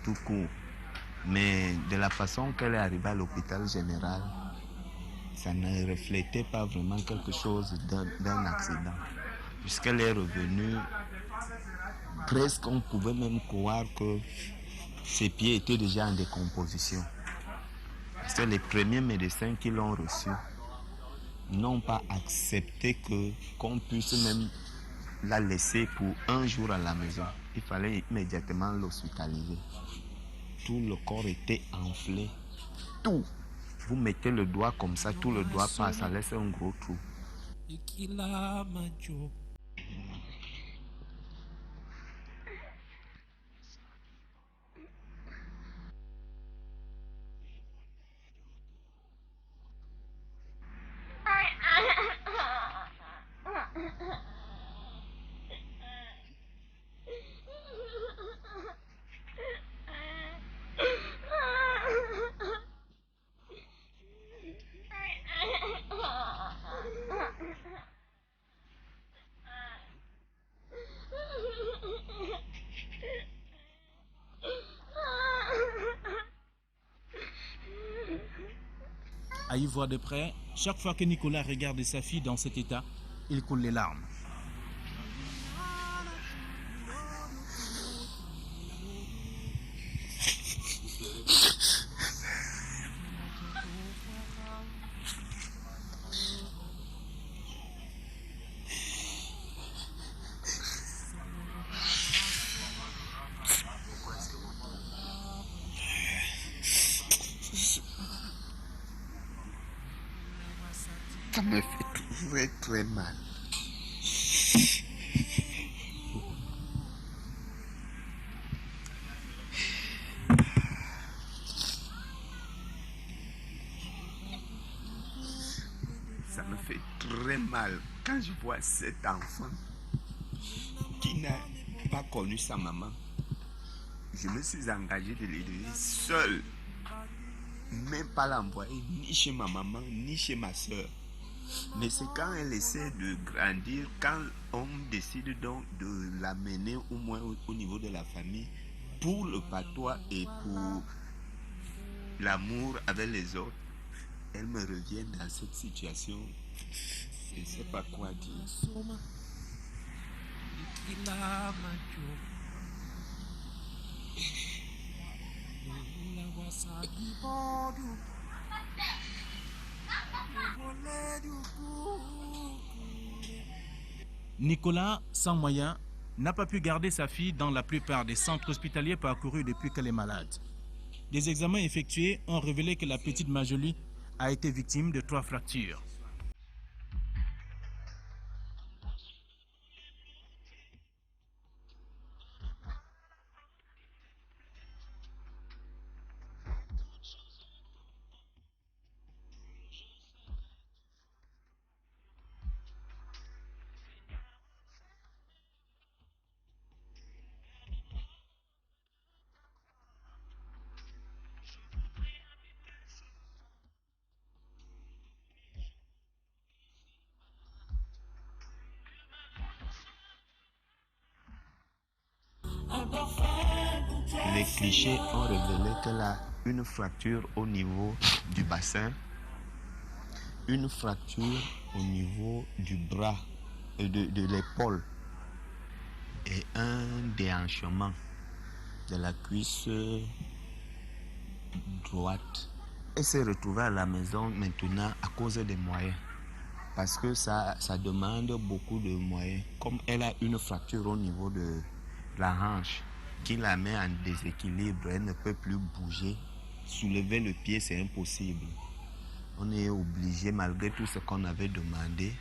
tout court. Mais de la façon qu'elle est arrivée à l'hôpital général, ça ne reflétait pas vraiment quelque chose d'un accident. Puisqu'elle est revenue, presque on pouvait même croire que ses pieds étaient déjà en décomposition. Parce que les premiers médecins qui l'ont reçue n'ont pas accepté qu'on puisse même la laisser pour un jour à la maison. Il fallait immédiatement l'hospitaliser. Tout le corps était enflé. Tout. Vous mettez le doigt comme ça, tout le doigt passe, ça laisse un gros trou. À y voir de près, chaque fois que Nicolas regarde sa fille dans cet état, il coule les larmes. Ça me fait très très mal. Ça me fait très mal quand je vois cet enfant qui n'a pas connu sa maman. Je me suis engagé de l'élever seul. Même pas l'envoyer ni chez ma maman ni chez ma soeur. Mais c'est quand elle essaie de grandir, quand on décide donc de l'amener au moins au niveau de la famille pour le patois et pour l'amour avec les autres, elle me revient dans cette situation. Je ne sais pas quoi dire. Nicolas, sans moyens, n'a pas pu garder sa fille dans la plupart des centres hospitaliers parcourus depuis qu'elle est malade. Des examens effectués ont révélé que la petite Marjolie a été victime de 3 fractures. Les clichés ont révélé qu'elle a une fracture au niveau du bassin, une fracture au niveau du bras, de l'épaule et un déhanchement de la cuisse droite. Elle s'est retrouvée à la maison maintenant à cause des moyens. Parce que ça demande beaucoup de moyens. Comme elle a une fracture au niveau de la hanche qui la met en déséquilibre, elle ne peut plus bouger. Soulever le pied, c'est impossible. On est obligé, malgré tout ce qu'on avait demandé,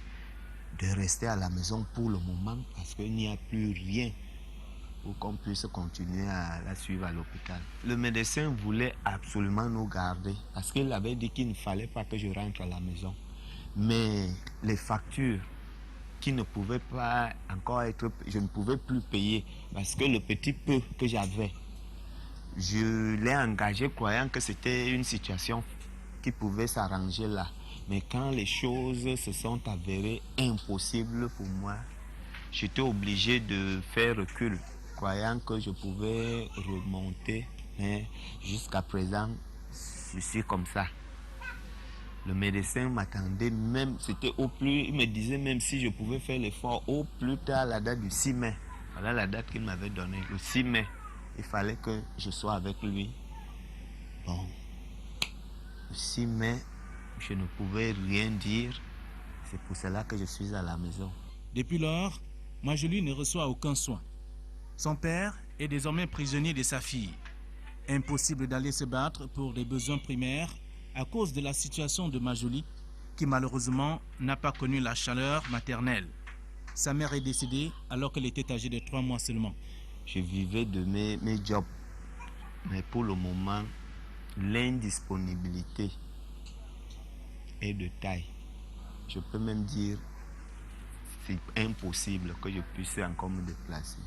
de rester à la maison pour le moment parce qu'il n'y a plus rien pour qu'on puisse continuer à la suivre à l'hôpital. Le médecin voulait absolument nous garder parce qu'il avait dit qu'il ne fallait pas que je rentre à la maison. Mais les factures qui ne pouvaient pas encore être... Je ne pouvais plus payer parce que le petit peu que j'avais Je l'ai engagé croyant que c'était une situation qui pouvait s'arranger là. Mais quand les choses se sont avérées impossibles pour moi, j'étais obligé de faire recul, croyant que je pouvais remonter. Mais jusqu'à présent, je suis comme ça. Le médecin m'attendait même, c'était au plus, il me disait même si je pouvais faire l'effort au plus tard la date du 6 mai. Voilà la date qu'il m'avait donnée, le 6 mai. Il fallait que je sois avec lui. Bon, le 6 mai, je ne pouvais rien dire. C'est pour cela que je suis à la maison. Depuis lors, Majoli ne reçoit aucun soin. Son père est désormais prisonnier de sa fille. Impossible d'aller se battre pour des besoins primaires à cause de la situation de Majoli, qui malheureusement n'a pas connu la chaleur maternelle. Sa mère est décédée alors qu'elle était âgée de 3 mois seulement. Je vivais de mes jobs, mais pour le moment, l'indisponibilité est de taille. Je peux même dire c'est impossible que je puisse encore me déplacer.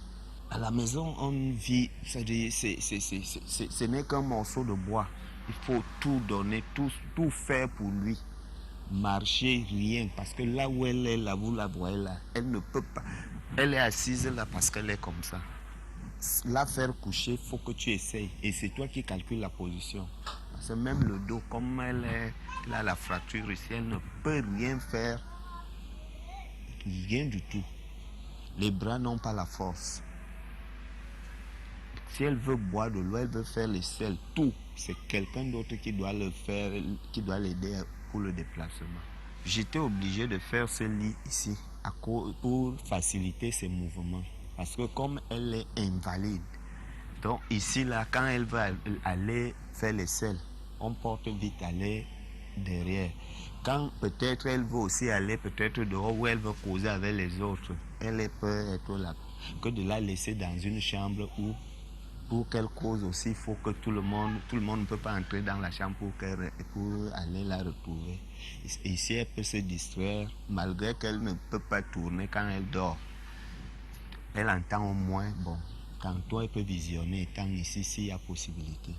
À la maison, on vit, ce n'est qu'un morceau de bois. Il faut tout donner, tout faire pour lui. Marcher, rien, parce que là où elle est, là, vous la voyez là, elle ne peut pas. Elle est assise là parce qu'elle est comme ça. La faire coucher, il faut que tu essayes. Et c'est toi qui calcules la position. Parce que même le dos, comme elle a la fracture ici, elle ne peut rien faire. Rien du tout. Les bras n'ont pas la force. Si elle veut boire de l'eau, elle veut faire les selles, tout. C'est quelqu'un d'autre qui doit le faire, qui doit l'aider pour le déplacement. J'étais obligé de faire ce lit ici pour faciliter ses mouvements. Parce que comme elle est invalide, donc ici, là, quand elle va aller faire les selles, on porte vite aller derrière. Quand peut-être elle veut aussi aller peut-être dehors où elle veut causer avec les autres, elle peut être là. Que de la laisser dans une chambre où pour qu'elle cause aussi, il faut que tout le monde ne peut pas entrer dans la chambre pour aller la retrouver. Et ici, elle peut se distraire, malgré qu'elle ne peut pas tourner quand elle dort. Elle entend au moins, bon, tantôt elle peut visionner, étant ici, s'il y a possibilité.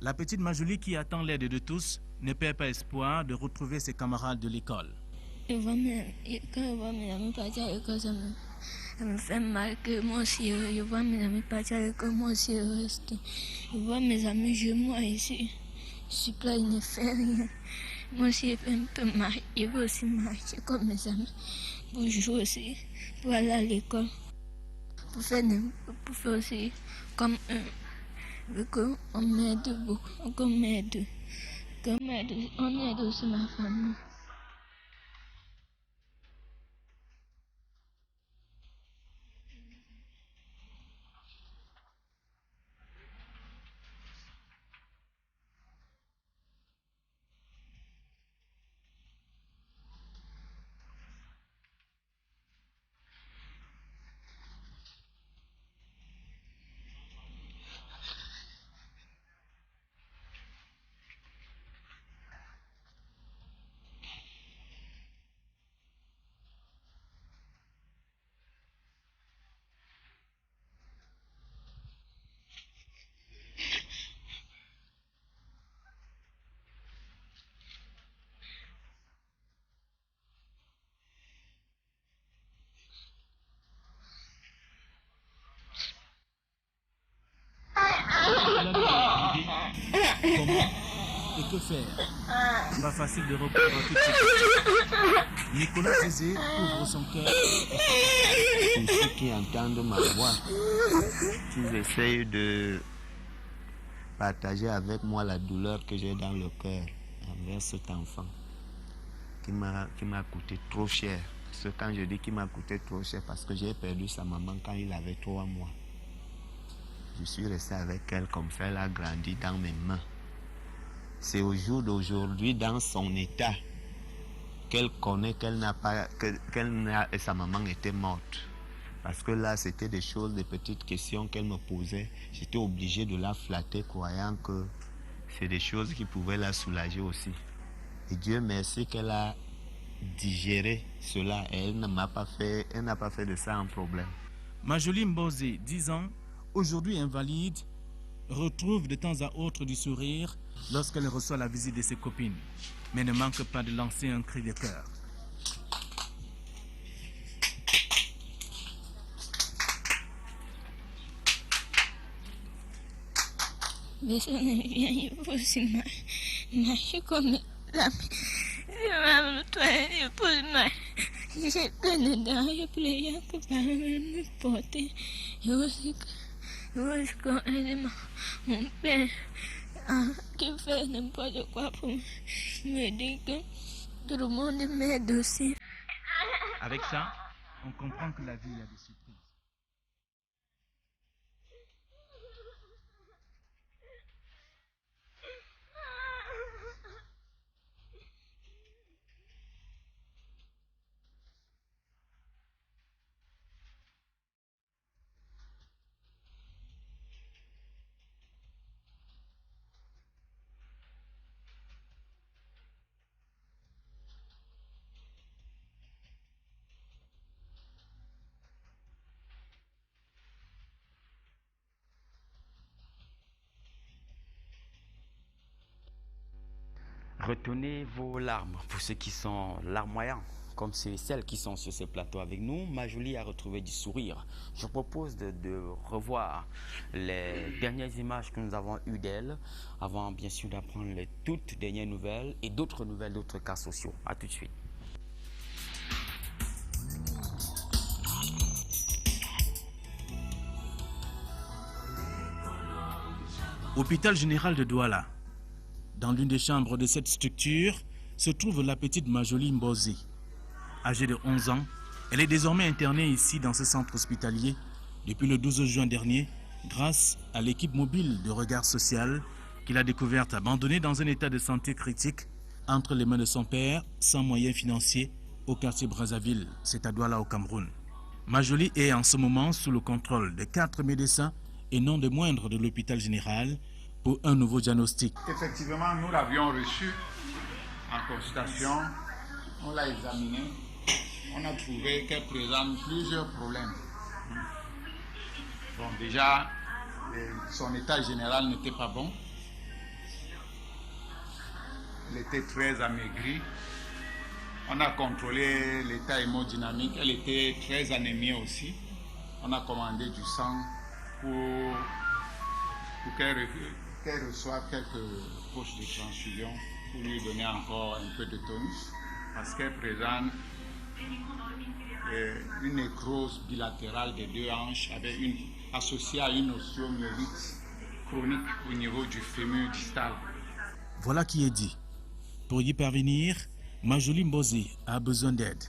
La petite Majoli qui attend l'aide de tous ne perd pas espoir de retrouver ses camarades de l'école. Quand je vois mes amis partir à l'école, ça me fait mal que moi aussi, je vois mes amis partir à l'école, moi aussi je reste. Je vois mes amis jouer, moi ici, je suis là, je ne fais rien. Moi aussi, je fais un peu mal, je veux aussi marcher comme mes amis, pour jouer aussi, pour aller à l'école, pour faire aussi comme eux, qu'on m'aide beaucoup, qu'on m'aide, on aide aussi ma famille. Comment et que faire? Pas facile de reprendre toutes ces questions. Nicolas Zézé ouvre son cœur. Pour ceux qui entendent ma voix, qu'ils essayent de partager avec moi la douleur que j'ai dans le cœur envers cet enfant qui m'a coûté trop cher. Parce que quand je dis qu'il m'a coûté trop cher, parce que j'ai perdu sa maman quand il avait 3 mois. Je suis resté avec elle comme ça, elle a grandi dans mes mains. C'est au jour d'aujourd'hui, dans son état, qu'elle connaît et sa maman était morte. Parce que là, c'était des choses, des petites questions qu'elle me posait. J'étais obligé de la flatter, croyant que c'est des choses qui pouvaient la soulager aussi. Et Dieu merci qu'elle a digéré cela et elle n'a pas fait de ça un problème. Majoli Mbosé, 10 ans, aujourd'hui invalide, retrouve de temps à autre du sourire lorsqu'elle reçoit la visite de ses copines, mais ne manque pas de lancer un cri de cœur. Mon père qui fait n'importe quoi pour me dire que tout le monde m'aide aussi. Avec ça, on comprend que la vie a des surprises. Retenez vos larmes pour ceux qui sont larmoyants, comme celles qui sont sur ce plateau avec nous. Majoli a retrouvé du sourire. Je propose de revoir les dernières images que nous avons eues d'elle, avant bien sûr d'apprendre les toutes dernières nouvelles et d'autres nouvelles, d'autres cas sociaux. A tout de suite. Hôpital général de Douala. Dans l'une des chambres de cette structure se trouve la petite Majoli Mbozi. Âgée de 11 ans, elle est désormais internée ici dans ce centre hospitalier depuis le 12 juin dernier grâce à l'équipe mobile de regard social qu'il a découverte abandonnée dans un état de santé critique entre les mains de son père sans moyens financiers au quartier Brazzaville, c'est à Douala au Cameroun. Majoli est en ce moment sous le contrôle de 4 médecins et non des moindres de l'hôpital général pour un nouveau diagnostic. Effectivement, nous l'avions reçu en consultation, on l'a examiné, on a trouvé qu'elle présente plusieurs problèmes. Bon, déjà, son état général n'était pas bon. Elle était très amaigrie. On a contrôlé l'état hémodynamique, elle était très anémiée aussi. On a commandé du sang pour qu'elle reçoive quelques poches de transfusion pour lui donner encore un peu de tonus parce qu'elle présente une nécrose bilatérale des deux hanches associée à une osteomyélite chronique au niveau du fémur distal. Voilà qui est dit. Pour y parvenir, Majoli Mbozi a besoin d'aide.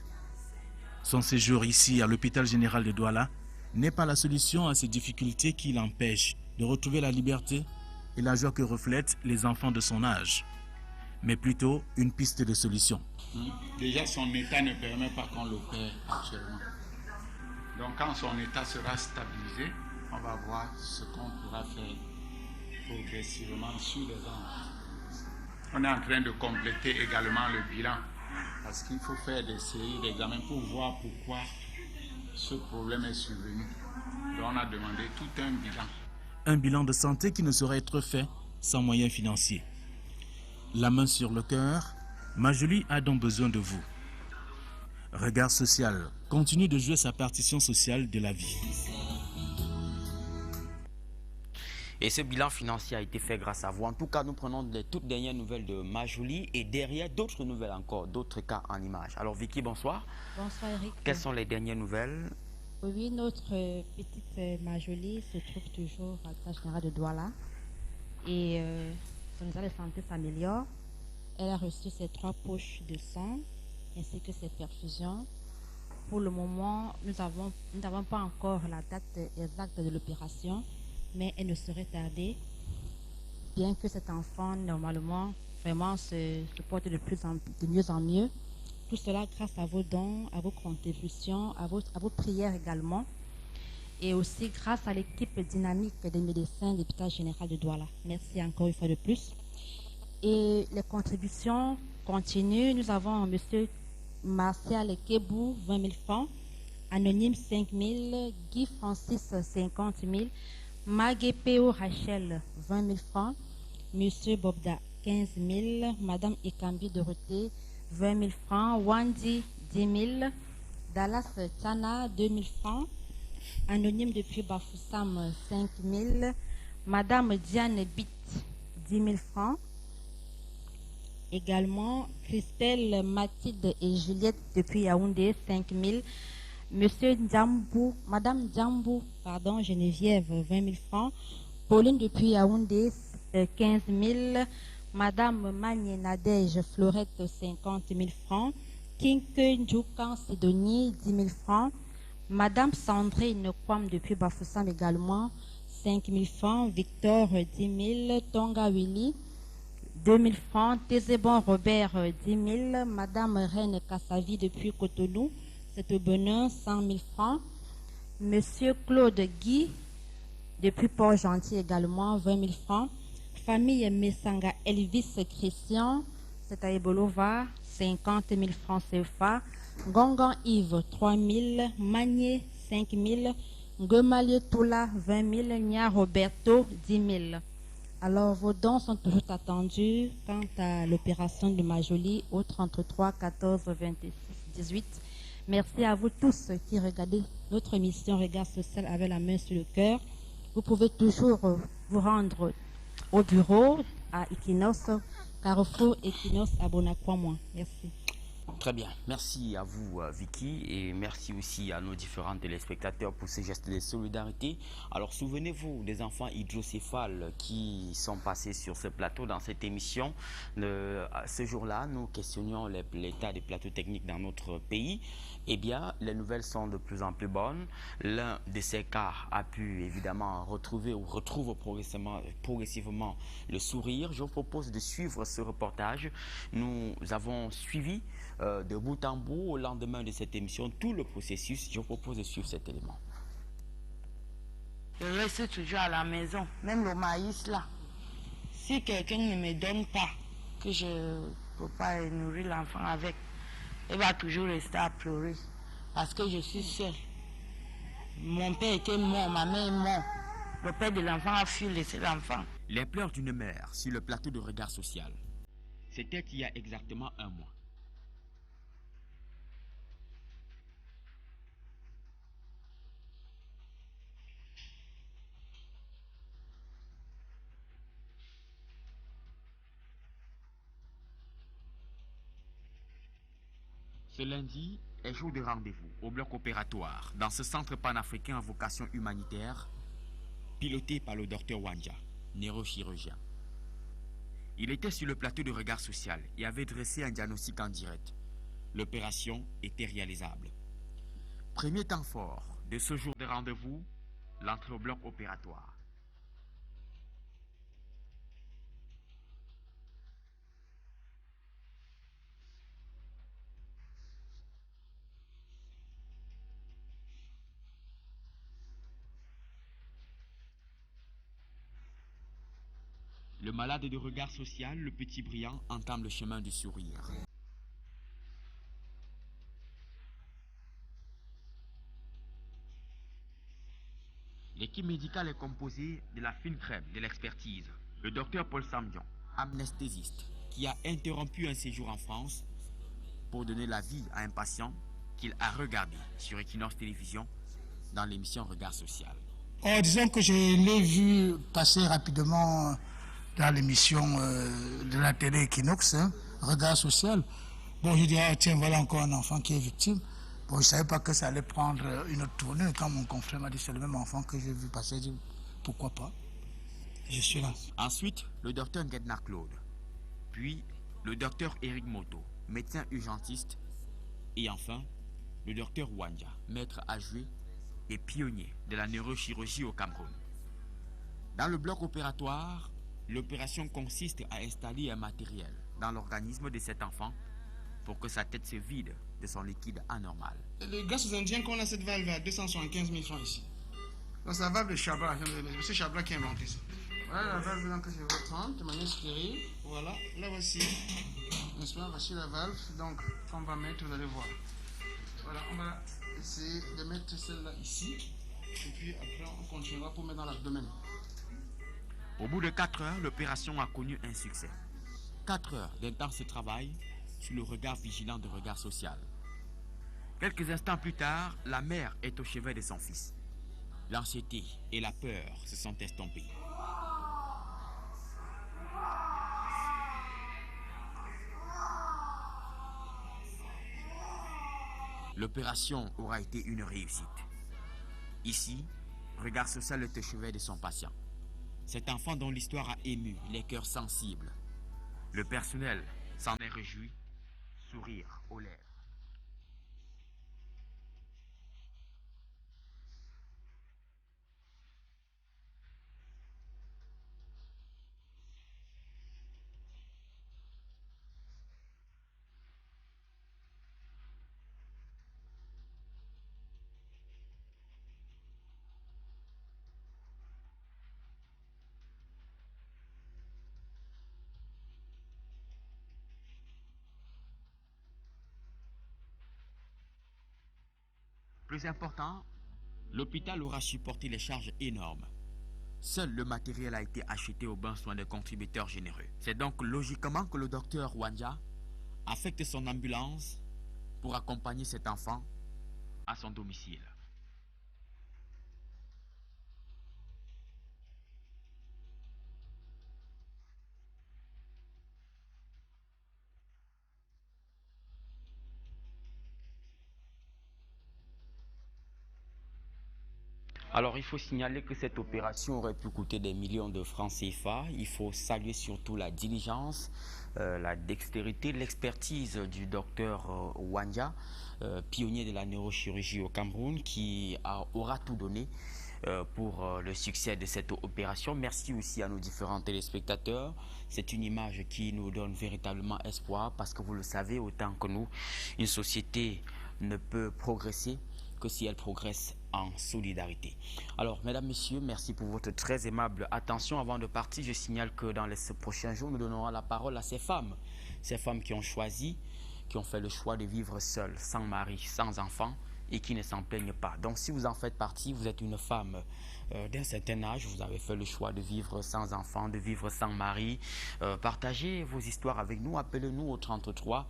Son séjour ici à l'hôpital général de Douala n'est pas la solution à ces difficultés qui l'empêchent de retrouver la liberté et la joie que reflètent les enfants de son âge, mais plutôt une piste de solution. Déjà, son état ne permet pas qu'on l'opère actuellement. Donc, quand son état sera stabilisé, on va voir ce qu'on pourra faire progressivement sur les enfants. On est en train de compléter également le bilan, parce qu'il faut faire des séries d'examens pour voir pourquoi ce problème est survenu. Donc, on a demandé tout un bilan. Un bilan de santé qui ne saurait être fait sans moyens financiers. La main sur le cœur, Majoli a donc besoin de vous. Regard social continue de jouer sa partition sociale de la vie. Et ce bilan financier a été fait grâce à vous. En tout cas, nous prenons les toutes dernières nouvelles de Majoli et derrière d'autres nouvelles encore, d'autres cas en images. Alors Vicky, bonsoir. Bonsoir Eric. Quelles sont les dernières nouvelles? Oui, notre petite Majoli se trouve toujours à l'hôpital général de Douala et son état de santé s'améliore. Elle a reçu ses 3 poches de sang ainsi que ses perfusions. Pour le moment, nous n'avons pas encore la date exacte de l'opération, mais elle ne saurait tarder, bien que cet enfant, normalement, vraiment se porte de mieux en mieux. Tout cela grâce à vos dons, à vos contributions, à vos prières également, et aussi grâce à l'équipe dynamique des médecins de l'hôpital général de Douala. Merci encore une fois de plus. Et les contributions continuent. Nous avons M. Martial Kebou, 20 000 francs, Anonyme 5 000, Guy Francis 50 000, Maguepeo Rachel, 20 000 francs. Monsieur Bobda, 15 000. Madame Ekambi Dorothée, 20 000 francs. Wandi, 10 000. Dallas Tana, 2 000 francs. Anonyme depuis Bafoussam, 5 000. Madame Diane Bit, 10 000 francs. Également, Christelle, Mathilde et Juliette depuis Yaoundé, 5 000. Monsieur Djambou, Madame Djambou, pardon, Geneviève, 20 000 francs. Pauline depuis Yaoundé, 15 000. Madame Magne Nadège Florette, 50 000 francs. Kinke Ndjoukan Sidonie, 10 000 francs. Madame Sandrine Kwam depuis Bafoussam également, 5 000 francs. Victor, 10 000. Tonga Willy, 2 000 francs. Tézébon Robert, 10 000. Madame Reine Kassavi depuis Cotonou, c'est au bonheur, 100 000 francs. Monsieur Claude Guy depuis Port-Gentil également, 20 000 francs. Famille Messanga Elvis Christian, c'est à Ebolova, 50 000 francs CFA. Gongan Yves, 3 000. Magné, 5 000. Ngomalieu Toula, 20 000. Nia Roberto, 10 000. Alors, vos dons sont toujours attendus quant à l'opération de Majoli au 33 14 26 18. Merci à vous tous qui regardez notre émission Regard Social avec la main sur le cœur. Vous pouvez toujours vous rendre au bureau à Equinox, Carrefour Equinox à Bonacqua-Moi. Merci. Très bien. Merci à vous, Vicky, et merci aussi à nos différents téléspectateurs pour ces gestes de solidarité. Alors, souvenez-vous des enfants hydrocéphales qui sont passés sur ce plateau dans cette émission. Ce jour-là, nous questionnions l'état des plateaux techniques dans notre pays. Eh bien, les nouvelles sont de plus en plus bonnes. L'un de ces cas a pu évidemment retrouve progressivement le sourire. Je vous propose de suivre ce reportage. Nous avons suivi de bout en bout, au lendemain de cette émission, tout le processus. Je vous propose de suivre cet élément. Je reste toujours à la maison, même le maïs là. Si quelqu'un ne me donne pas, que je ne peux pas nourrir l'enfant avec, il va toujours rester à pleurer. Parce que je suis seule. Mon père était mort, ma mère est morte. Le père de l'enfant a fui laisser l'enfant. Les pleurs d'une mère sur le plateau de Regard Social. C'était il y a exactement un mois. Ce lundi est jour de rendez-vous au bloc opératoire dans ce centre panafricain à vocation humanitaire piloté par le docteur Wanja, neurochirurgien. Il était sur le plateau de Regard Social et avait dressé un diagnostic en direct. L'opération était réalisable. Premier temps fort de ce jour de rendez-vous, l'entrée au bloc opératoire. Le malade de Regard Social, le petit brillant, entame le chemin du sourire. L'équipe médicale est composée de la fine crème de l'expertise. Le docteur Paul Samdion, anesthésiste, qui a interrompu un séjour en France pour donner la vie à un patient qu'il a regardé sur Equinox Télévision dans l'émission Regard Social. Disons que je l'ai vu passer rapidement dans l'émission de la télé Equinox, Regard Social. Bon, je dis, tiens, voilà encore un enfant qui est victime. Bon, je ne savais pas que ça allait prendre une autre tournure. Quand mon confrère m'a dit, c'est le même enfant que j'ai vu passer, j'ai dit, pourquoi pas? Je suis là. Ensuite, le docteur Nguedna Claude. Puis, le docteur Eric Moto, médecin urgentiste. Et enfin, le docteur Wanja, maître adjoint et pionnier de la neurochirurgie au Cameroun. Dans le bloc opératoire, l'opération consiste à installer un matériel dans l'organisme de cet enfant pour que sa tête se vide de son liquide anormal. Les gars sous indiens qu'on a cette valve à 275 000 francs ici. Donc c'est la valve de Chabra, c'est Chabra qui a inventé ça. Voilà la valve que je vais prendre de manière stérile. Voilà, là voici. N'est-ce pas, voici la valve donc qu'on va mettre, vous allez voir. Voilà, on va essayer de mettre celle-là ici. Et puis après on continuera pour mettre dans l'abdomen. Au bout de 4 heures, l'opération a connu un succès. 4 heures d'intense travail sous le regard vigilant de regard social. Quelques instants plus tard, la mère est au chevet de son fils. L'anxiété et la peur se sont estompées. L'opération aura été une réussite. Ici, regard social est au chevet de son patient. Cet enfant dont l'histoire a ému les cœurs sensibles. Le personnel s'en est réjoui, sourire aux lèvres. Plus important, l'hôpital aura supporté les charges énormes. Seul le matériel a été acheté au bon soin des contributeurs généreux. C'est donc logiquement que le docteur Wanja affecte son ambulance pour accompagner cet enfant à son domicile. Alors, il faut signaler que cette opération aurait pu coûter des millions de francs CFA. Il faut saluer surtout la diligence, la dextérité, l'expertise du docteur Wanja, pionnier de la neurochirurgie au Cameroun, qui aura tout donné pour le succès de cette opération. Merci aussi à nos différents téléspectateurs. C'est une image qui nous donne véritablement espoir parce que vous le savez autant que nous, une société ne peut progresser que si elle progresse en solidarité. Alors, mesdames, messieurs, merci pour votre très aimable attention. Avant de partir, je signale que dans les prochains jours, nous donnerons la parole à ces femmes qui ont choisi, qui ont fait le choix de vivre seules, sans mari, sans enfant, et qui ne s'en plaignent pas. Donc, si vous en faites partie, vous êtes une femme d'un certain âge, vous avez fait le choix de vivre sans enfant, de vivre sans mari, partagez vos histoires avec nous, appelez-nous au 33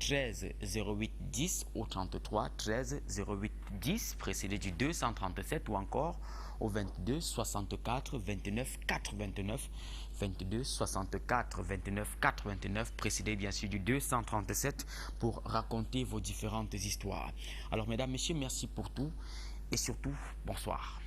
13 08 10, au 33 13 08 10, précédé du 237 ou encore au 22 64 29 89, 22 64 29 89, précédé bien sûr du 237 pour raconter vos différentes histoires. Alors mesdames, messieurs, merci pour tout et surtout, bonsoir.